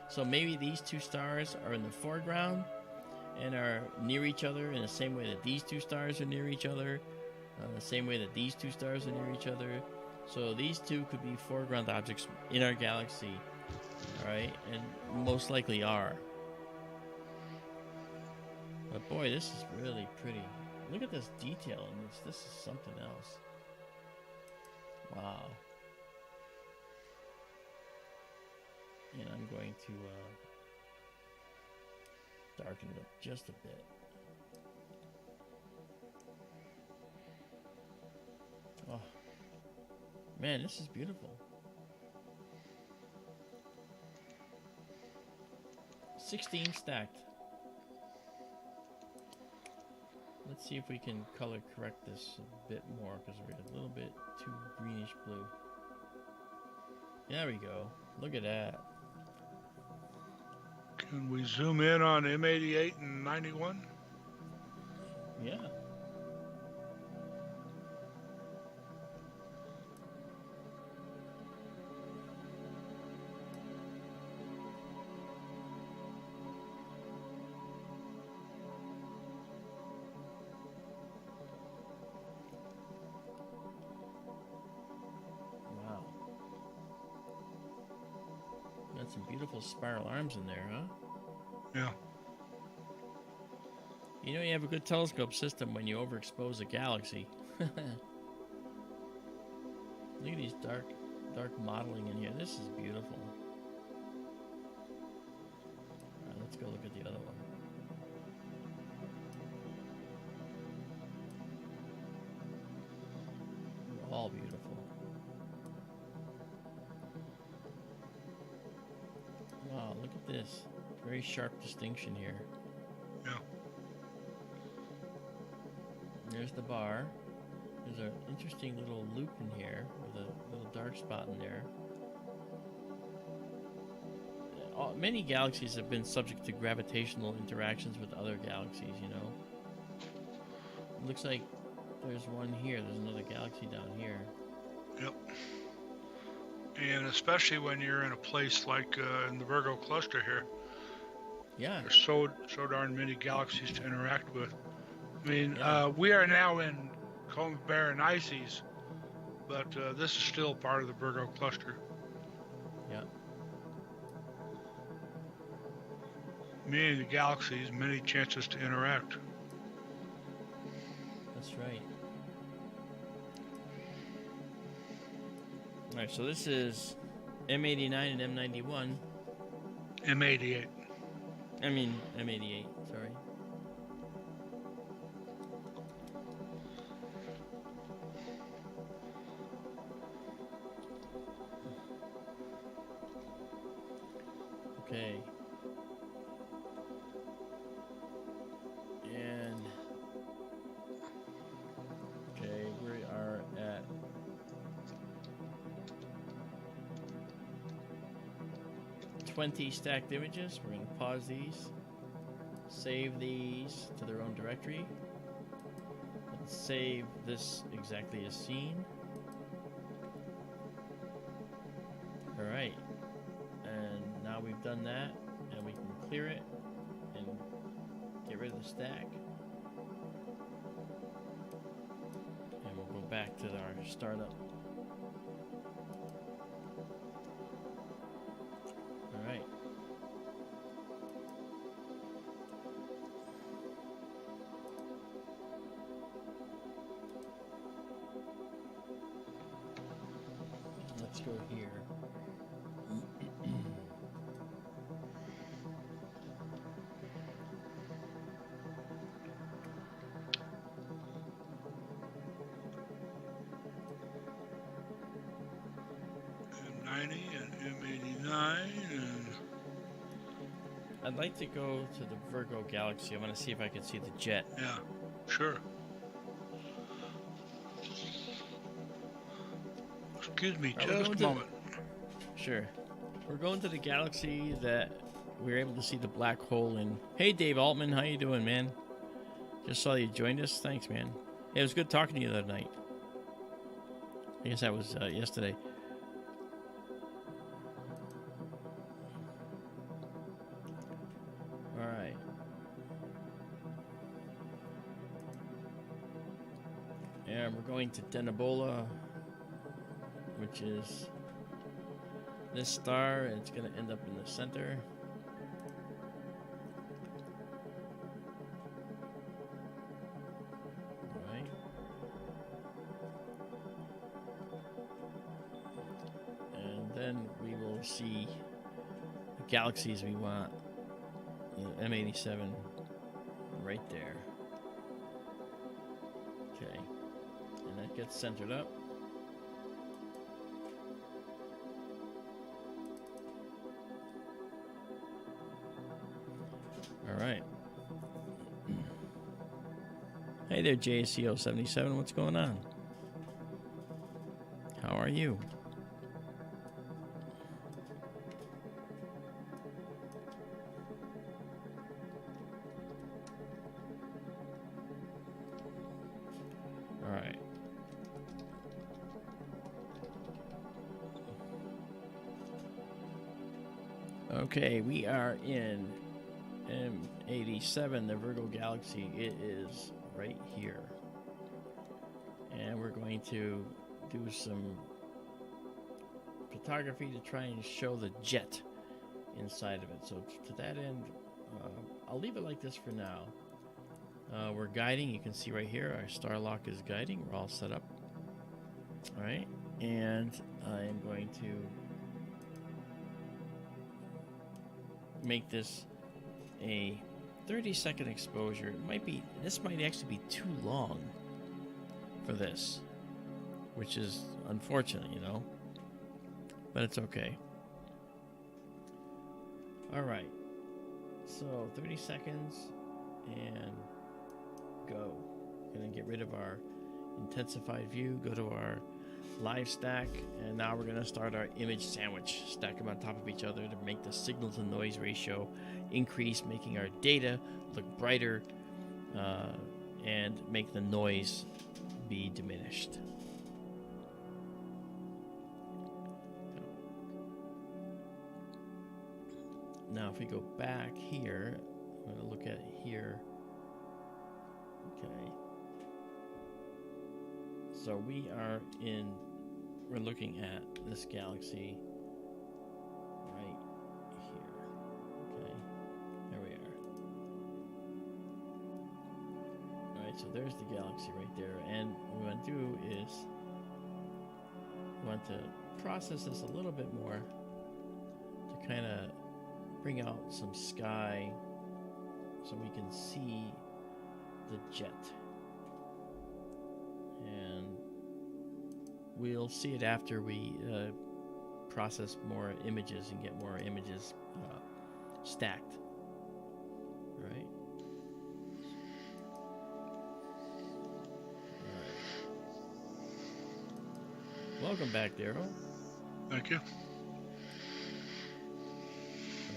A: So maybe these two stars are in the foreground and are near each other in the same way that these two stars are near each other, the same way that these two stars are near each other. So these two could be foreground objects in our galaxy, all right, and most likely are. But boy, this is really pretty. Look at this detail in this. This is something else. Wow. And I'm going to darken it up just a bit. Oh, man, this is beautiful. 16 stacked. Let's see if we can color correct this a bit more because we're a little bit too greenish blue. There we go. Look at that.
B: Can we zoom in on M88 and 91?
A: Yeah. Wow. Got some beautiful spiral arms in there, huh?
B: Yeah.
A: You know you have a good telescope system when you overexpose a galaxy. Look at these dark modeling in here. This is beautiful. All right, let's go look at the other one. We're all all beautiful. Wow, look at this. Very sharp distinction here.
B: Yeah.
A: There's the bar. There's an interesting little loop in here with a little dark spot in there. Many galaxies have been subject to gravitational interactions with other galaxies, you know. It looks like there's one here. There's another galaxy down here.
B: Yep. And especially when you're in a place like in the Virgo cluster here.
A: Yeah.
B: There's so darn many galaxies to interact with. I mean,
A: Yeah.
B: we are now in Coma Berenices, but this is still part of the Virgo cluster.
A: Yeah.
B: Many of the galaxies, many chances to interact.
A: That's right. All right, so this is M89 and M91.
B: M88.
A: I mean, M88, sorry. Okay. And okay, we are at 20 stacked images. We're going to pause these, save these to their own directory, and save this exactly as seen. All right, and now we've done that, and we can clear it and get rid of the stack. And we'll go back to our startup. All right. Let's go here.
B: M90 and M89 and...
A: I'd like to go to the Virgo Galaxy. I want to see if I can see the jet.
B: Yeah, sure. Excuse me, just a moment.
A: Sure. We're going to the galaxy that we were able to see the black hole in. Hey, Dave Altman, how you doing, man? Just saw you joined us. Thanks, man. Hey, it was good talking to you the other night. I guess that was yesterday. All right. And we're going to Denebola, which is this star, and it's going to end up in the center. All right. And then we will see the galaxies we want. M87 right there. Okay. And that gets centered up. All right. Hey there, JSCO77. What's going on? How are you? All right. Okay, we are in M87, the Virgo Galaxy. It is right here. And we're going to do some photography to try and show the jet inside of it. So to that end, I'll leave it like this for now. We're guiding. You can see right here, our star lock is guiding. We're all set up. All right. And I am going to make this a 30-second exposure. This might actually be too long for this. which is unfortunate, you know, but it's okay. All right, so 30 seconds and go. Gonna get rid of our intensified view, go to our live stack, and now we're gonna start our image sandwich. Stack them on top of each other to make the signal to noise ratio increase, making our data look brighter and make the noise be diminished. Now if we go back here, I'm going to look at here. Okay. So we're looking at this galaxy right here. Okay. There we are. Alright, so there's the galaxy right there. And what we want to do is we want to process this a little bit more to kind of bring out some sky so we can see the jet. And we'll see it after we process more images and get more images stacked. All right. Welcome back, Daryl.
B: Thank you.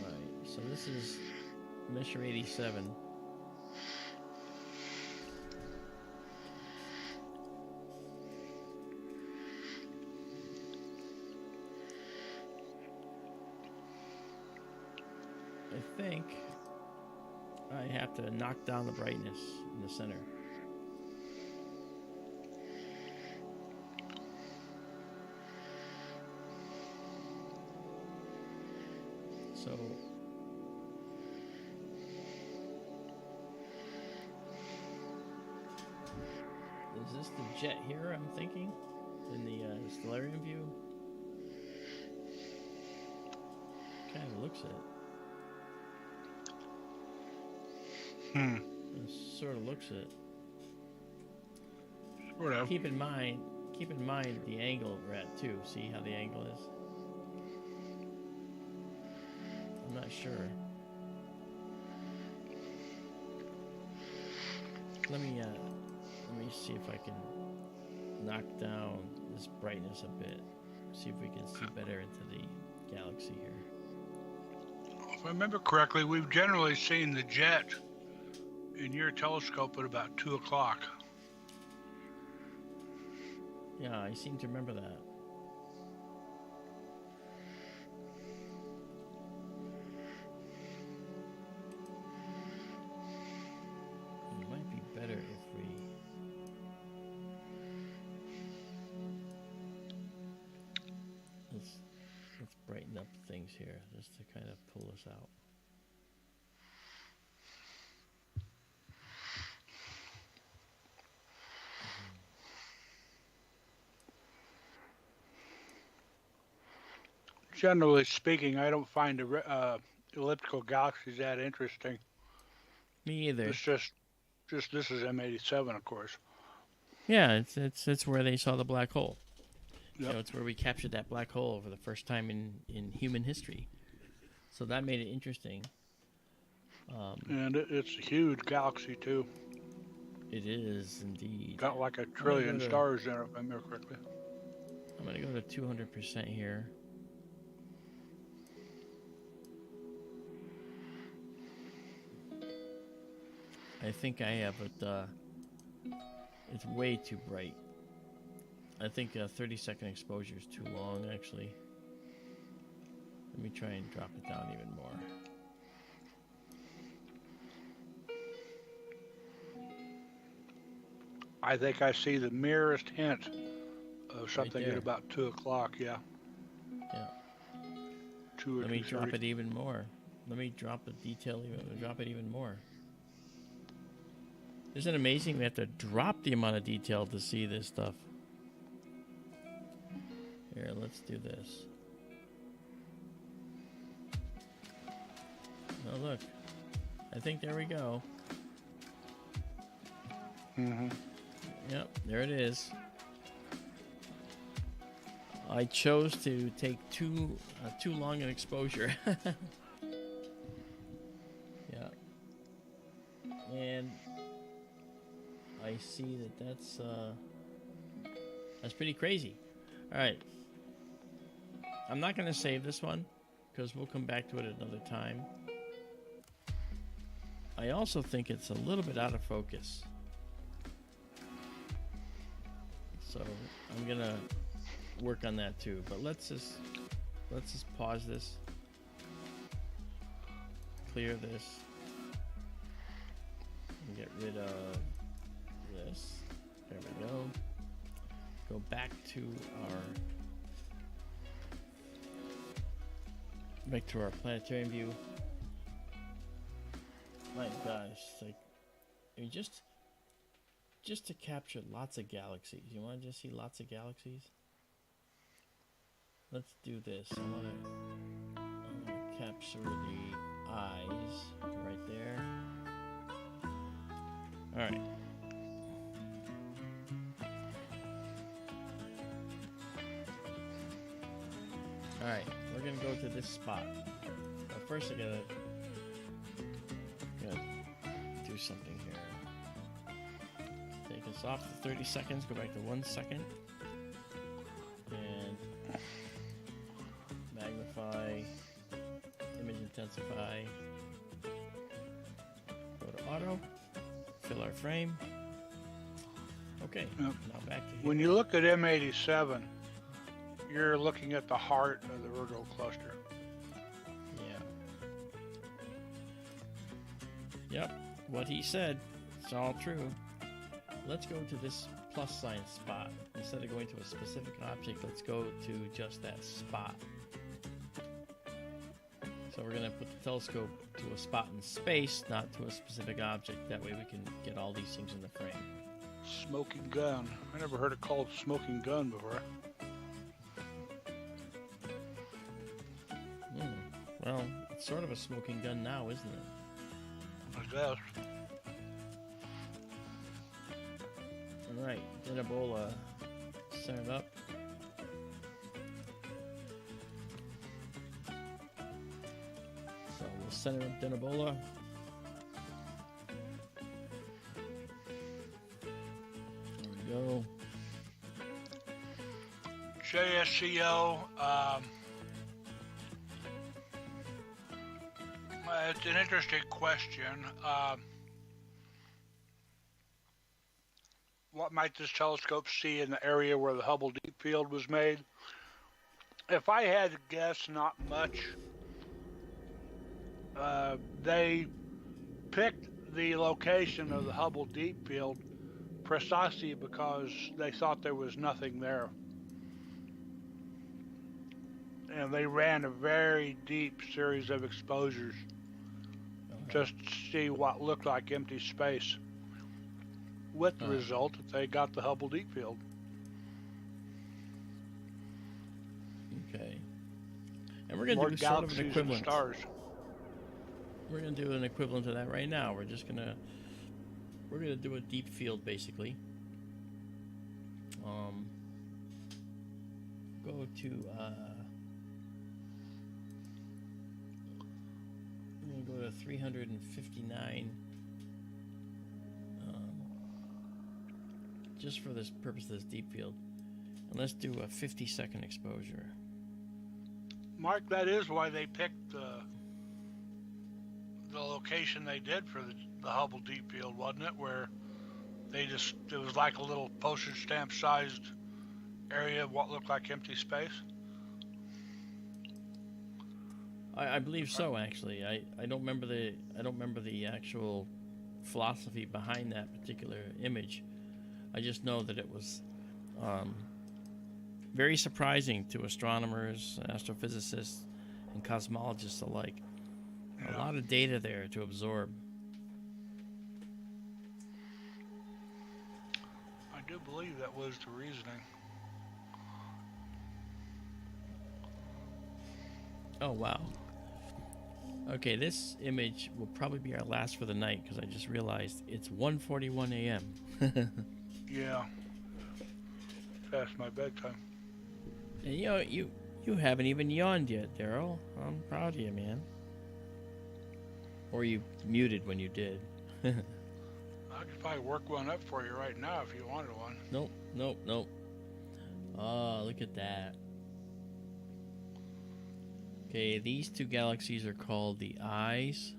A: Alright, so this is Messier 87. I think I have to knock down the brightness in the center. So is this the jet here, I'm thinking, in the stellarium view? Kind of looks it. It sort of looks it.
B: Sort of.
A: Keep in mind the angle we're at too. See how the angle is? I'm not sure. Let me see if I can knock down this brightness a bit. See if we can see better into the galaxy here.
B: If I remember correctly, we've generally seen the jet in your telescope at about 2 o'clock.
A: Yeah, I seem to remember that. It might be better if we... Let's brighten up things here just to kind of pull us out.
B: Generally speaking, I don't find elliptical galaxies that interesting.
A: Me either.
B: It's just this is M87, of course.
A: Yeah, it's where they saw the black hole.
B: Yep.
A: You know, it's where we captured that black hole for the first time in human history. So that made it interesting.
B: And it's a huge galaxy too.
A: It is indeed.
B: Got like a trillion stars in it, if I remember correctly.
A: I'm gonna go to 200% here. I think I have it. It's way too bright. I think 30-second exposure is too long, actually. Let me try and drop it down even more.
B: I think I see the merest hint of something
A: right
B: at about 2 o'clock. Yeah.
A: Yeah.
B: 2 or
A: Let me
B: 2:30.
A: drop it even more. Let me drop the detail even. Drop it even more. Isn't it amazing? We have to drop the amount of detail to see this stuff. Here, let's do this. Oh, look. I think there we go.
B: Mm-hmm.
A: Yep, there it is. I chose to take too long an exposure. Yeah. And I see that's pretty crazy. All right. I'm not going to save this one because we'll come back to it another time. I also think it's a little bit out of focus. So I'm going to work on that too. But let's just pause this. Clear this. And get rid of this. There we go. Go back to our planetarium view. My gosh, like, I mean, just to capture lots of galaxies. You want to just see lots of galaxies? Let's do this. I want to capture the eyes right there. All right. Alright, we're gonna go to this spot. But first I gotta do something here. Take us off to 30 seconds, go back to 1 second. And magnify, image intensify. Go to auto, fill our frame. Okay, now back to here.
B: When you look at M87, you're looking at the heart of the Virgo cluster.
A: Yeah. Yep, what he said, it's all true. Let's go to this plus sign spot. Instead of going to a specific object, let's go to just that spot. So we're going to put the telescope to a spot in space, not to a specific object. That way we can get all these things in the frame.
B: Smoking gun. I never heard it called smoking gun before.
A: Well, it's sort of a smoking gun now, isn't it?
B: I guess.
A: Alright, Izabela centered up. So we'll center up Izabela. There we go.
B: JSCO, it's an interesting question. What might this telescope see in the area where the Hubble Deep Field was made? If I had to guess, not much. They picked the location of the Hubble Deep Field precisely because they thought there was nothing there. And they ran a very deep series of exposures just to see what looked like empty space, with the result that they got the Hubble Deep Field.
A: Okay. And we're going to do sort of an equivalent. Stars. We're going to do an equivalent to that right now. We're going to do a deep field basically. Go to I'm going to go to 359 just for this purpose of this deep field. And let's do a 50-second exposure.
B: Mark, that is why they picked the location they did for the Hubble Deep Field, wasn't it? Where it was like a little postage stamp sized area of what looked like empty space.
A: I believe so, actually. I don't remember the actual philosophy behind that particular image. I just know that it was very surprising to astronomers, astrophysicists, and cosmologists alike. Yeah. A lot of data there to absorb.
B: I do believe that was the reasoning.
A: Oh, wow. Okay, this image will probably be our last for the night because I just realized it's 1:41 a.m.
B: Yeah. Past my bedtime.
A: And you haven't even yawned yet, Daryl. I'm proud of you, man. Or you muted when you did.
B: I could probably work one up for you right now if you wanted one.
A: Nope. Oh, look at that. Okay, these two galaxies are called the Eyes.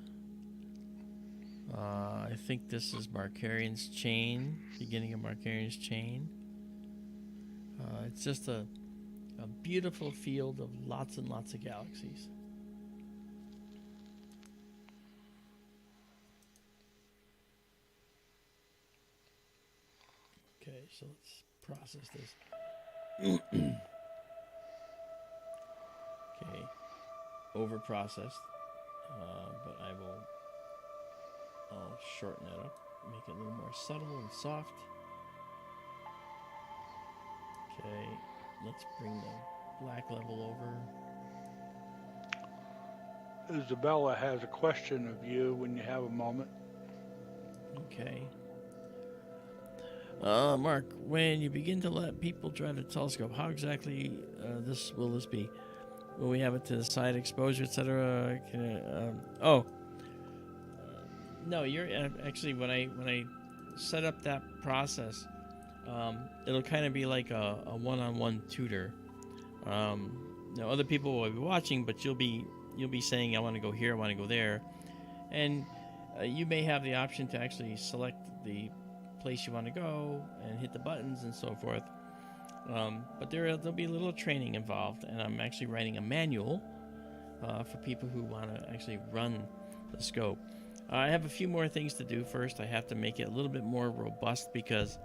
A: I think this is Markarian's chain, beginning of Markarian's chain. It's just a beautiful field of lots and lots of galaxies. Okay, so let's process this. Okay, over processed, but I'll shorten it up, make it a little more subtle and soft. Okay, let's bring the black level over.
B: Izabela has a question of you when you have a moment.
A: Okay. Mark, when you begin to let people drive the telescope, how exactly will this be? Will we have it to the side exposure, etc.? No. You're actually when I set up that process, it'll kind of be like a one-on-one tutor. Other people will be watching, but you'll be saying, I want to go here, I want to go there, and you may have the option to actually select the place you want to go and hit the buttons and so forth. But there'll be a little training involved, and I'm actually writing a manual for people who want to actually run the scope. I have a few more things to do first. I have to make it a little bit more robust because,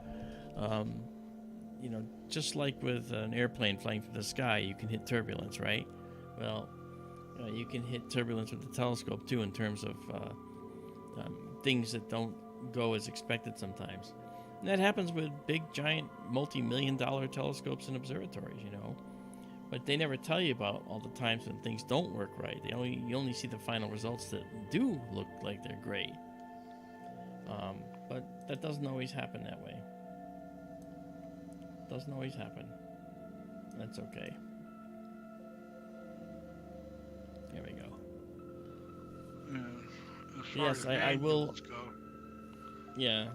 A: just like with an airplane flying through the sky, you can hit turbulence, right? Well, you can hit turbulence with the telescope too in terms of things that don't go as expected sometimes. And that happens with big, giant, multi-million-dollar telescopes and observatories, But they never tell you about all the times when things don't work right. You only see the final results that do look like they're great. But that doesn't always happen that way. Doesn't always happen. That's okay. There we go.
B: Yeah,
A: yes, I will.
B: Go.
A: Yeah.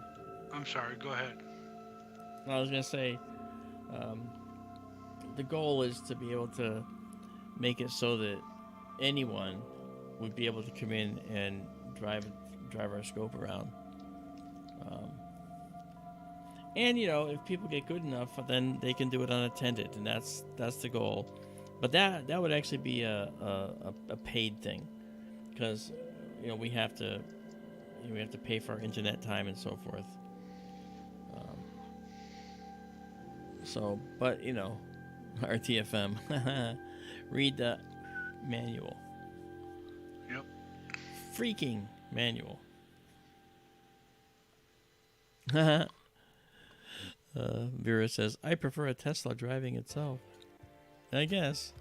B: I'm sorry, go ahead.
A: I was going to say, the goal is to be able to make it so that anyone would be able to come in and drive our scope around. And if people get good enough, then they can do it unattended, and that's the goal. But that would actually be a paid thing, because we have to pay for our internet time and so forth. But RTFM, read the manual.
B: Yep.
A: Freaking manual. Vera says, I prefer a Tesla driving itself. I guess.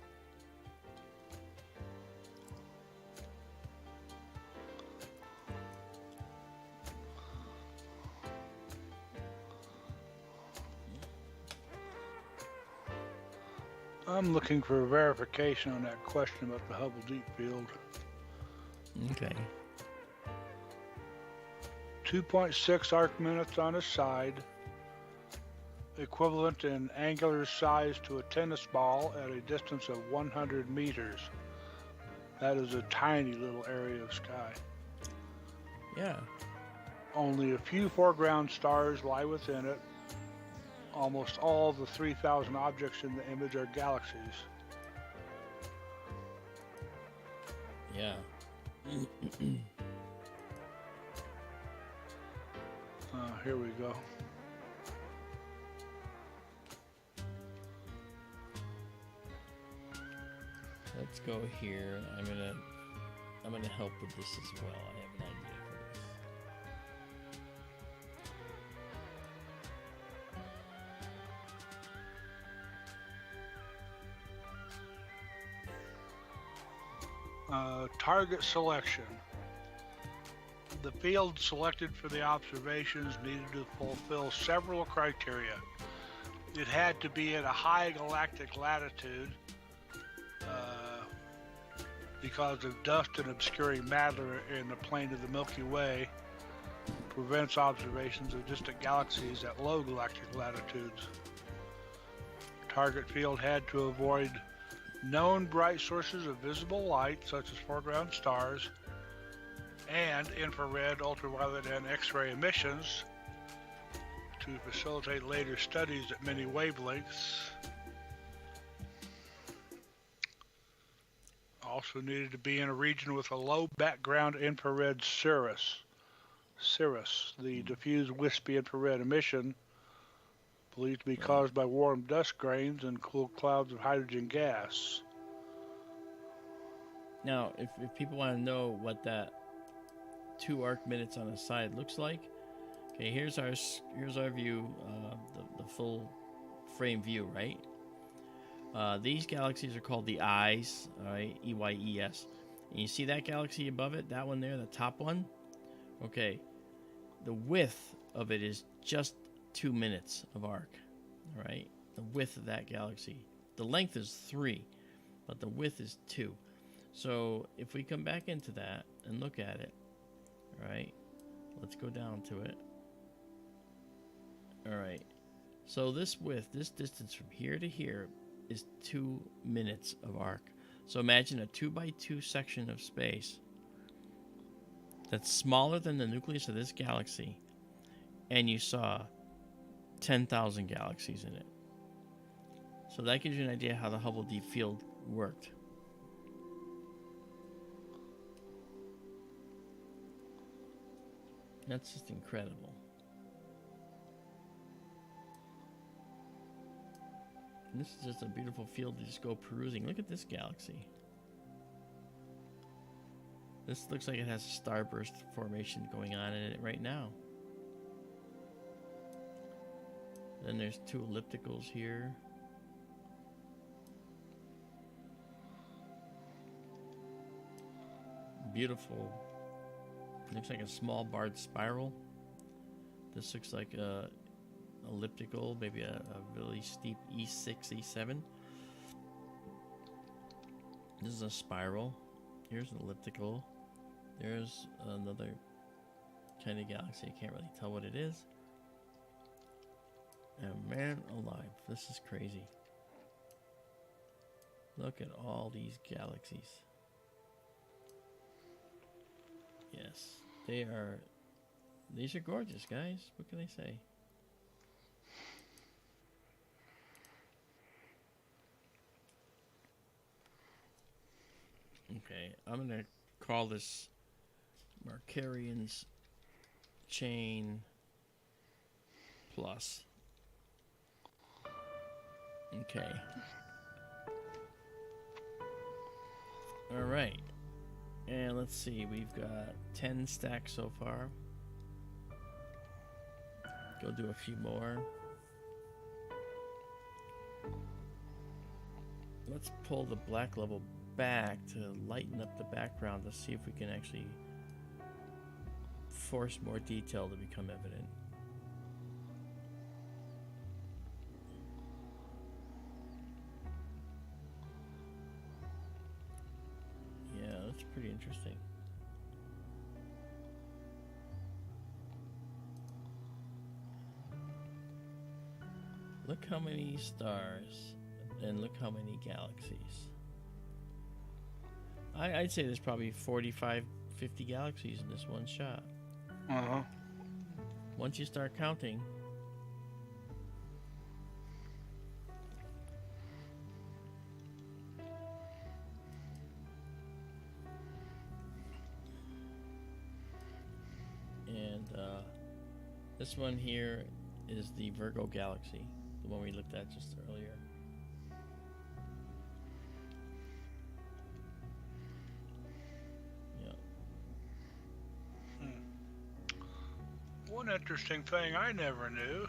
B: I'm looking for verification on that question about the Hubble Deep Field.
A: Okay.
B: 2.6 arc minutes on a side, equivalent in angular size to a tennis ball at a distance of 100 meters. That is a tiny little area of sky.
A: Yeah.
B: Only a few foreground stars lie within it. Almost all the 3,000 objects in the image are galaxies.
A: Yeah.
B: Here we go.
A: Let's go here. I'm gonna help with this as well. I have an idea for this.
B: Target selection. The field selected for the observations needed to fulfill several criteria. it had to be at a high galactic latitude because of dust and obscuring matter in the plane of the Milky Way prevents observations of distant galaxies at low galactic latitudes. Target field had to avoid known bright sources of visible light such as foreground stars and infrared, ultraviolet, and X-ray emissions to facilitate later studies at many wavelengths. Also needed to be in a region with a low background infrared cirrus. The diffuse wispy infrared emission believed to be caused by warm dust grains and cool clouds of hydrogen gas.
A: Now, if people want to know what that 2 arc minutes on the side looks like, okay, here's our view, the full frame view, right? These galaxies are called the Eyes, all right, EYES. And you see that galaxy above it, that one there, the top one? Okay, the width of it is just 2 minutes of arc, all right? The width of that galaxy. The length is 3, but the width is 2. So if we come back into that and look at it, all right, let's go down to it. All right, so this width, this distance from here to here is 2 minutes of arc. So imagine a 2x2 section of space that's smaller than the nucleus of this galaxy, and you saw 10,000 galaxies in it. So that gives you an idea how the Hubble Deep Field worked. That's just incredible. And this is just a beautiful field to just go perusing. Look at this galaxy. This looks like it has a starburst formation going on in it right now. Then there's 2 ellipticals here. Beautiful. Looks like a small barred spiral. This looks like a elliptical, maybe a really steep E6, E7. This is a spiral. Here's an elliptical. There's another kind of galaxy. I can't really tell what it is. And man alive, this is crazy. Look at all these galaxies. Yes, these are gorgeous, guys. What can I say? Okay, I'm going to call this Markarian's chain plus. Okay. All right. And let's see, we've got 10 stacks so far. Go do a few more. Let's pull the black level back to lighten up the background to see if we can actually force more detail to become evident. Yeah, that's pretty interesting. Look how many stars and look how many galaxies. I'd say there's probably 45, 50 galaxies in this one shot.
B: Uh-huh.
A: Once you start counting. And this one here is the Virgo Galaxy, the one we looked at just earlier.
B: One interesting thing I never knew,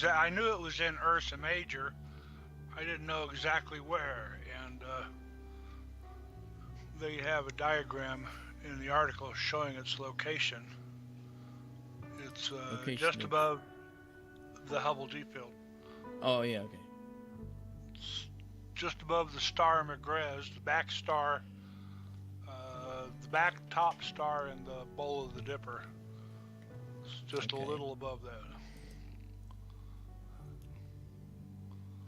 B: I knew it was in Ursa Major, I didn't know exactly where, and they have a diagram in the article showing its location. It's just
A: Location.
B: above the Hubble Deep Field.
A: Oh, yeah, okay.
B: It's just above the star Megrez, the back star, the back top star in the bowl of the Dipper. It's just
A: Okay.
B: a little above that.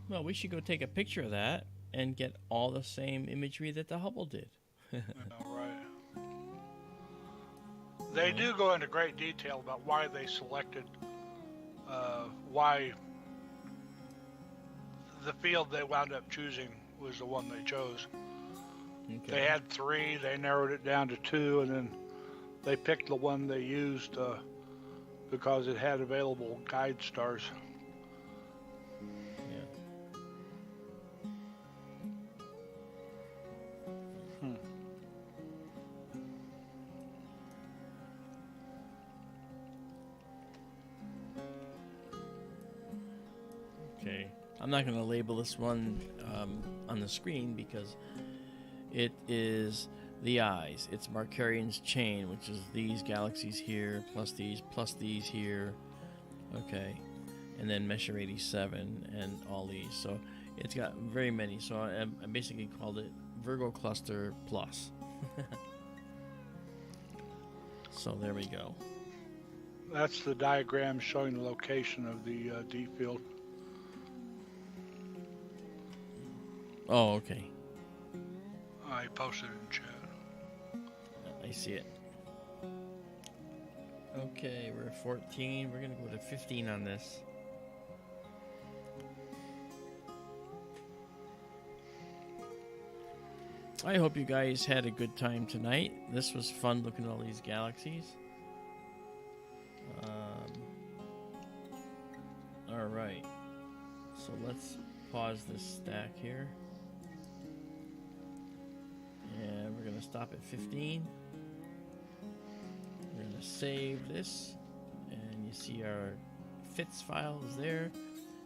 A: Well, we should go take a picture of that and get all the same imagery that the Hubble did.
B: Yeah, right. They do go into great detail about why they selected, why the field they wound up choosing was the one they chose.
A: Okay.
B: They had 3, they narrowed it down to 2, and then they picked the one they used because it had available guide stars.
A: Okay. I'm not going to label this one on the screen because it is the eyes. It's Markarian's chain, which is these galaxies here, plus these here. Okay. And then Messier 87 and all these. So it's got very many. So I basically called it Virgo Cluster Plus. So there we go.
B: That's the diagram showing the location of the deep field.
A: Oh, okay.
B: I posted it in chat.
A: I see it. Okay, we're at 14. We're going to go to 15 on this. I hope you guys had a good time tonight. This was fun looking at all these galaxies. All right. So let's pause this stack here. And we're going to stop at 15. We're going to save this. And you see our fits file is there.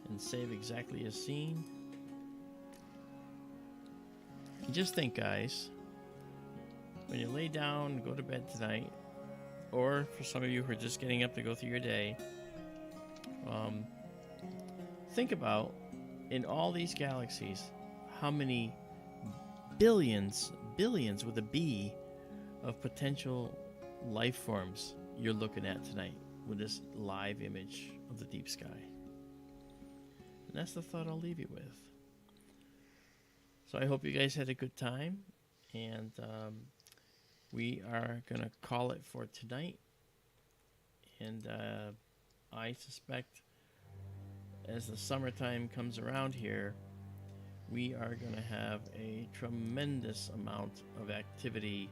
A: And save exactly as seen. And just think, guys. When you lay down and go to bed tonight, or for some of you who are just getting up to go through your day, think about, in all these galaxies, how many billions with a B of potential life forms you're looking at tonight with this live image of the deep sky. And that's the thought I'll leave you with. So I hope you guys had a good time, and we are going to call it for tonight. And I suspect as the summertime comes around here, we are going to have a tremendous amount of activity,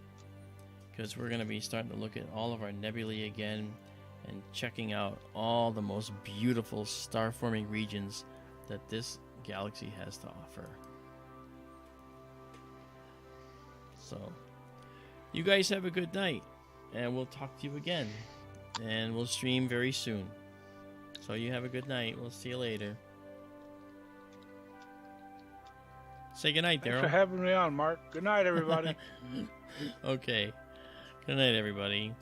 A: because we're going to be starting to look at all of our nebulae again and checking out all the most beautiful star-forming regions that this galaxy has to offer. So, you guys have a good night, and we'll talk to you again, and we'll stream very soon. So you have a good night. We'll see you later. Say goodnight, Daryl.
B: Thanks for having me on, Mark. Good night, everybody.
A: Okay. Good night, everybody.